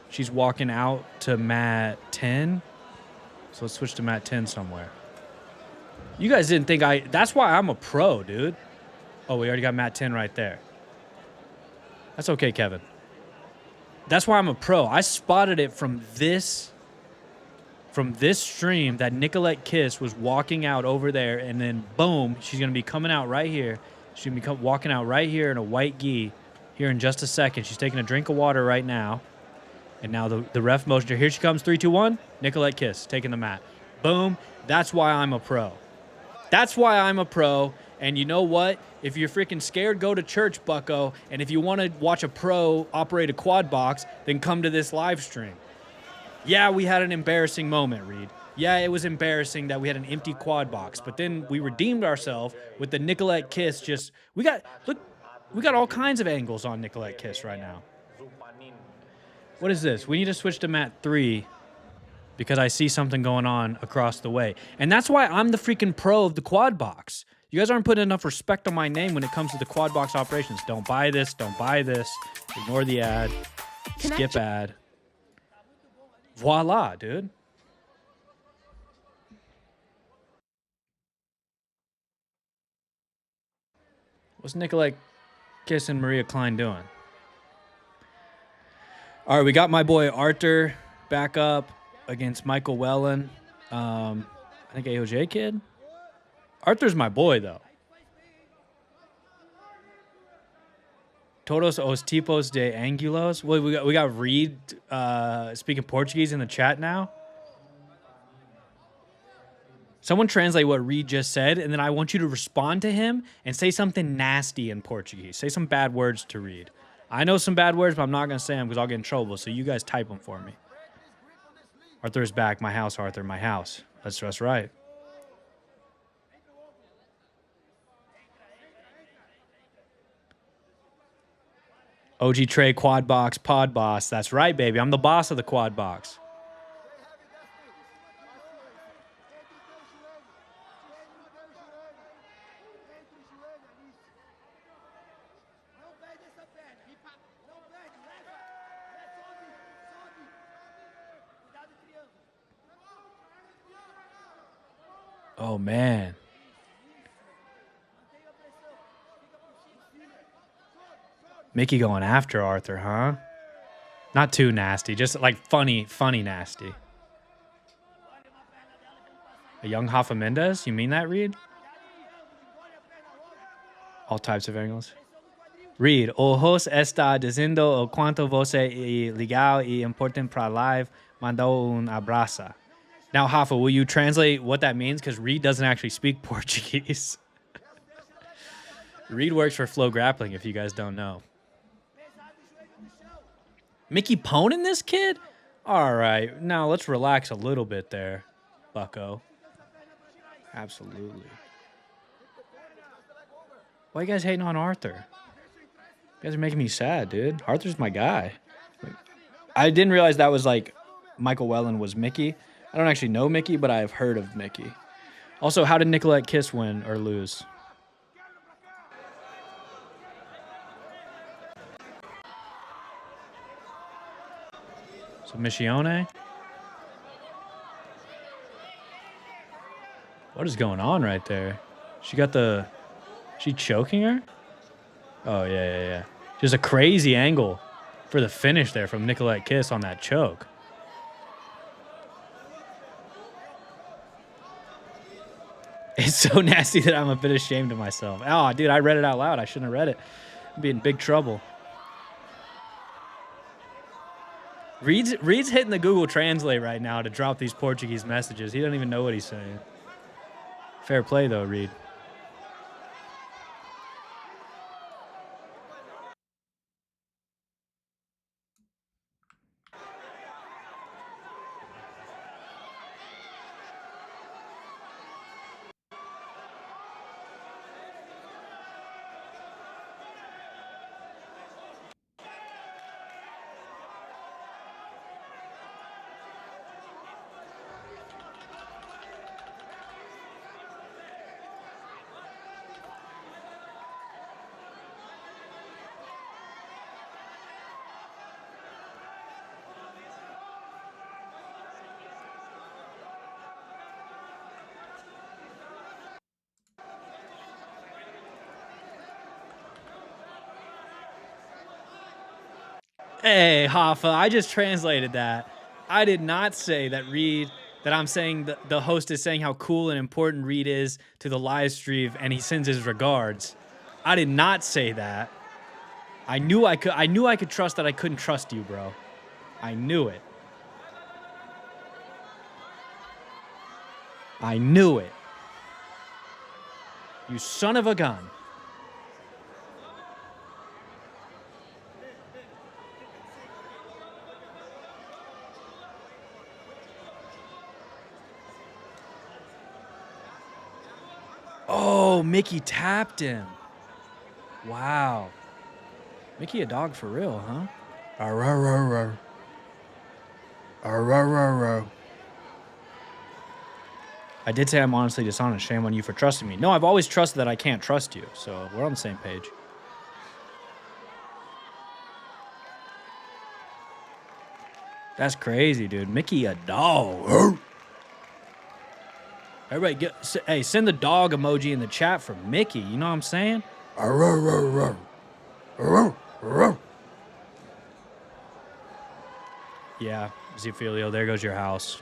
She's walking out to mat 10. So let's switch to mat 10 somewhere. You guys didn't think I... That's why I'm a pro, dude. Oh, we already got mat 10 right there. That's okay, Kevin. That's why I'm a pro. I spotted it from this stream that Nicolette Kiss was walking out over there, and then boom, she's going to be coming out right here. She's going to be walking out right here in a white gi here in just a second. She's taking a drink of water right now. And now the ref motions her. Here she comes, 3, 2, 1. Nicolette Kiss taking the mat. Boom. That's why I'm a pro. That's why I'm a pro. And you know what? If you're freaking scared, go to church, bucko. And if you want to watch a pro operate a quad box, then come to this live stream. Yeah, we had an embarrassing moment, Reed. Yeah, it was embarrassing that we had an empty quad box. But then we redeemed ourselves with the Nicolette Kiss. We got all kinds of angles on Nicolette Kiss right now. What is this? We need to switch to mat 3 because I see something going on across the way. And that's why I'm the freaking pro of the quad box. You guys aren't putting enough respect on my name when it comes to the quad box operations. Don't buy this. Don't buy this. Ignore the ad. Skip ad. Voila, dude. What's Nicolette Kiss and Maria Klein doing? All right, we got my boy Arthur back up against Michael Whelan. I think AOJ kid. Arthur's my boy, though. Todos os tipos de ángulos. Well, we got Reed speaking Portuguese in the chat now. Someone translate what Reed just said, and then I want you to respond to him and say something nasty in Portuguese. Say some bad words to Reed. I know some bad words, but I'm not going to say them because I'll get in trouble, so you guys type them for me. Arthur's back. My house, Arthur. My house. That's right. OG Trey, quad box, pod boss. That's right, baby. I'm the boss of the quad box. Oh, man. Mickey going after Arthur, huh? Not too nasty. Just like funny nasty. A young Rafa Mendes? You mean that, Reed? All types of angles. Reed, o host está dizendo o quanto você é legal e importante para live. Mandou abraço. Now, Rafa, will you translate what that means? Because Reed doesn't actually speak Portuguese. Reed works for FloGrappling, if you guys don't know. Mickey poning this kid? All right. Now, let's relax a little bit there, bucko. Absolutely. Why you guys hating on Arthur? You guys are making me sad, dude. Arthur's my guy. I didn't realize that was like Michael Whelan was Mickey. I don't actually know Mickey, but I have heard of Mickey. Also, how did Nicolette Kiss win or lose? Submissione? What is going on right there? She choking her? Oh, yeah. Just a crazy angle for the finish there from Nicolette Kiss on that choke. It's so nasty that I'm a bit ashamed of myself. Oh, dude, I read it out loud. I shouldn't have read it. I'd be in big trouble. Reed's hitting the Google Translate right now to drop these Portuguese messages. He doesn't even know what he's saying. Fair play, though, Reed. Hey, Hoffa, I just translated that. I did not say that I'm saying that the host is saying how cool and important Reed is to the live stream and he sends his regards. I did not say that. I knew I could trust that I couldn't trust you, bro. I knew it. I knew it. You son of a gun. Oh, Mickey tapped him. Wow. Mickey a dog for real, huh? Arr. I did say I'm honestly dishonest. Shame on you for trusting me. No, I've always trusted that I can't trust you, so we're on the same page. That's crazy, dude. Mickey a dog. Everybody, hey, send the dog emoji in the chat for Mickey. You know what I'm saying? Yeah, Zephelio, there goes your house.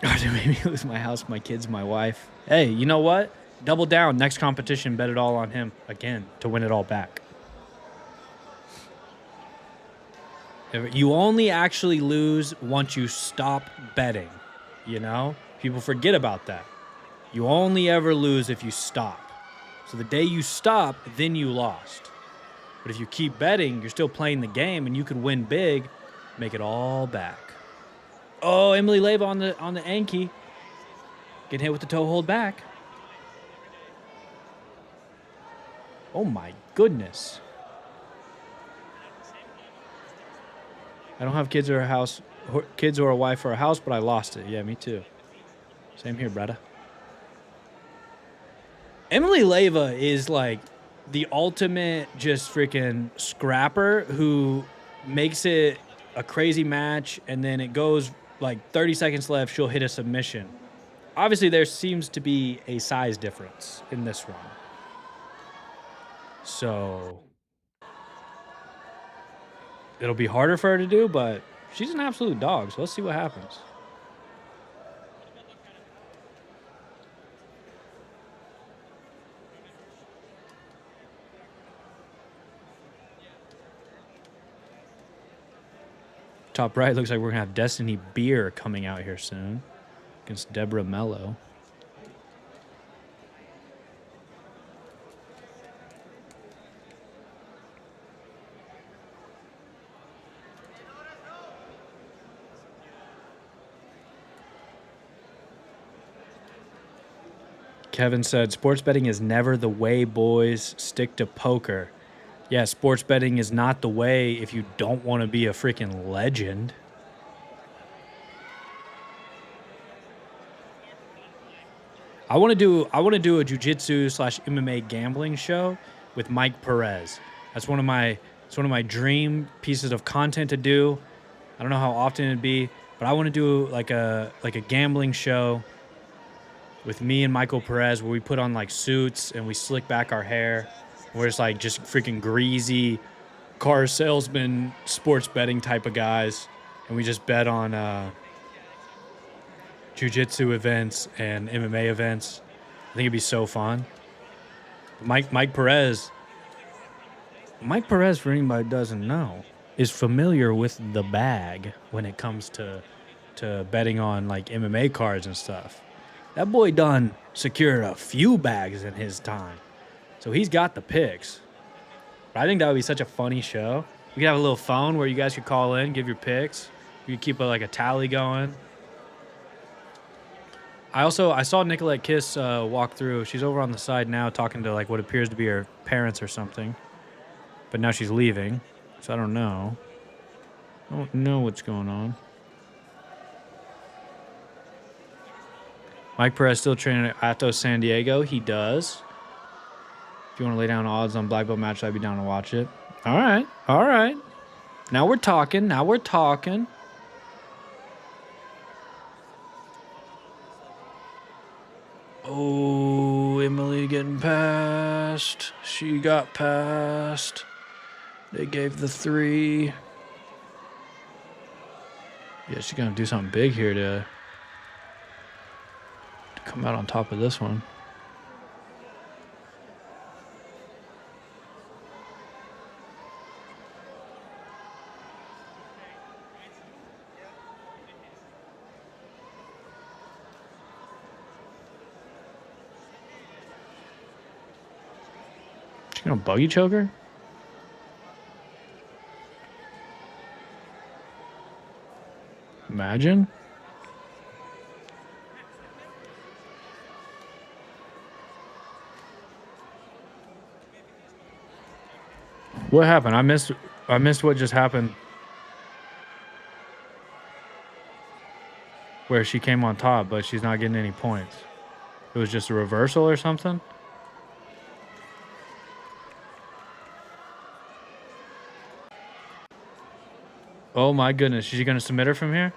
God, it made me lose my house, my kids, my wife. Hey, you know what? Double down. Next competition, bet it all on him again to win it all back. You only actually lose once you stop betting, you know? People forget about that. You only ever lose if you stop. So the day you stop, then you lost. But if you keep betting, you're still playing the game and you could win big, make it all back. Oh, Emily Leyva on the Anki. Getting hit with the toe hold back. Oh my goodness. I don't have kids or a wife or a house, but I lost it. Yeah, me too. Same here, brother. Emily Leyva is like the ultimate just freaking scrapper who makes it a crazy match and then it goes like 30 seconds left, she'll hit a submission. Obviously, there seems to be a size difference in this one. So it'll be harder for her to do, but she's an absolute dog, so let's see what happens. Top right, looks like we're going to have Destiny Beer coming out here soon against Deborah Mello. Kevin said, sports betting is never the way, boys. Stick to poker. Yeah, sports betting is not the way if you don't want to be a freaking legend. I want to do a jiu-jitsu/MMA gambling show with Mike Perez. That's one of my dream pieces of content to do. I don't know how often it'd be, but I want to do like a gambling show with me and Michael Perez where we put on like suits and we slick back our hair. We're just freaking greasy car salesman, sports betting type of guys. And we just bet on jiu-jitsu events and MMA events. I think it'd be so fun. Mike Perez, for anybody who doesn't know, is familiar with the bag when it comes to betting on like MMA cards and stuff. That boy done secured a few bags in his time. So he's got the picks. But I think that would be such a funny show. We could have a little phone where you guys could call in, give your picks. You could keep a tally going. I saw Nicolette Kiss walk through. She's over on the side now talking to like what appears to be her parents or something. But now she's leaving. So I don't know. I don't know what's going on. Mike Perez still training at Atos San Diego. He does. If you want to lay down odds on black belt match, I'd be down to watch it. All right. All right. Now we're talking. Now we're talking. Oh, Emily getting passed. She got passed. They gave the 3. Yeah, she's going to do something big here to come out on top of this one. She's going to buggy choke her? Imagine. What happened? I missed what just happened. Where she came on top, but she's not getting any points. It was just a reversal or something? Oh my goodness. Is she going to submit her from here?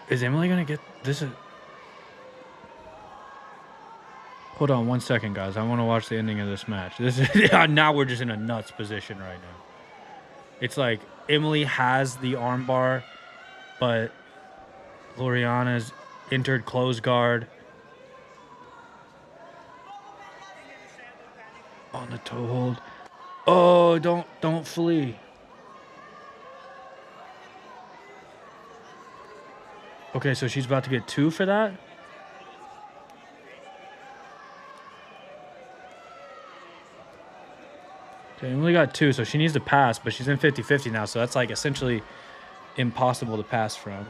Is Emily going to get this? Hold on 1 second, guys. I want to watch the ending of this match. This is now we're just in a nuts position right now. It's like Emily has the armbar, but Loriana's entered close guard. On the toe hold. Oh, don't flee. Okay, so she's about to get 2 for that? Okay, Emily got 2, so she needs to pass, but she's in 50-50 now, so that's like essentially impossible to pass from.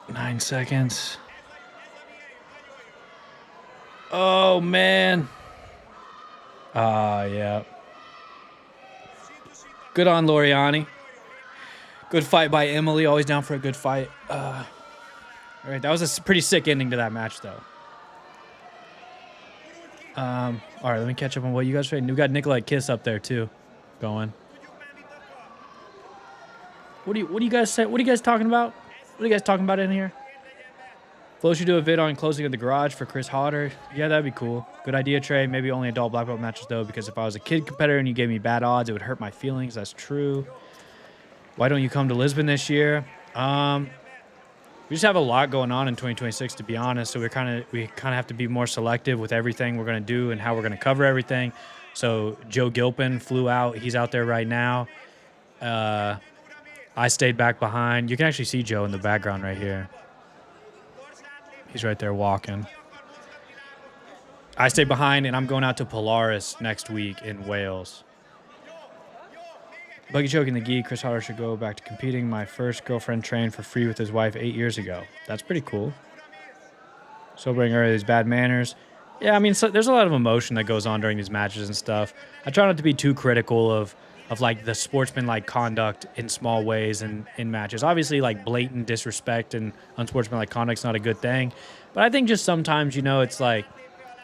Nine seconds. Oh, man. Yeah. Good on Loriani. Good fight by Emily. Always down for a good fight. All right, that was a pretty sick ending to that match, though. All right, let me catch up on what you guys saying. We got Nikolai Kiss up there too, going. What do you guys say? What are you guys talking about? What are you guys talking about in here? Flo should do a vid on closing of the garage for Chris Hodder. Yeah, that'd be cool. Good idea, Trey. Maybe only adult black belt matches, though, because if I was a kid competitor and you gave me bad odds, it would hurt my feelings. That's true. Why don't you come to Lisbon this year? We just have a lot going on in 2026, to be honest. So we kind of have to be more selective with everything we're going to do and how we're going to cover everything. So Joe Gilpin flew out. He's out there right now. I stayed back behind. You can actually see Joe in the background right here. He's right there walking. I stay behind, and I'm going out to Polaris next week in Wales. Buggy choking the gi. Chris Hodder should go back to competing. My first girlfriend trained for free with his wife 8 years ago. That's pretty cool. Sobering her his bad manners. Yeah, I mean, so there's a lot of emotion that goes on during these matches and stuff. I try not to be too critical of like the sportsmanlike conduct in small ways and in matches. Obviously, like blatant disrespect and unsportsmanlike conduct's not a good thing. But I think just sometimes, you know, it's like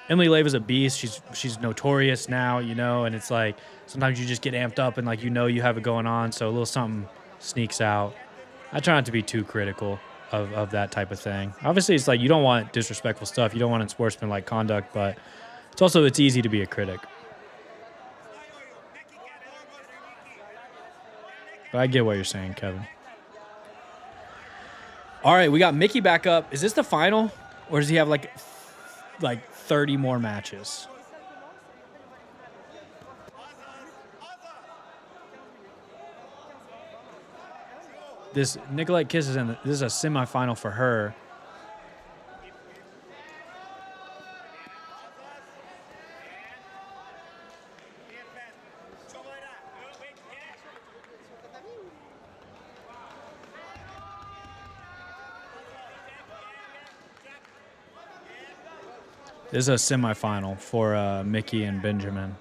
Emily Leiva's a beast. She's notorious now, you know, and it's like sometimes you just get amped up and like you know you have it going on, so a little something sneaks out. I try not to be too critical of that type of thing. Obviously, it's like you don't want disrespectful stuff. You don't want unsportsmanlike conduct, but it's easy to be a critic. But I get what you're saying, Kevin. All right, we got Mickey back up. Is this the final, or does he have like 30 more matches? This Nicolette Kiss is this is a semifinal for her. This is a semifinal for Mickey and Benjamin.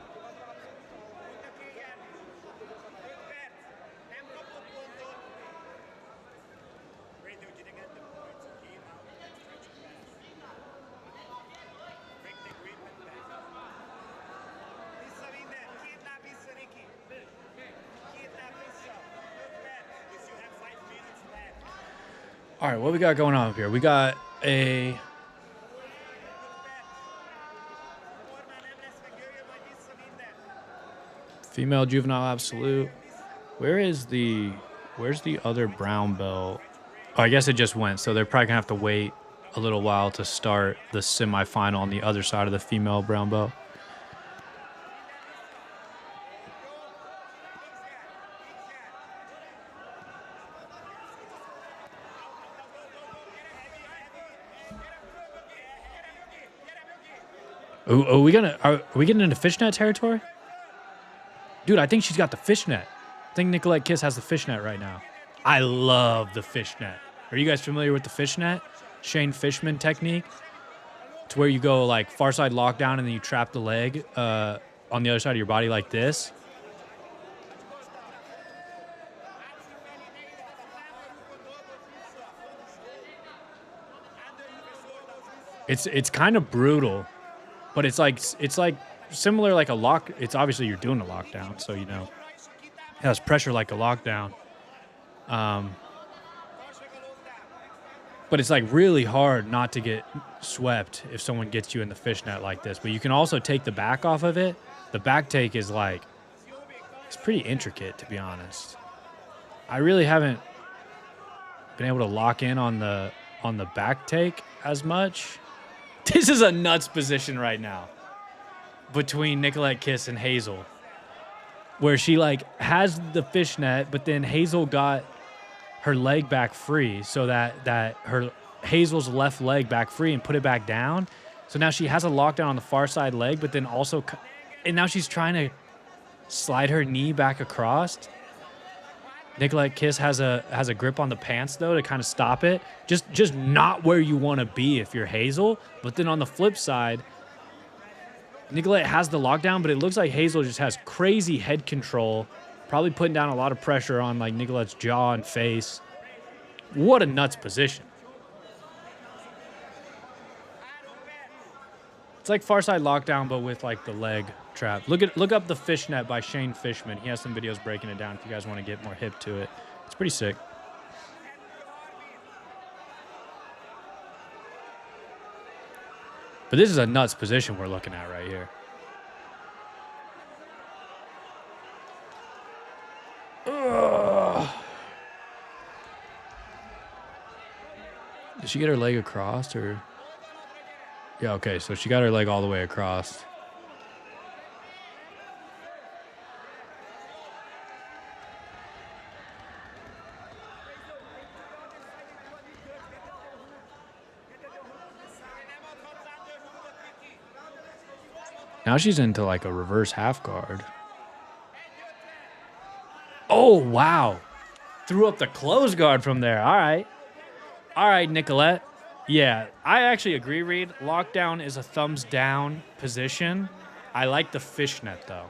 All right, what we got going on up here? We got a female juvenile absolute. Where's the other brown belt? Oh, I guess it just went, so they're probably gonna have to wait a little while to start the semifinal on the other side of the female brown belt. Are we getting into fishnet territory? Dude, I think she's got the fishnet. I think Nicolette Kiss has the fishnet right now. I love the fishnet. Are you guys familiar with the fishnet? Shane Fishman technique. It's where you go like far side lockdown and then you trap the leg on the other side of your body like this. It's kind of brutal, but it's like similar like a lock. It's obviously you're doing a lockdown, so you know it has pressure like a lockdown. But it's like really hard not to get swept if someone gets you in the fishnet like this. But you can also take the back off of it. The back take is like, it's pretty intricate, to be honest. I really haven't been able to lock in on the back take as much. This is a nuts position right now between Nicolette Kiss and Hazel, where she like has the fishnet, but then Hazel got her leg back free so that her Hazel's left leg back free and put it back down. So now she has a lockdown on the far side leg, but then also, and now she's trying to slide her knee back across. Nicolette Kiss has a grip on the pants though to kind of stop it. Just not where you want to be if you're Hazel. But then on the flip side, Nicolette has the lockdown, but it looks like Hazel just has crazy head control, probably putting down a lot of pressure on like Nicolette's jaw and face. What a nuts position. It's like far side lockdown, but with like the leg trap. Look up the fishnet by Shane Fishman. He has some videos breaking it down if you guys want to get more hip to it. It's pretty sick. But this is a nuts position we're looking at right here. Ugh. Did she get her leg across or? Yeah, okay, so she got her leg all the way across. Now she's into like a reverse half guard. Oh, wow. Threw up the close guard from there. All right. All right, Nicolette. Yeah, I actually agree, Reed. Lockdown is a thumbs down position. I like the fishnet, though.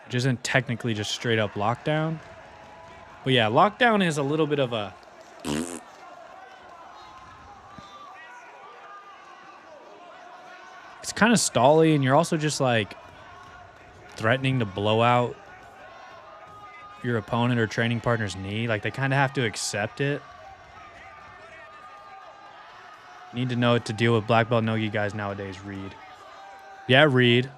Which isn't technically just straight up lockdown. But yeah, lockdown is a little bit of a... It's kind of stally, and you're also just like threatening to blow out your opponent or training partner's knee. Like they kind of have to accept it. You need to know what to deal with black belt no-gi guys nowadays, Reed. Yeah, Reed.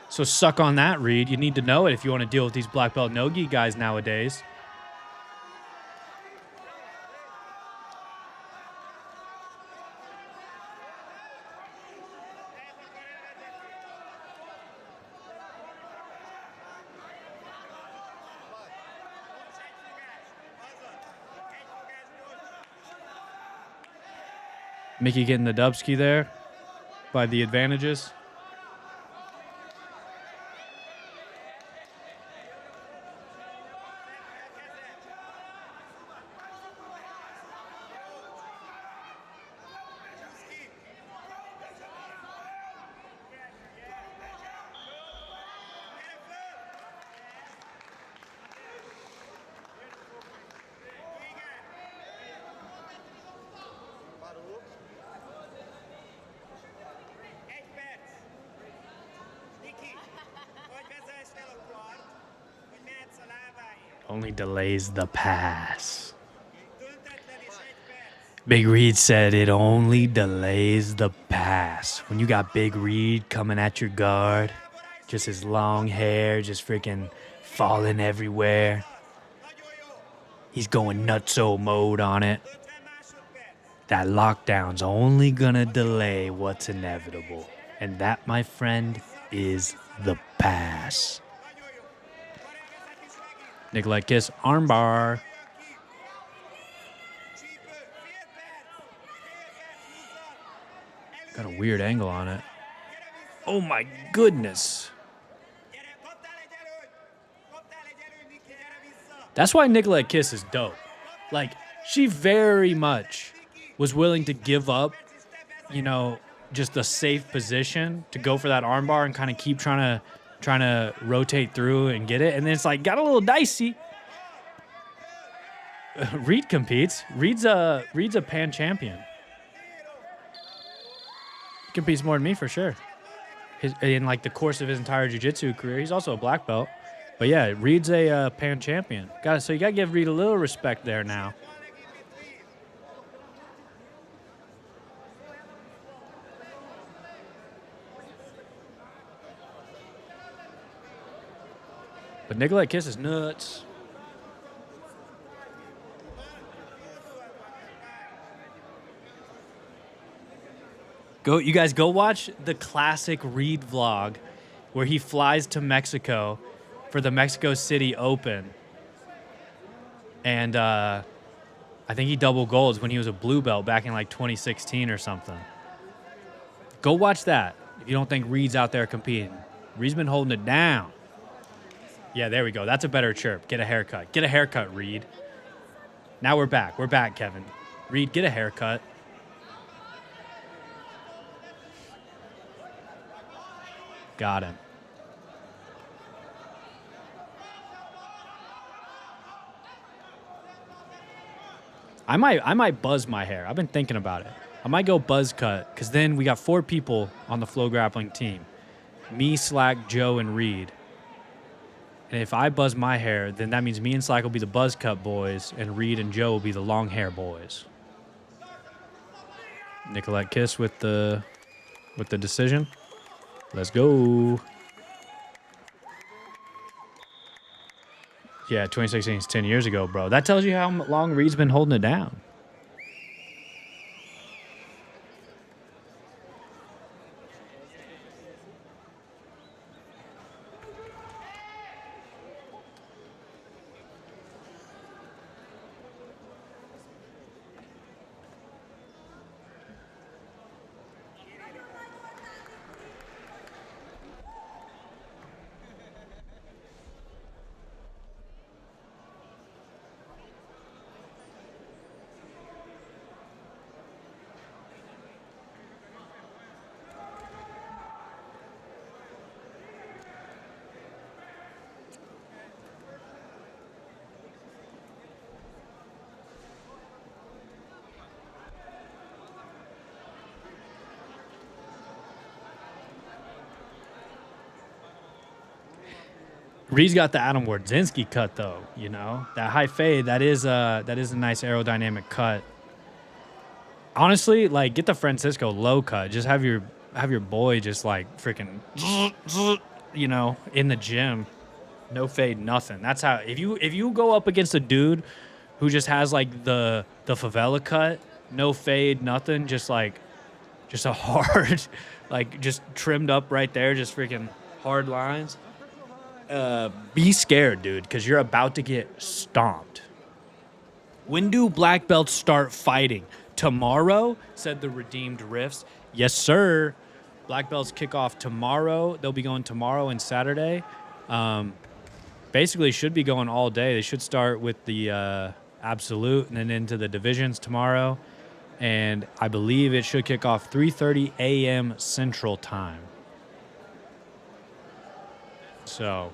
So suck on that, Reed. You need to know it if you want to deal with these black belt no-gi guys nowadays. Mickey getting the dubski there by the advantages. only delays the pass. Big Reed said it only delays the pass. When you got Big Reed coming at your guard, just his long hair just freaking falling everywhere. He's going nutso mode on it. That lockdown's only gonna delay what's inevitable. And that, my friend, is the pass. Nikolai Kiss armbar. Got a weird angle on it. Oh my goodness. That's why Nikolai Kiss is dope. Like, she very much was willing to give up, you know, just a safe position to go for that armbar and kind of keep trying to rotate through and get it. And then it's like, got a little dicey. Reed competes. Reed's a pan champion. He competes more than me for sure. In like the course of his entire jiu-jitsu career, he's also a black belt. But yeah, Reed's a pan champion. So you gotta give Reed a little respect there now. But Nikolai Kiss is nuts. You guys go watch the classic Reed vlog where he flies to Mexico for the Mexico City Open. And I think he double golds when he was a blue belt back in like 2016 or something. Go watch that if you don't think Reed's out there competing. Reed's been holding it down. Yeah, there we go. That's a better chirp. Get a haircut. Get a haircut, Reed. Now we're back. We're back, Kevin. Reed, get a haircut. Got him. I might buzz my hair. I've been thinking about it. I might go buzz cut, because then we got 4 people on the FloGrappling team. Me, Slack, Joe, and Reed. And if I buzz my hair, then that means me and Slack will be the buzz cut boys, and Reed and Joe will be the long hair boys. Nicolette Kiss with the decision. Let's go. Yeah, 2016 is 10 years ago, bro. That tells you how long Reed's been holding it down. Reed's got the Adam Wardzinski cut though, you know? That high fade, that is a nice aerodynamic cut. Honestly, like, get the Francisco low cut. Just have your boy just like freaking, you know, in the gym. No fade, nothing. That's how, if you go up against a dude who just has like the favela cut, no fade, nothing, just a hard, like just trimmed up right there, just freaking hard lines. Be scared, dude, because you're about to get stomped. When do black belts start fighting? Tomorrow, said the Redeemed Riffs. Yes, sir. Black belts kick off tomorrow. They'll be going tomorrow and Saturday. Basically, should be going all day. They should start with the Absolute and then into the divisions tomorrow. And I believe it should kick off 3:30 a.m. Central Time. So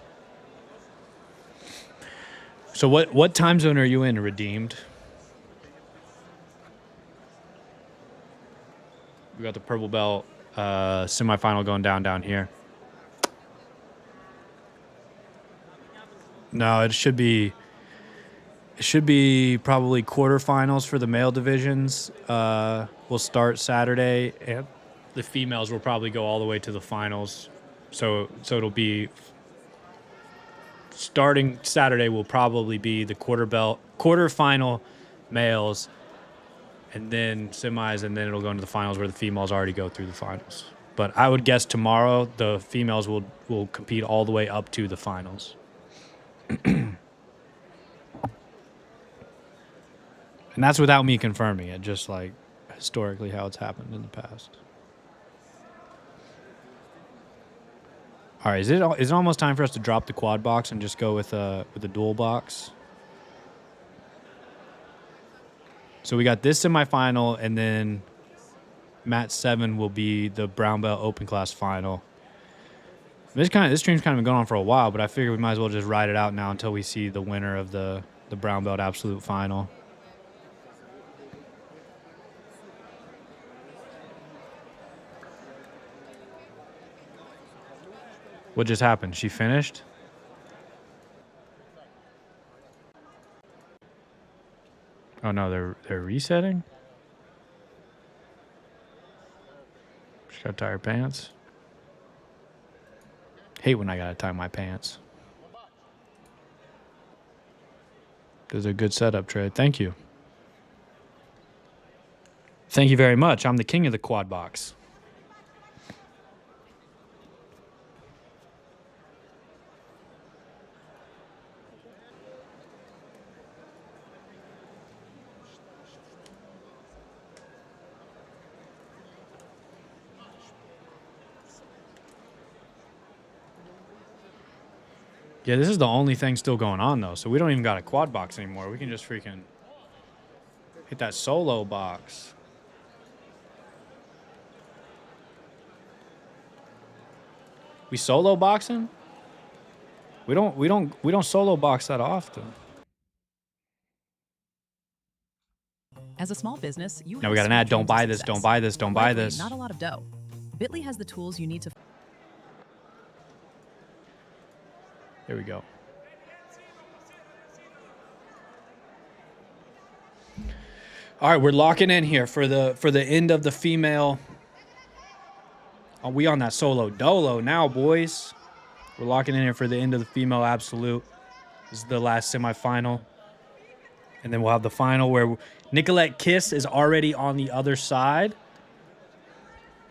what time zone are you in, Redeemed? We got the purple belt semifinal going down here. No, it should be it should be probably quarterfinals for the male divisions. Will start Saturday, and the females will probably go all the way to the finals. So it'll be starting Saturday will probably be the quarterfinal males, and then semis, and then it'll go into the finals where the females already go through the finals. But I would guess tomorrow the females will compete all the way up to the finals. And that's without me confirming it, just like historically how it's happened in the past. All right, is it almost time for us to drop the quad box and just go with the dual box? So we got this semifinal, and then Mat 7 will be the brown belt open class final. This stream's kind of been going on for a while, but I figure we might as well just ride it out now until we see the winner of the brown belt absolute final. What just happened? She finished? Oh no, they're resetting? She gotta tie her pants. Hate when I gotta tie my pants. This is a good setup, Trey. Thank you. Thank you very much. I'm the king of the quad box. Yeah, this is the only thing still going on, though. So we don't even got a quad box anymore. We can just freaking hit that solo box. We solo boxing? We don't solo box that often. As a small business, you Now we got an ad. Don't buy this. Don't buy this. Don't buy this. Not a lot of dough. Bitly has the tools you need to. There we go. All right, we're locking in here for the end of the female. Are we on that solo dolo now, boys? We're locking in here for the end of the female absolute. This is the last semifinal. And then we'll have the final where Nicolette Kiss is already on the other side.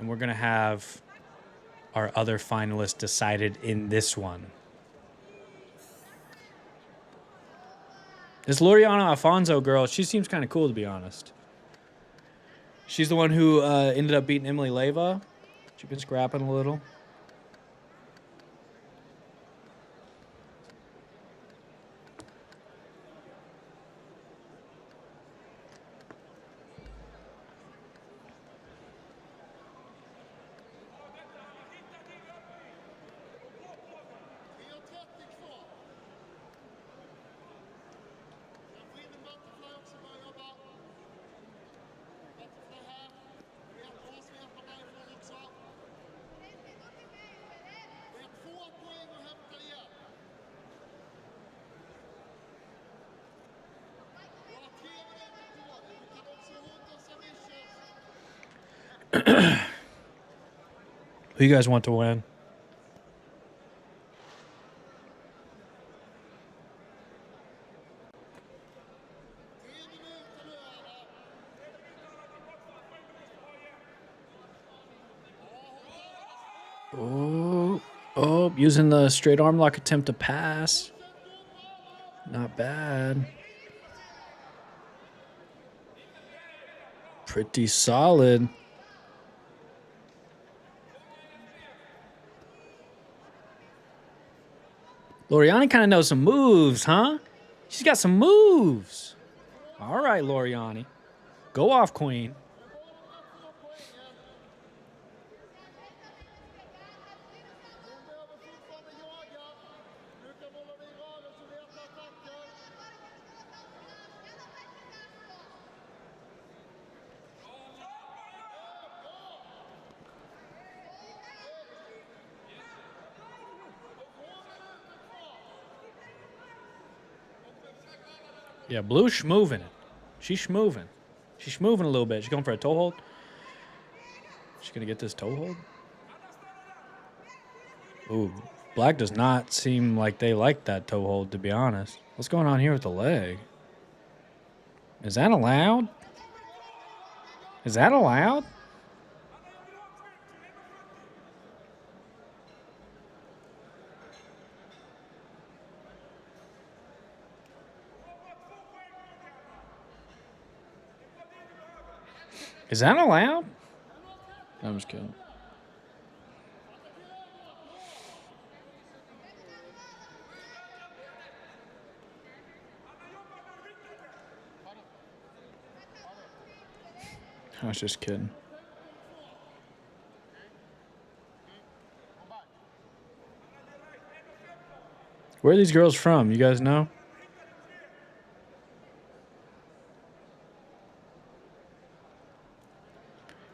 And we're going to have our other finalists decided in this one. This Loriana Alfonso girl, she seems kind of cool, to be honest. She's the one who ended up beating Emily Leyva. She's been scrapping a little. Who you guys want to win? Oh, using the straight arm lock attempt to pass. Not bad. Pretty solid. Loriani kind of knows some moves, huh? She's got some moves. All right, Loriani. Go off, queen. Yeah, blue schmoving it. She's schmoving. She's schmoving a little bit. She's going for a toe hold. She's going to get this toe hold. Ooh, black does not seem like they like that toe hold, to be honest. What's going on here with the leg? Is that allowed? Is that allowed? Is that allowed? I'm just kidding. I was just kidding. Where are these girls from? You guys know?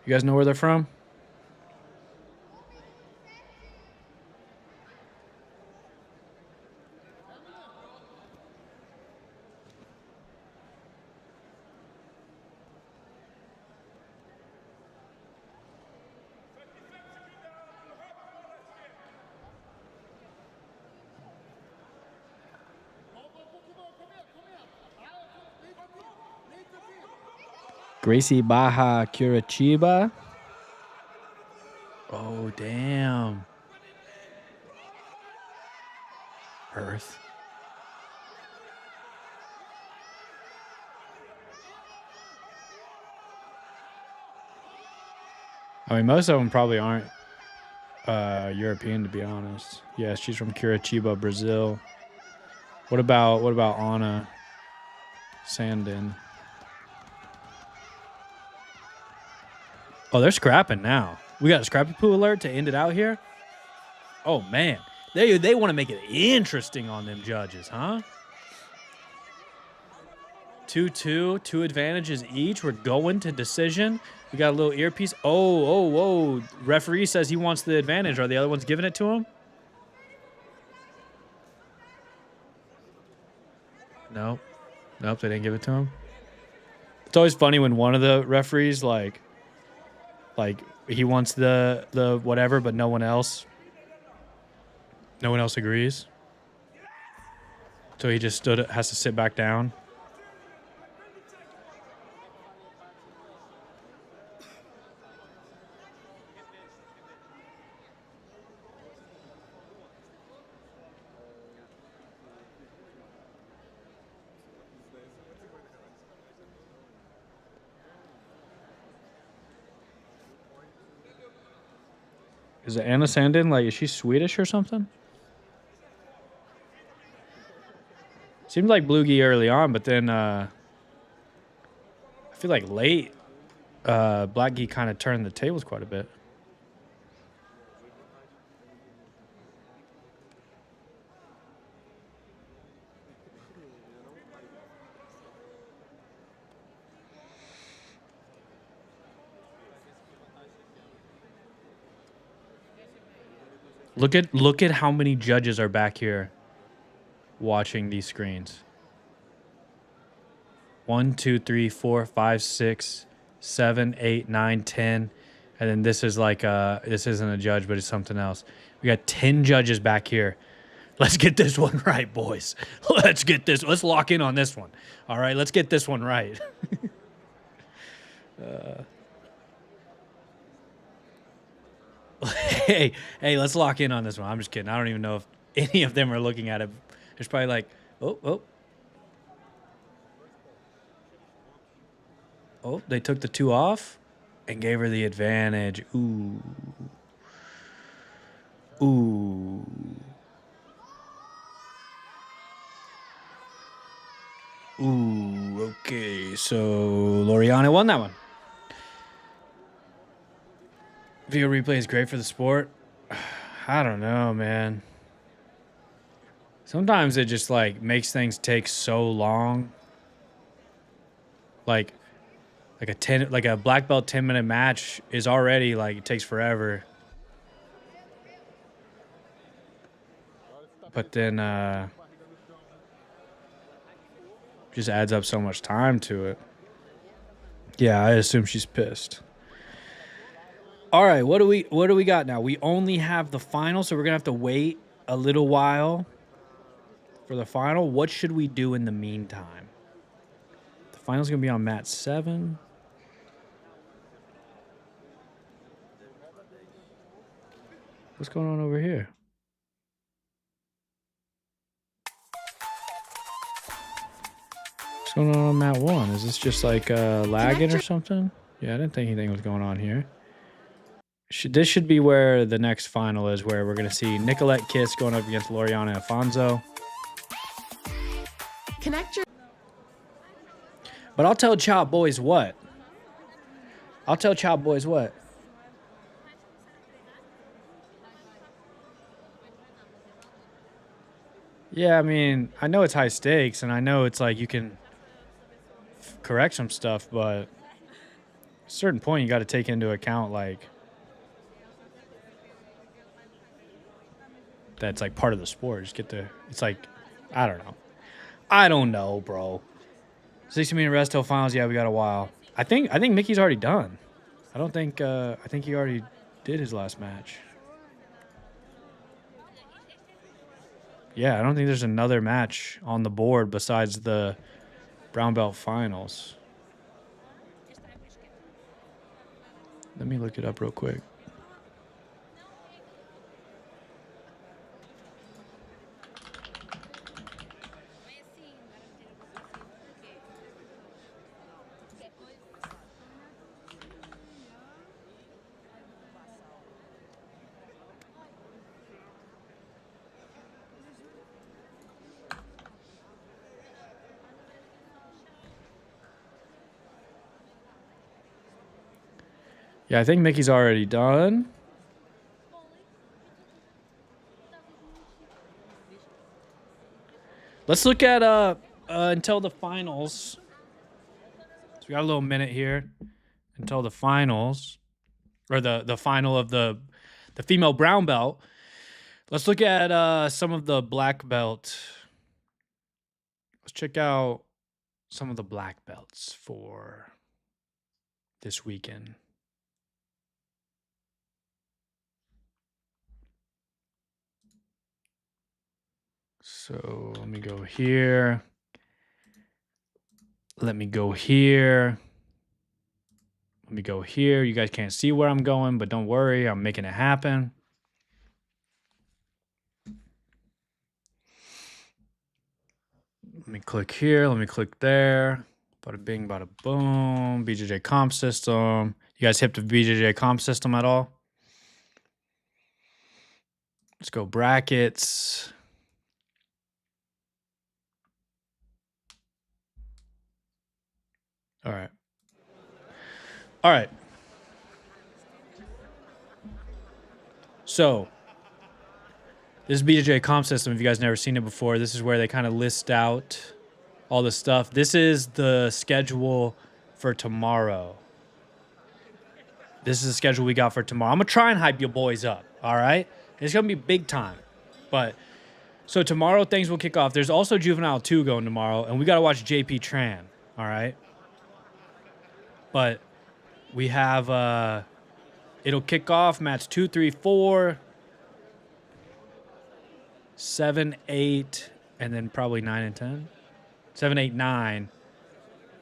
You guys know where they're from? Gracie Baja Curitiba. Oh, damn. Earth. I mean, most of them probably aren't European, to be honest. Yeah, she's from Curitiba, Brazil. What about Anna Sandin? Oh, they're scrapping now. We got a scrappy poo alert to end it out here. Oh man, they want to make it interesting on them judges, huh? 2-2, 2 advantages each. We're going to decision. We got a little earpiece. Oh. Referee says he wants the advantage. Are the other ones giving it to him? Nope, they didn't give it to him. It's always funny when one of the referees like he wants the whatever, but no one else agrees. So he just has to sit back down. Is it Anna Sandin? Like, is she Swedish or something? Seemed like Bluegi early on, but then I feel like late, Blackgi kind of turned the tables quite a bit. Look at how many judges are back here watching these screens. 1, 2, 3, 4, 5, 6, 7, 8, 9, 10. And then this is like this isn't a judge, but it's something else. We got 10 judges back here. Let's get this one right, boys. Let's lock in on this one. All right, let's get this one right. Hey, let's lock in on this one. I'm just kidding. I don't even know if any of them are looking at it. There's probably like, oh, they took the 2 off and gave her the advantage. Ooh. Okay, so Loriana won that one. Video replay is great for the sport. I don't know, man. Sometimes it just like makes things take so long. Like a black belt 10-minute match is already like it takes forever. But then Just adds up so much time to it. Yeah, I assume she's pissed. All right, what do we got now? We only have the final, so we're gonna have to wait a little while for the final. What should we do in the meantime? The final's gonna be on mat 7. What's going on over here? What's going on mat 1? Is this just like lagging or something? Yeah, I didn't think anything was going on here. This should be where the next final is, where we're going to see Nicolette Kiss going up against Loriana Alfonso. Connect your... But I'll tell Chop Boys what? I'll tell Chop Boys what? Yeah, I mean, I know it's high stakes, and I know it's like you can correct some stuff, but at a certain point you got to take into account, like, that's like part of the sport. Just get the, it's like, I don't know, bro. 60-minute rest till finals. Yeah, we got a while. I think Mickey's already done. I think he already did his last match. Yeah, I don't think there's another match on the board besides the brown belt finals. Let me look it up real quick. Yeah, I think Mickey's already done. Let's look at until the finals. So we got a little minute here until the finals, or the final of the female brown belt. Let's look at some of the black belt. Let's check out some of the black belts for this weekend. So let me go here. Let me go here. Let me go here. You guys can't see where I'm going, but don't worry. I'm making it happen. Let me click here. Let me click there. Bada bing, bada boom. BJJ comp system. You guys hip to BJJ comp system at all? Let's go brackets. All right. All right. So this is BJJ comp system. If you guys never seen it before, this is where they kind of list out all the stuff. This is the schedule for tomorrow. This is the schedule we got for tomorrow. I'm going to try and hype your boys up, all right? It's going to be big time. But so tomorrow things will kick off. There's also Juvenile 2 going tomorrow, and we got to watch JP Tran, all right? But we have, it'll kick off match 2, 3, 4, 7, 8, and then probably 9 and 10. 7, 8, 9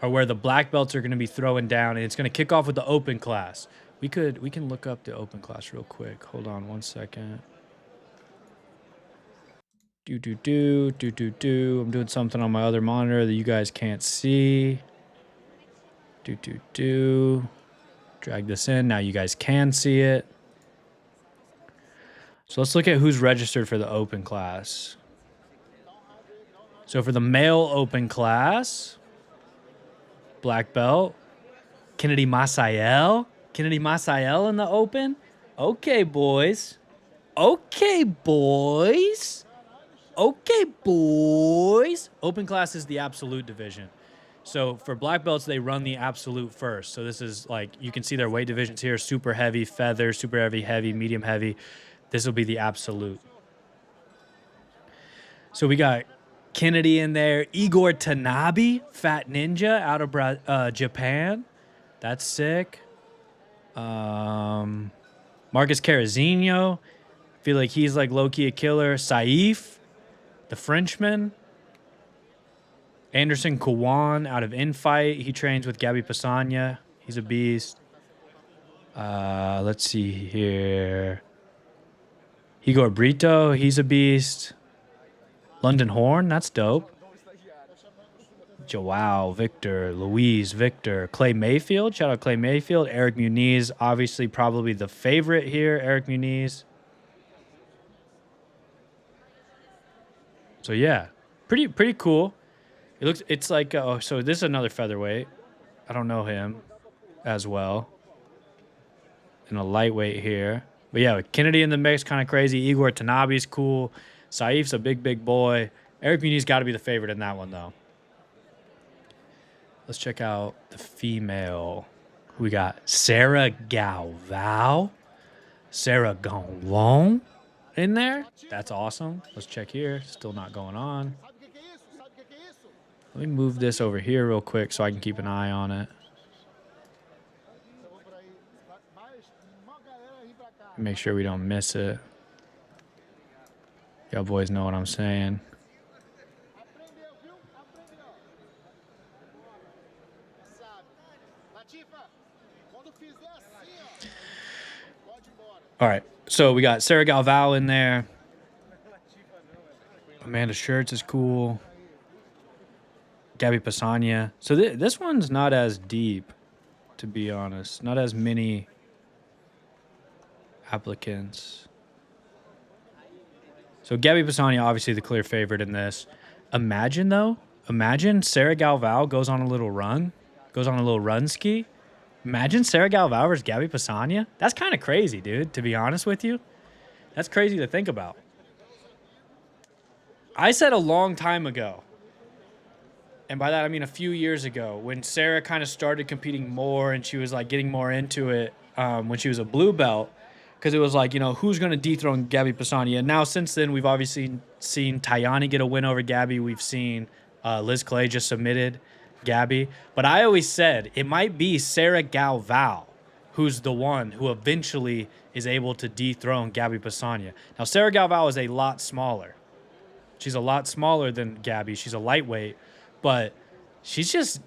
are where the black belts are going to be throwing down, and it's going to kick off with the open class. We can look up the open class real quick. Hold on 1 second. I'm doing something on my other monitor that you guys can't see. Drag this in. Now you guys can see it. So let's look at who's registered for the open class. So for the male open class, black belt, Kennedy Masael. Kennedy Masael in the open. Okay, boys. Okay, boys. Okay, boys. Open class is the absolute division. So for black belts, they run the absolute first. So this is like, you can see their weight divisions here: super heavy, feather, super heavy, heavy, medium heavy. This will be the absolute. So we got Kennedy in there. Igor Tanabe, Fat Ninja out of Japan. That's sick. Marcus Carazinho. I feel like he's like low-key a killer. Saif, the Frenchman. Anderson Kawan out of Infight. He trains with Gabby Pisagna. He's a beast. Let's see here. Igor Brito. He's a beast. London Horn. That's dope. Joao, Victor, Louise, Victor. Clay Mayfield. Shout out Clay Mayfield. Eric Muniz. Obviously probably the favorite here. Eric Muniz. So, yeah. Pretty cool. It's like, so this is another featherweight. I don't know him as well. And a lightweight here. But yeah, with Kennedy in the mix, kind of crazy. Igor Tanabe's cool. Saif's a big boy. Eric Muniz got to be the favorite in that one, though. Let's check out the female. We got Sarah Galvao. Sarah Gonlong in there. That's awesome. Let's check here. Still not going on. Let me move this over here real quick so I can keep an eye on it. Make sure we don't miss it. Y'all boys know what I'm saying. All right, so we got Sarah Galvao in there. Amanda Schertz is cool. Gabby Pisagna. So this one's not as deep, to be honest. Not as many applicants. So Gabby Pisagna, obviously the clear favorite in this. Imagine Sarah Galvao goes on a little run ski. Imagine Sarah Galvao versus Gabby Pisagna. That's kind of crazy, dude, to be honest with you. That's crazy to think about. I said a long time ago, and by that I mean a few years ago, when Sarah kind of started competing more and she was like getting more into it when she was a blue belt, because it was like, you know, who's going to dethrone Gabby Pisagna? And now since then, we've obviously seen Tayani get a win over Gabby. We've seen Liz Clay just submitted Gabby. But I always said it might be Sarah Galvao who's the one who eventually is able to dethrone Gabby Pisagna. Now, Sarah Galvao is a lot smaller. She's a lot smaller than Gabby. She's a lightweight, but she's just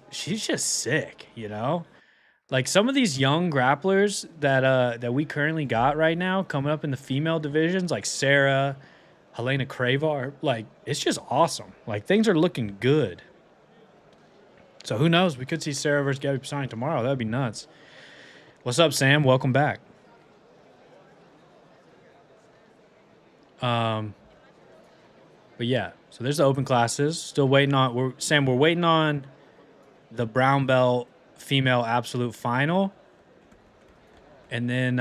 sick, you know? Like some of these young grapplers that we currently got right now coming up in the female divisions, like Sarah, Helena Cravar, like it's just awesome. Like things are looking good. So who knows? We could see Sarah versus Gabby Pisagna tomorrow. That'd be nuts. What's up, Sam? Welcome back. But yeah, so there's the open classes. Still waiting on. We're waiting on the brown belt female absolute final, and then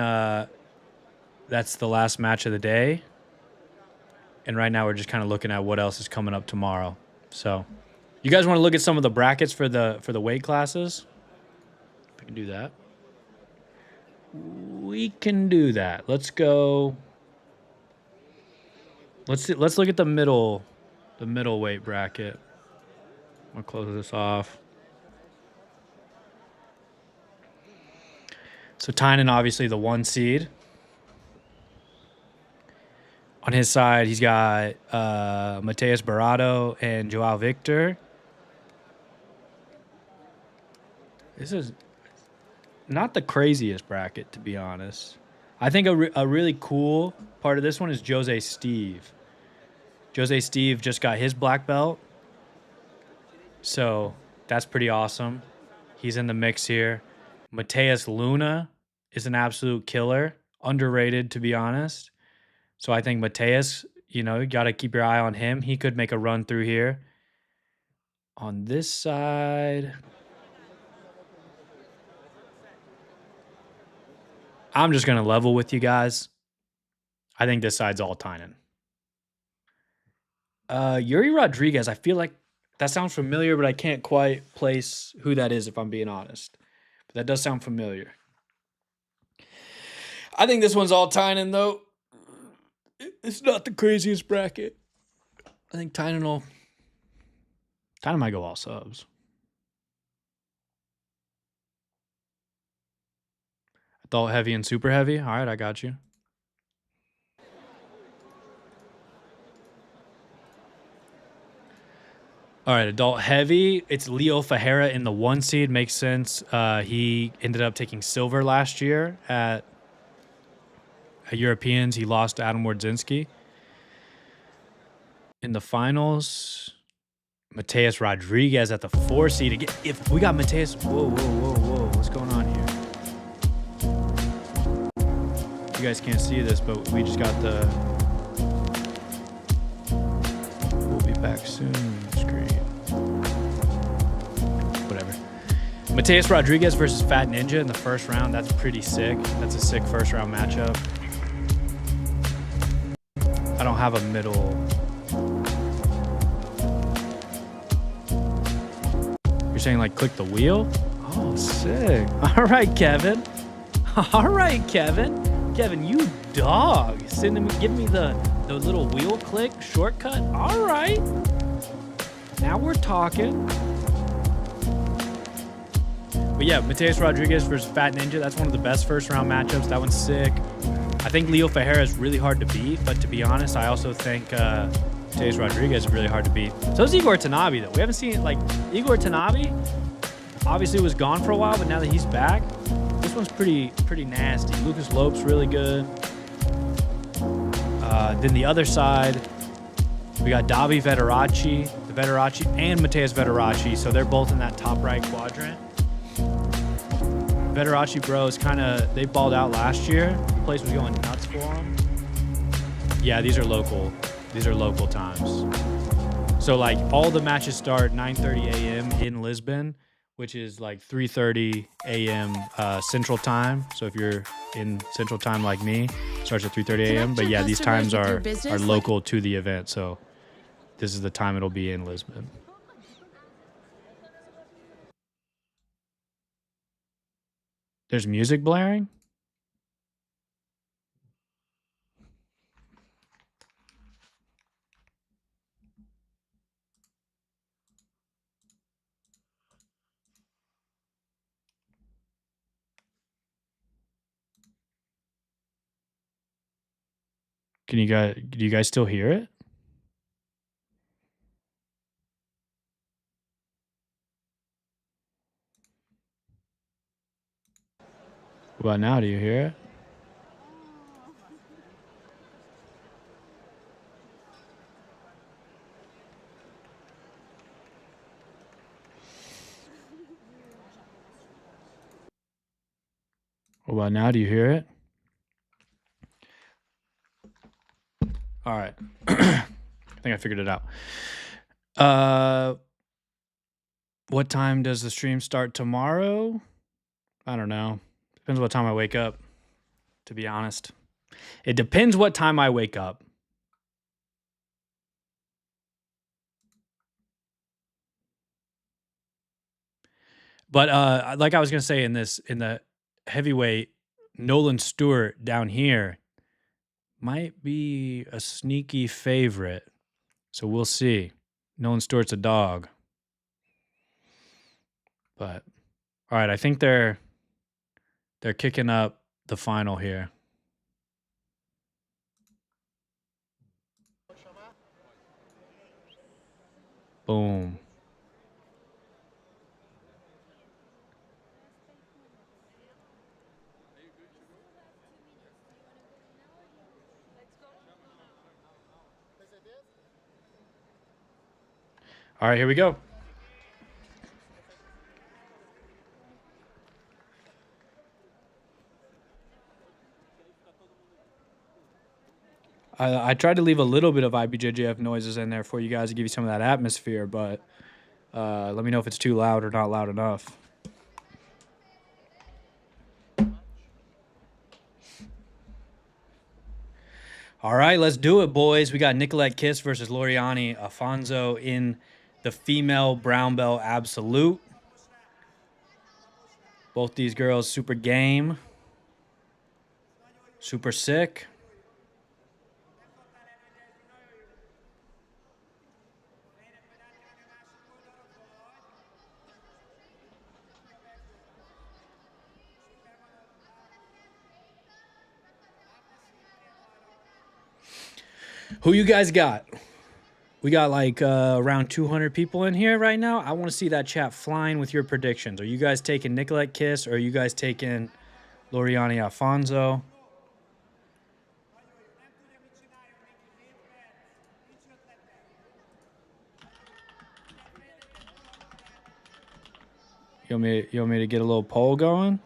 that's the last match of the day. And right now we're just kind of looking at what else is coming up tomorrow. So, you guys want to look at some of the brackets for the weight classes? We can do that. We can do that. Let's go. Let's look at the middleweight bracket. I'll close this off. So Tynan, obviously the 1 seed. On his side, he's got Mateus Barado and Joao Victor. This is not the craziest bracket, to be honest. I think a really cool part of this one is Jose Steve. Jose Steve just got his black belt. So that's pretty awesome. He's in the mix here. Mateus Luna is an absolute killer. Underrated, to be honest. So I think Mateus, you know, you got to keep your eye on him. He could make a run through here. On this side, I'm just going to level with you guys. I think this side's all Tynan. Yuri Rodriguez, I feel like that sounds familiar, but I can't quite place who that is if I'm being honest. But that does sound familiar. I think this one's all Tynan, though. It's not the craziest bracket. I think Tynan will Kind of might go all subs. Adult heavy and super heavy. All right, I got you. All right, adult heavy. It's Leo Fajera in the 1 seed. Makes sense. He ended up taking silver last year at Europeans. He lost to Adam Wardzinski. In the finals, Mateus Rodriguez at the 4 seed. Again, if we got Mateus, whoa, what's going on here? You guys can't see this, but we just got the "we'll be back soon" screen. Whatever. Mateus Rodriguez versus Fat Ninja in the first round. That's pretty sick. That's a sick first round matchup. I don't have a middle. You're saying like click the wheel? Oh, sick. All right, Kevin. All right, Kevin. Kevin, you dog. Give me the little wheel click shortcut. All right. Now we're talking. But yeah, Mateus Rodriguez versus Fat Ninja. That's one of the best first round matchups. That one's sick. I think Leo Fajera is really hard to beat, but to be honest, I also think Mateus Rodriguez is really hard to beat. So is Igor Tanabe, though. We haven't seen, like, Igor Tanabe obviously was gone for a while, but now that he's back, this one's pretty nasty. Lucas Lope's really good. Then the other side, we got Davi Vetteracci, and Mateus Vetteracci, so they're both in that top right quadrant. Vetteracci bros they balled out last year. The place was going nuts for them. Yeah, these are local times. So like all the matches start 9:30 a.m. in Lisbon, which is like 3:30 a.m. Central Time. So if you're in Central Time like me, it starts at 3:30 a.m. But yeah, these times are local to the event. So this is the time it'll be in Lisbon. There's music blaring? Do you guys still hear it? What about now? Do you hear it? What about now? Do you hear it? All right. I think I figured it out. What time does the stream start tomorrow? I don't know. Depends what time I wake up, to be honest. It depends what time I wake up. But like I was going to say in the heavyweight, Nolan Stewart down here might be a sneaky favorite. So we'll see. Nolan Stewart's a dog. But all right, I think they're kicking up the final here. Boom. All right, here we go. I tried to leave a little bit of IBJJF noises in there for you guys to give you some of that atmosphere, but let me know if it's too loud or not loud enough. All right, let's do it, boys. We got Nicolette Kiss versus Loriani Afonso in the female brown belt absolute. Both these girls super game, super sick. Who you guys got? We got like around 200 people in here right now. I want to see that chat flying with your predictions. Are you guys taking Nicolette Kiss or are you guys taking Loriani Alfonso? You want me to get a little poll going?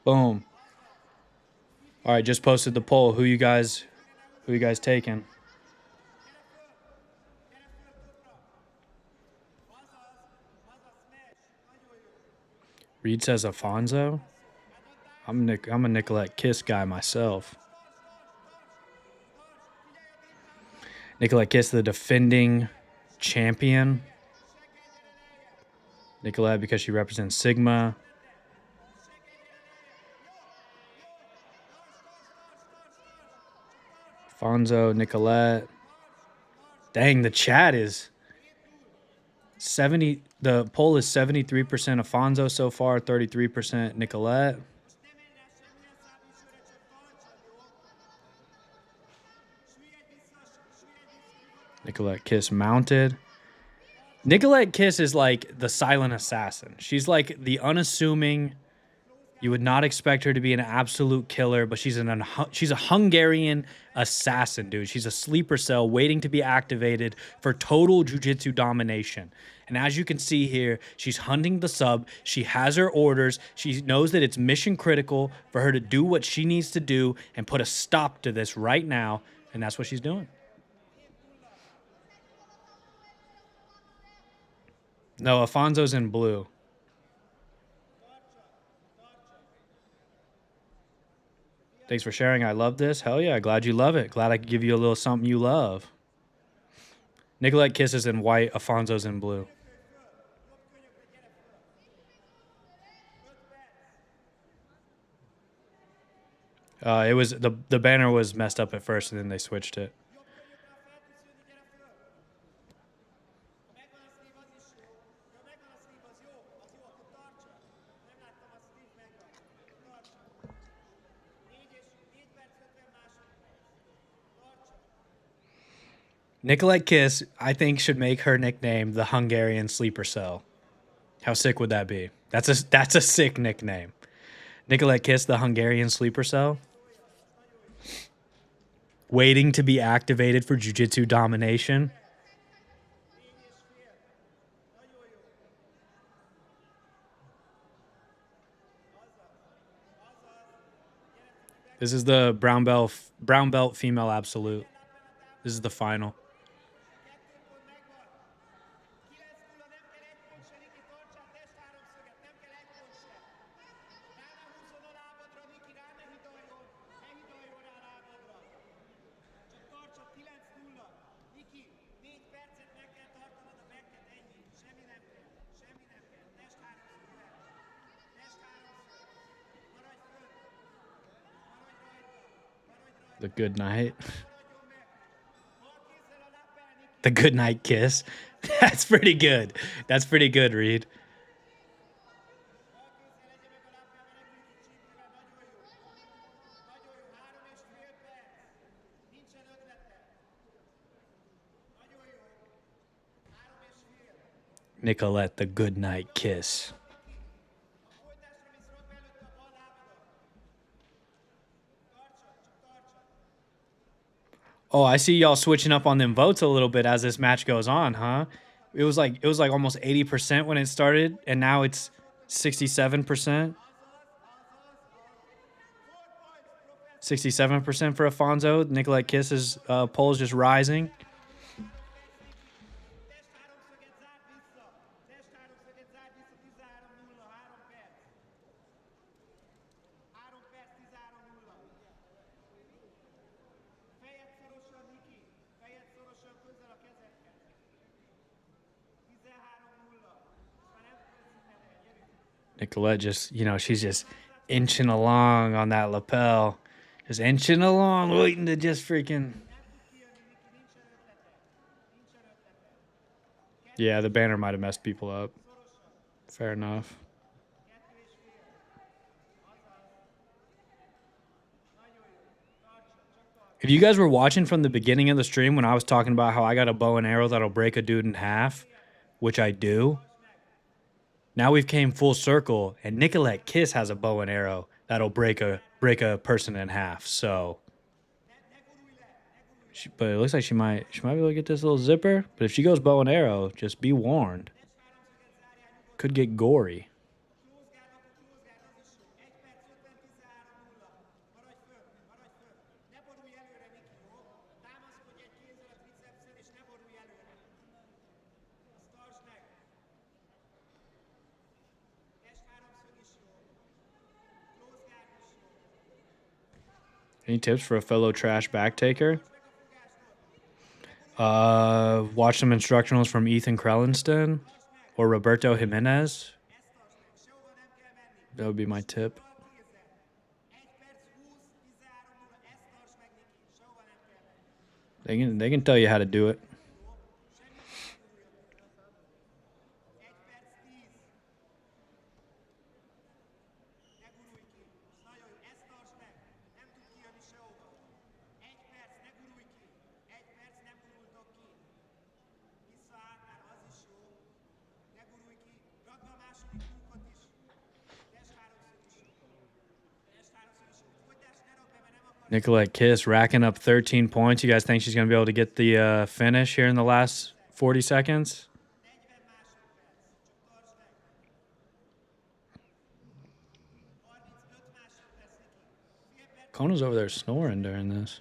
Boom. All right, just posted the poll. Who you guys taking? Reed says Alfonso. I'm a Nicolette Kiss guy myself. Nicolette Kiss, the defending champion. Nicolette because she represents Sigma. Alfonso, Nicolette. Dang, the chat is 70. The poll is 73% Alfonso so far, 33% Nicolette. Nicolette Kiss mounted. Nicolette Kiss is like the silent assassin. She's like the unassuming. You would not expect her to be an absolute killer, but she's a Hungarian assassin, dude. She's a sleeper cell waiting to be activated for total jiu-jitsu domination. And as you can see here, she's hunting the sub. She has her orders. She knows that it's mission critical for her to do what she needs to do and put a stop to this right now. And that's what she's doing. No, Alfonso's in blue. Thanks for sharing. I love this. Hell yeah. Glad you love it. Glad I could give you a little something you love. Nicolette Kiss is in white. Alfonso's in blue. It was the banner was messed up at first and then they switched it. Nicolette Kiss, I think, should make her nickname the Hungarian Sleeper Cell. How sick would that be? That's a sick nickname. Nicolette Kiss, the Hungarian Sleeper Cell. Waiting to be activated for jiu-jitsu domination. This is the brown belt female absolute. This is the final. The good night. The good night kiss. That's pretty good. That's pretty good, Reed. Nicolette, the good night kiss. Oh, I see y'all switching up on them votes a little bit as this match goes on, huh? It was like almost 80% when it started, and now it's 67%. 67% for Alfonso. Nicolette Kiss's poll is just rising. Nicolette just, she's just inching along on that lapel. Just inching along, waiting to just freaking... Yeah, the banner might have messed people up. Fair enough. If you guys were watching from the beginning of the stream when I was talking about how I got a bow and arrow that'll break a dude in half, which I do, now we've came full circle, and Nicolette Kiss has a bow and arrow that'll break a person in half. So, but it looks like she might be able to get this little zipper. But if she goes bow and arrow, just be warned, could get gory. Any tips for a fellow trash back taker? Watch some instructionals from Ethan Krellinston or Roberto Jimenez. That would be my tip. They can tell you how to do it. Nicolette Kiss racking up 13 points. You guys think she's going to be able to get the finish here in the last 40 seconds? Kona's over there snoring during this.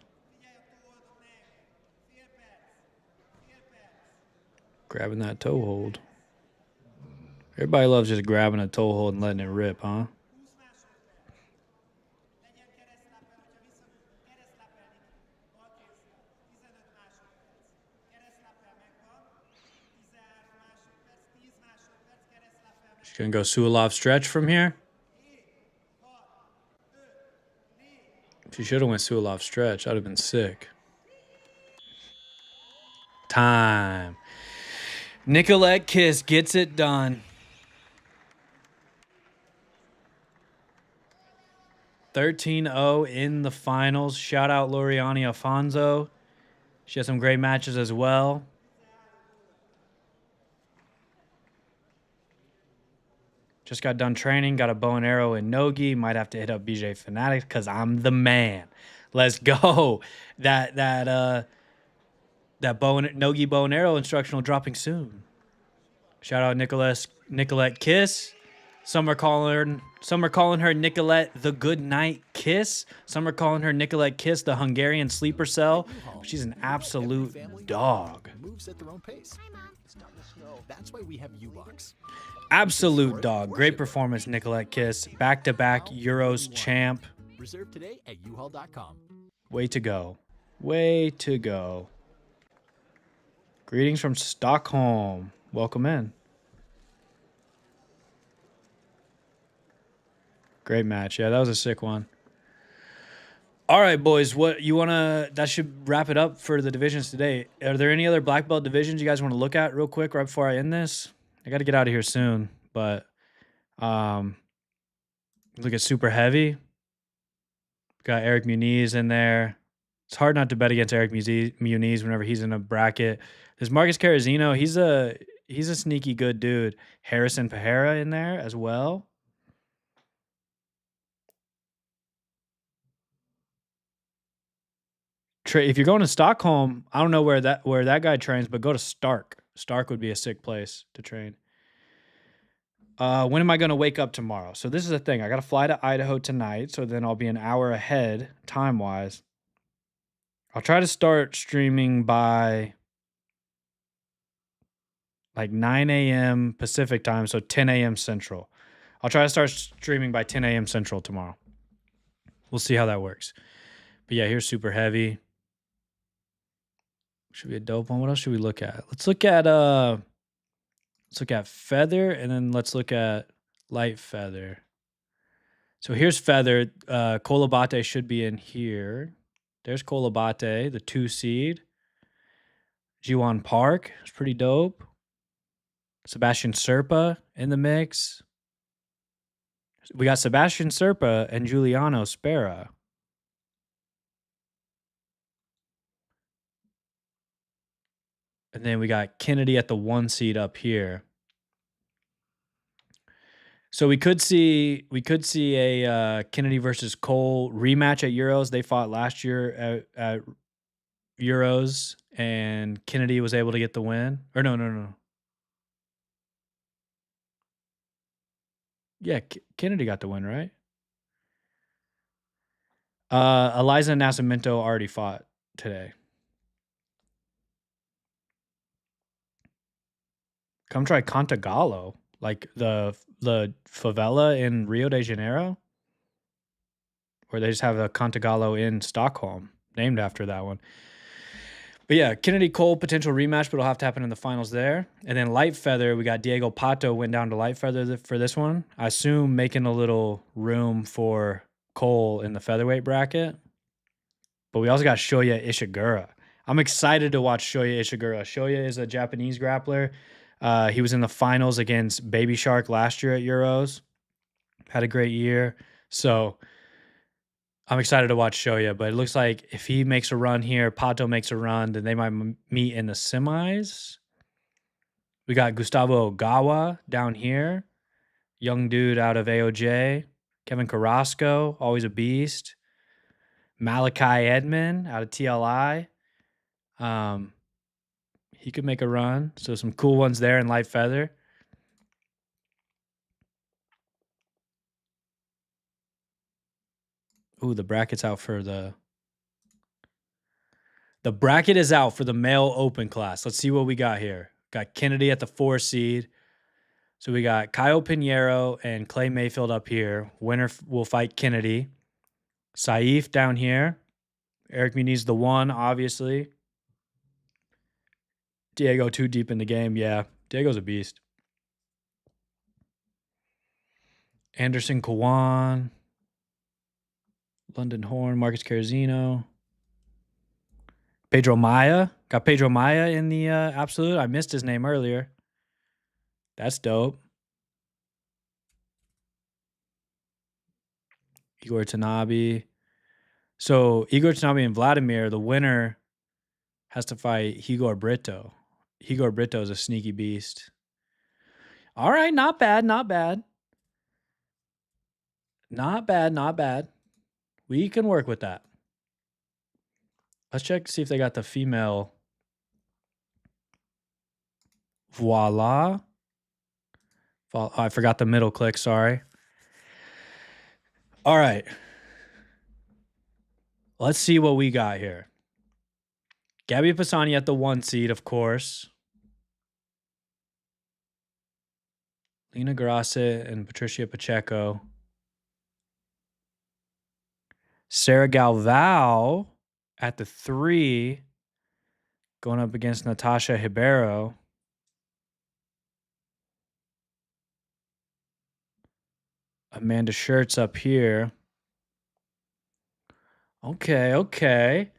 Grabbing that toe hold. Everybody loves just grabbing a toe hold and letting it rip, huh? She's going to go Suilov stretch from here. She should have went Suilov stretch. That would have been sick. Time. Nicolette Kiss gets it done. 13-0 in the finals. Shout out Loriani Afonso. She has some great matches as well. Just got done training. Got a bow and arrow in Nogi. Might have to hit up BJ Fanatics because I'm the man. Let's go. That Nogi bow and arrow instructional dropping soon. Shout out Nicolette Kiss. Some are calling her Nicolette the Good Night Kiss. Some are calling her Nicolette Kiss the Hungarian sleeper cell. She's an absolute dog. Moves at their own pace. That's why we have U-Box. Absolute dog. Great performance, Nicolette Kiss. Back-to-back Euros champ. Reserve today at uhaul.com. Way to go. Way to go. Greetings from Stockholm. Welcome in. Great match. Yeah, that was a sick one. All right, boys. That should wrap it up for the divisions today. Are there any other black belt divisions you guys want to look at real quick right before I end this? I got to get out of here soon, but look at super heavy. Got Eric Muniz in there. It's hard not to bet against Eric Muniz whenever he's in a bracket. There's Marcus Carrasino. He's a sneaky good dude. Harrison Pajera in there as well. Trey, if you're going to Stockholm, I don't know where that guy trains, but go to Stark. Stark would be a sick place to train. When am I going to wake up tomorrow? So this is the thing. I got to fly to Idaho tonight, so then I'll be an hour ahead time-wise. I'll try to start streaming by like 9 a.m. Pacific time, so 10 a.m. Central. I'll try to start streaming by 10 a.m. Central tomorrow. We'll see how that works. But yeah, here's super heavy. Should be a dope one. What else should we look at? Let's look at feather, and then let's look at light feather. So here's feather. Kolabate should be in here. There's Kolabate, the 2 seed. Jiwon Park is pretty dope. Sebastian Serpa in the mix. We got Sebastian Serpa and Giuliano Spera. And then we got Kennedy at the 1 seed up here. So we could see a Kennedy versus Cole rematch at Euros. They fought last year at Euros, and Kennedy was able to get the win. Or no. Yeah, Kennedy got the win, right? Eliza Nascimento already fought today. Come try Cantagallo, like the favela in Rio de Janeiro, where they just have a Cantagallo in Stockholm, named after that one. But yeah, Kennedy Cole potential rematch, but it'll have to happen in the finals there. And then light feather, we got Diego Pato went down to light feather for this one. I assume making a little room for Cole in the featherweight bracket. But we also got Shoya Ishiguro. I'm excited to watch Shoya Ishiguro. Shoya is a Japanese grappler. He was in the finals against Baby Shark last year at Euros. Had a great year. So I'm excited to watch Shoya, but it looks like if he makes a run here, Pato makes a run, then they might meet in the semis. We got Gustavo Ogawa down here. Young dude out of AOJ. Kevin Carrasco, always a beast. Malachi Edmond out of TLI. He could make a run. So some cool ones there in light feather. Ooh, the bracket's out for the bracket is out for the male open class. Let's see what we got here. Got Kennedy at the 4 seed. So we got Kyle Pinheiro and Clay Mayfield up here. Winner will fight Kennedy. Saif down here. Eric Muniz the 1, obviously. Diego too deep in the game. Yeah, Diego's a beast. Anderson Kawan. London Horn. Marcus Carazino. Pedro Maya. Got Pedro Maya in the absolute. I missed his name earlier. That's dope. Igor Tanabe. So Igor Tanabe and Vladimir, the winner has to fight Igor Brito. Igor Brito is a sneaky beast. All right, not bad, not bad. Not bad, not bad. We can work with that. Let's check, see if they got the female. Voila. Oh, I forgot the middle click, sorry. All right. Let's see what we got here. Gabby Pisani at the 1 seed, of course. Lena Grasset and Patricia Pacheco. Sarah Galvao at the 3, going up against Natasha Ribeiro. Amanda Schertz up here. Okay.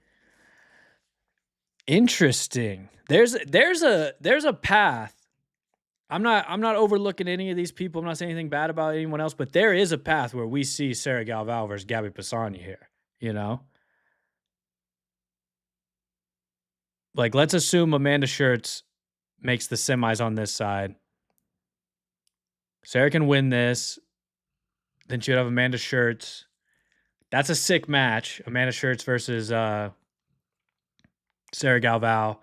Interesting. There's a path. I'm not overlooking any of these people. I'm not saying anything bad about anyone else, but there is a path where we see Sarah Galvao versus Gabby Pisani here, you know? Like, let's assume Amanda Schertz makes the semis on this side. Sarah can win this. Then she would have Amanda Schertz. That's a sick match. Amanda Schertz versus Sarah Galvao.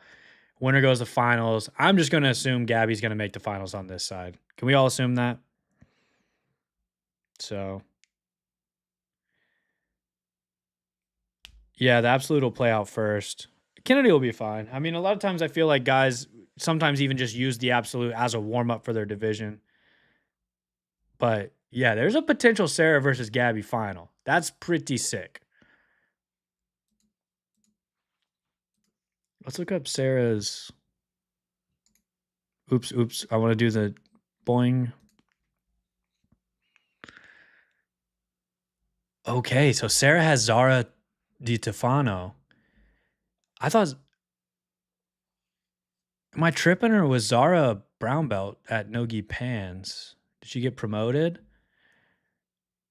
Winner goes to finals. I'm just going to assume Gabby's going to make the finals on this side. Can we all assume that? So, yeah, the absolute will play out first. Kennedy will be fine. I mean, a lot of times I feel like guys sometimes even just use the absolute as a warm-up for their division. But, yeah, there's a potential Sarah versus Gabby final. That's pretty sick. Let's look up Sarah's. Oops. I want to do the boing. Okay, so Sarah has Zara Di Stefano. I thought. Am I tripping or was Zara brown belt at Nogi Pans. Did she get promoted?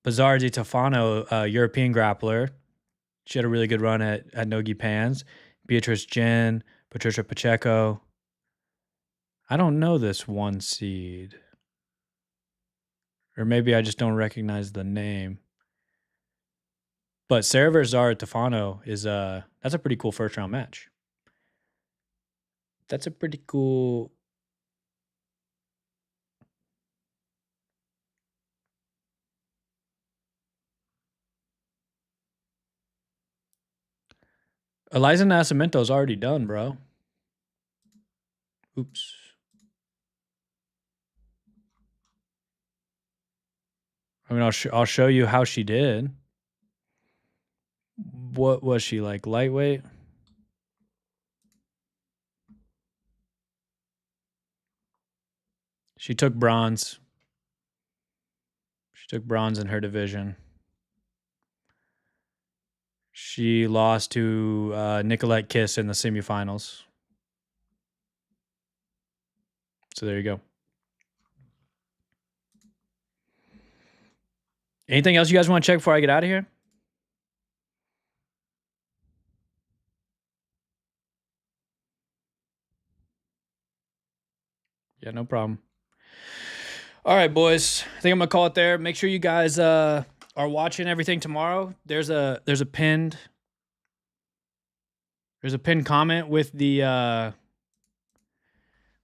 Bazar Di Tofano, European grappler. She had a really good run at Nogi Pans. Beatrice Jen, Patricia Pacheco. I don't know this one seed. Or maybe I just don't recognize the name. But Sarah versus Zara Tofano is that's a pretty cool first round match. That's a pretty cool. Eliza Nascimento's already done, bro. Oops. I mean, I'll show you how she did. What was she like? Lightweight? She took bronze. She took bronze in her division. She lost to Nicolette Kiss in the semifinals. So there you go. Anything else you guys want to check before I get out of here? Yeah, no problem. All right, boys. I think I'm gonna call it there. Make sure you guys are watching everything tomorrow. There's a pinned comment with the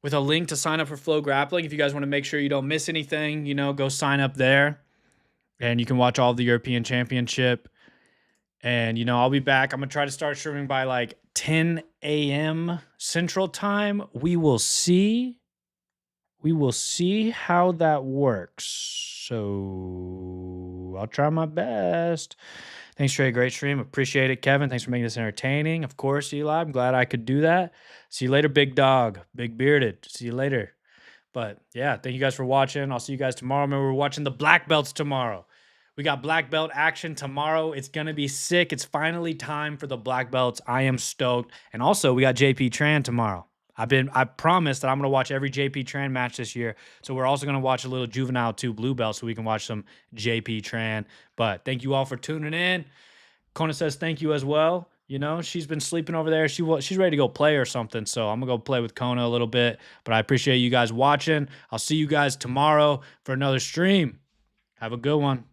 with a link to sign up for FloGrappling. If you guys want to make sure you don't miss anything, go sign up there, and you can watch all of the European Championship. And I'll be back. I'm gonna try to start streaming by like 10 a.m. Central Time. We will see. We will see how that works. So I'll try my best. Thanks, Trey. Great stream. Appreciate it, Kevin. Thanks for making this entertaining. Of course, Eli. I'm glad I could do that. See you later, big dog. Big bearded. See you later. But yeah, thank you guys for watching. I'll see you guys tomorrow. Remember, we're watching the black belts tomorrow. We got black belt action tomorrow. It's going to be sick. It's finally time for the black belts. I am stoked. And also, we got JP Tran tomorrow. I promised that I'm going to watch every JP Tran match this year. So we're also going to watch a little Juvenile 2 Blue Belt so we can watch some JP Tran. But thank you all for tuning in. Kona says thank you as well. She's been sleeping over there. She's ready to go play or something. So I'm going to go play with Kona a little bit. But I appreciate you guys watching. I'll see you guys tomorrow for another stream. Have a good one.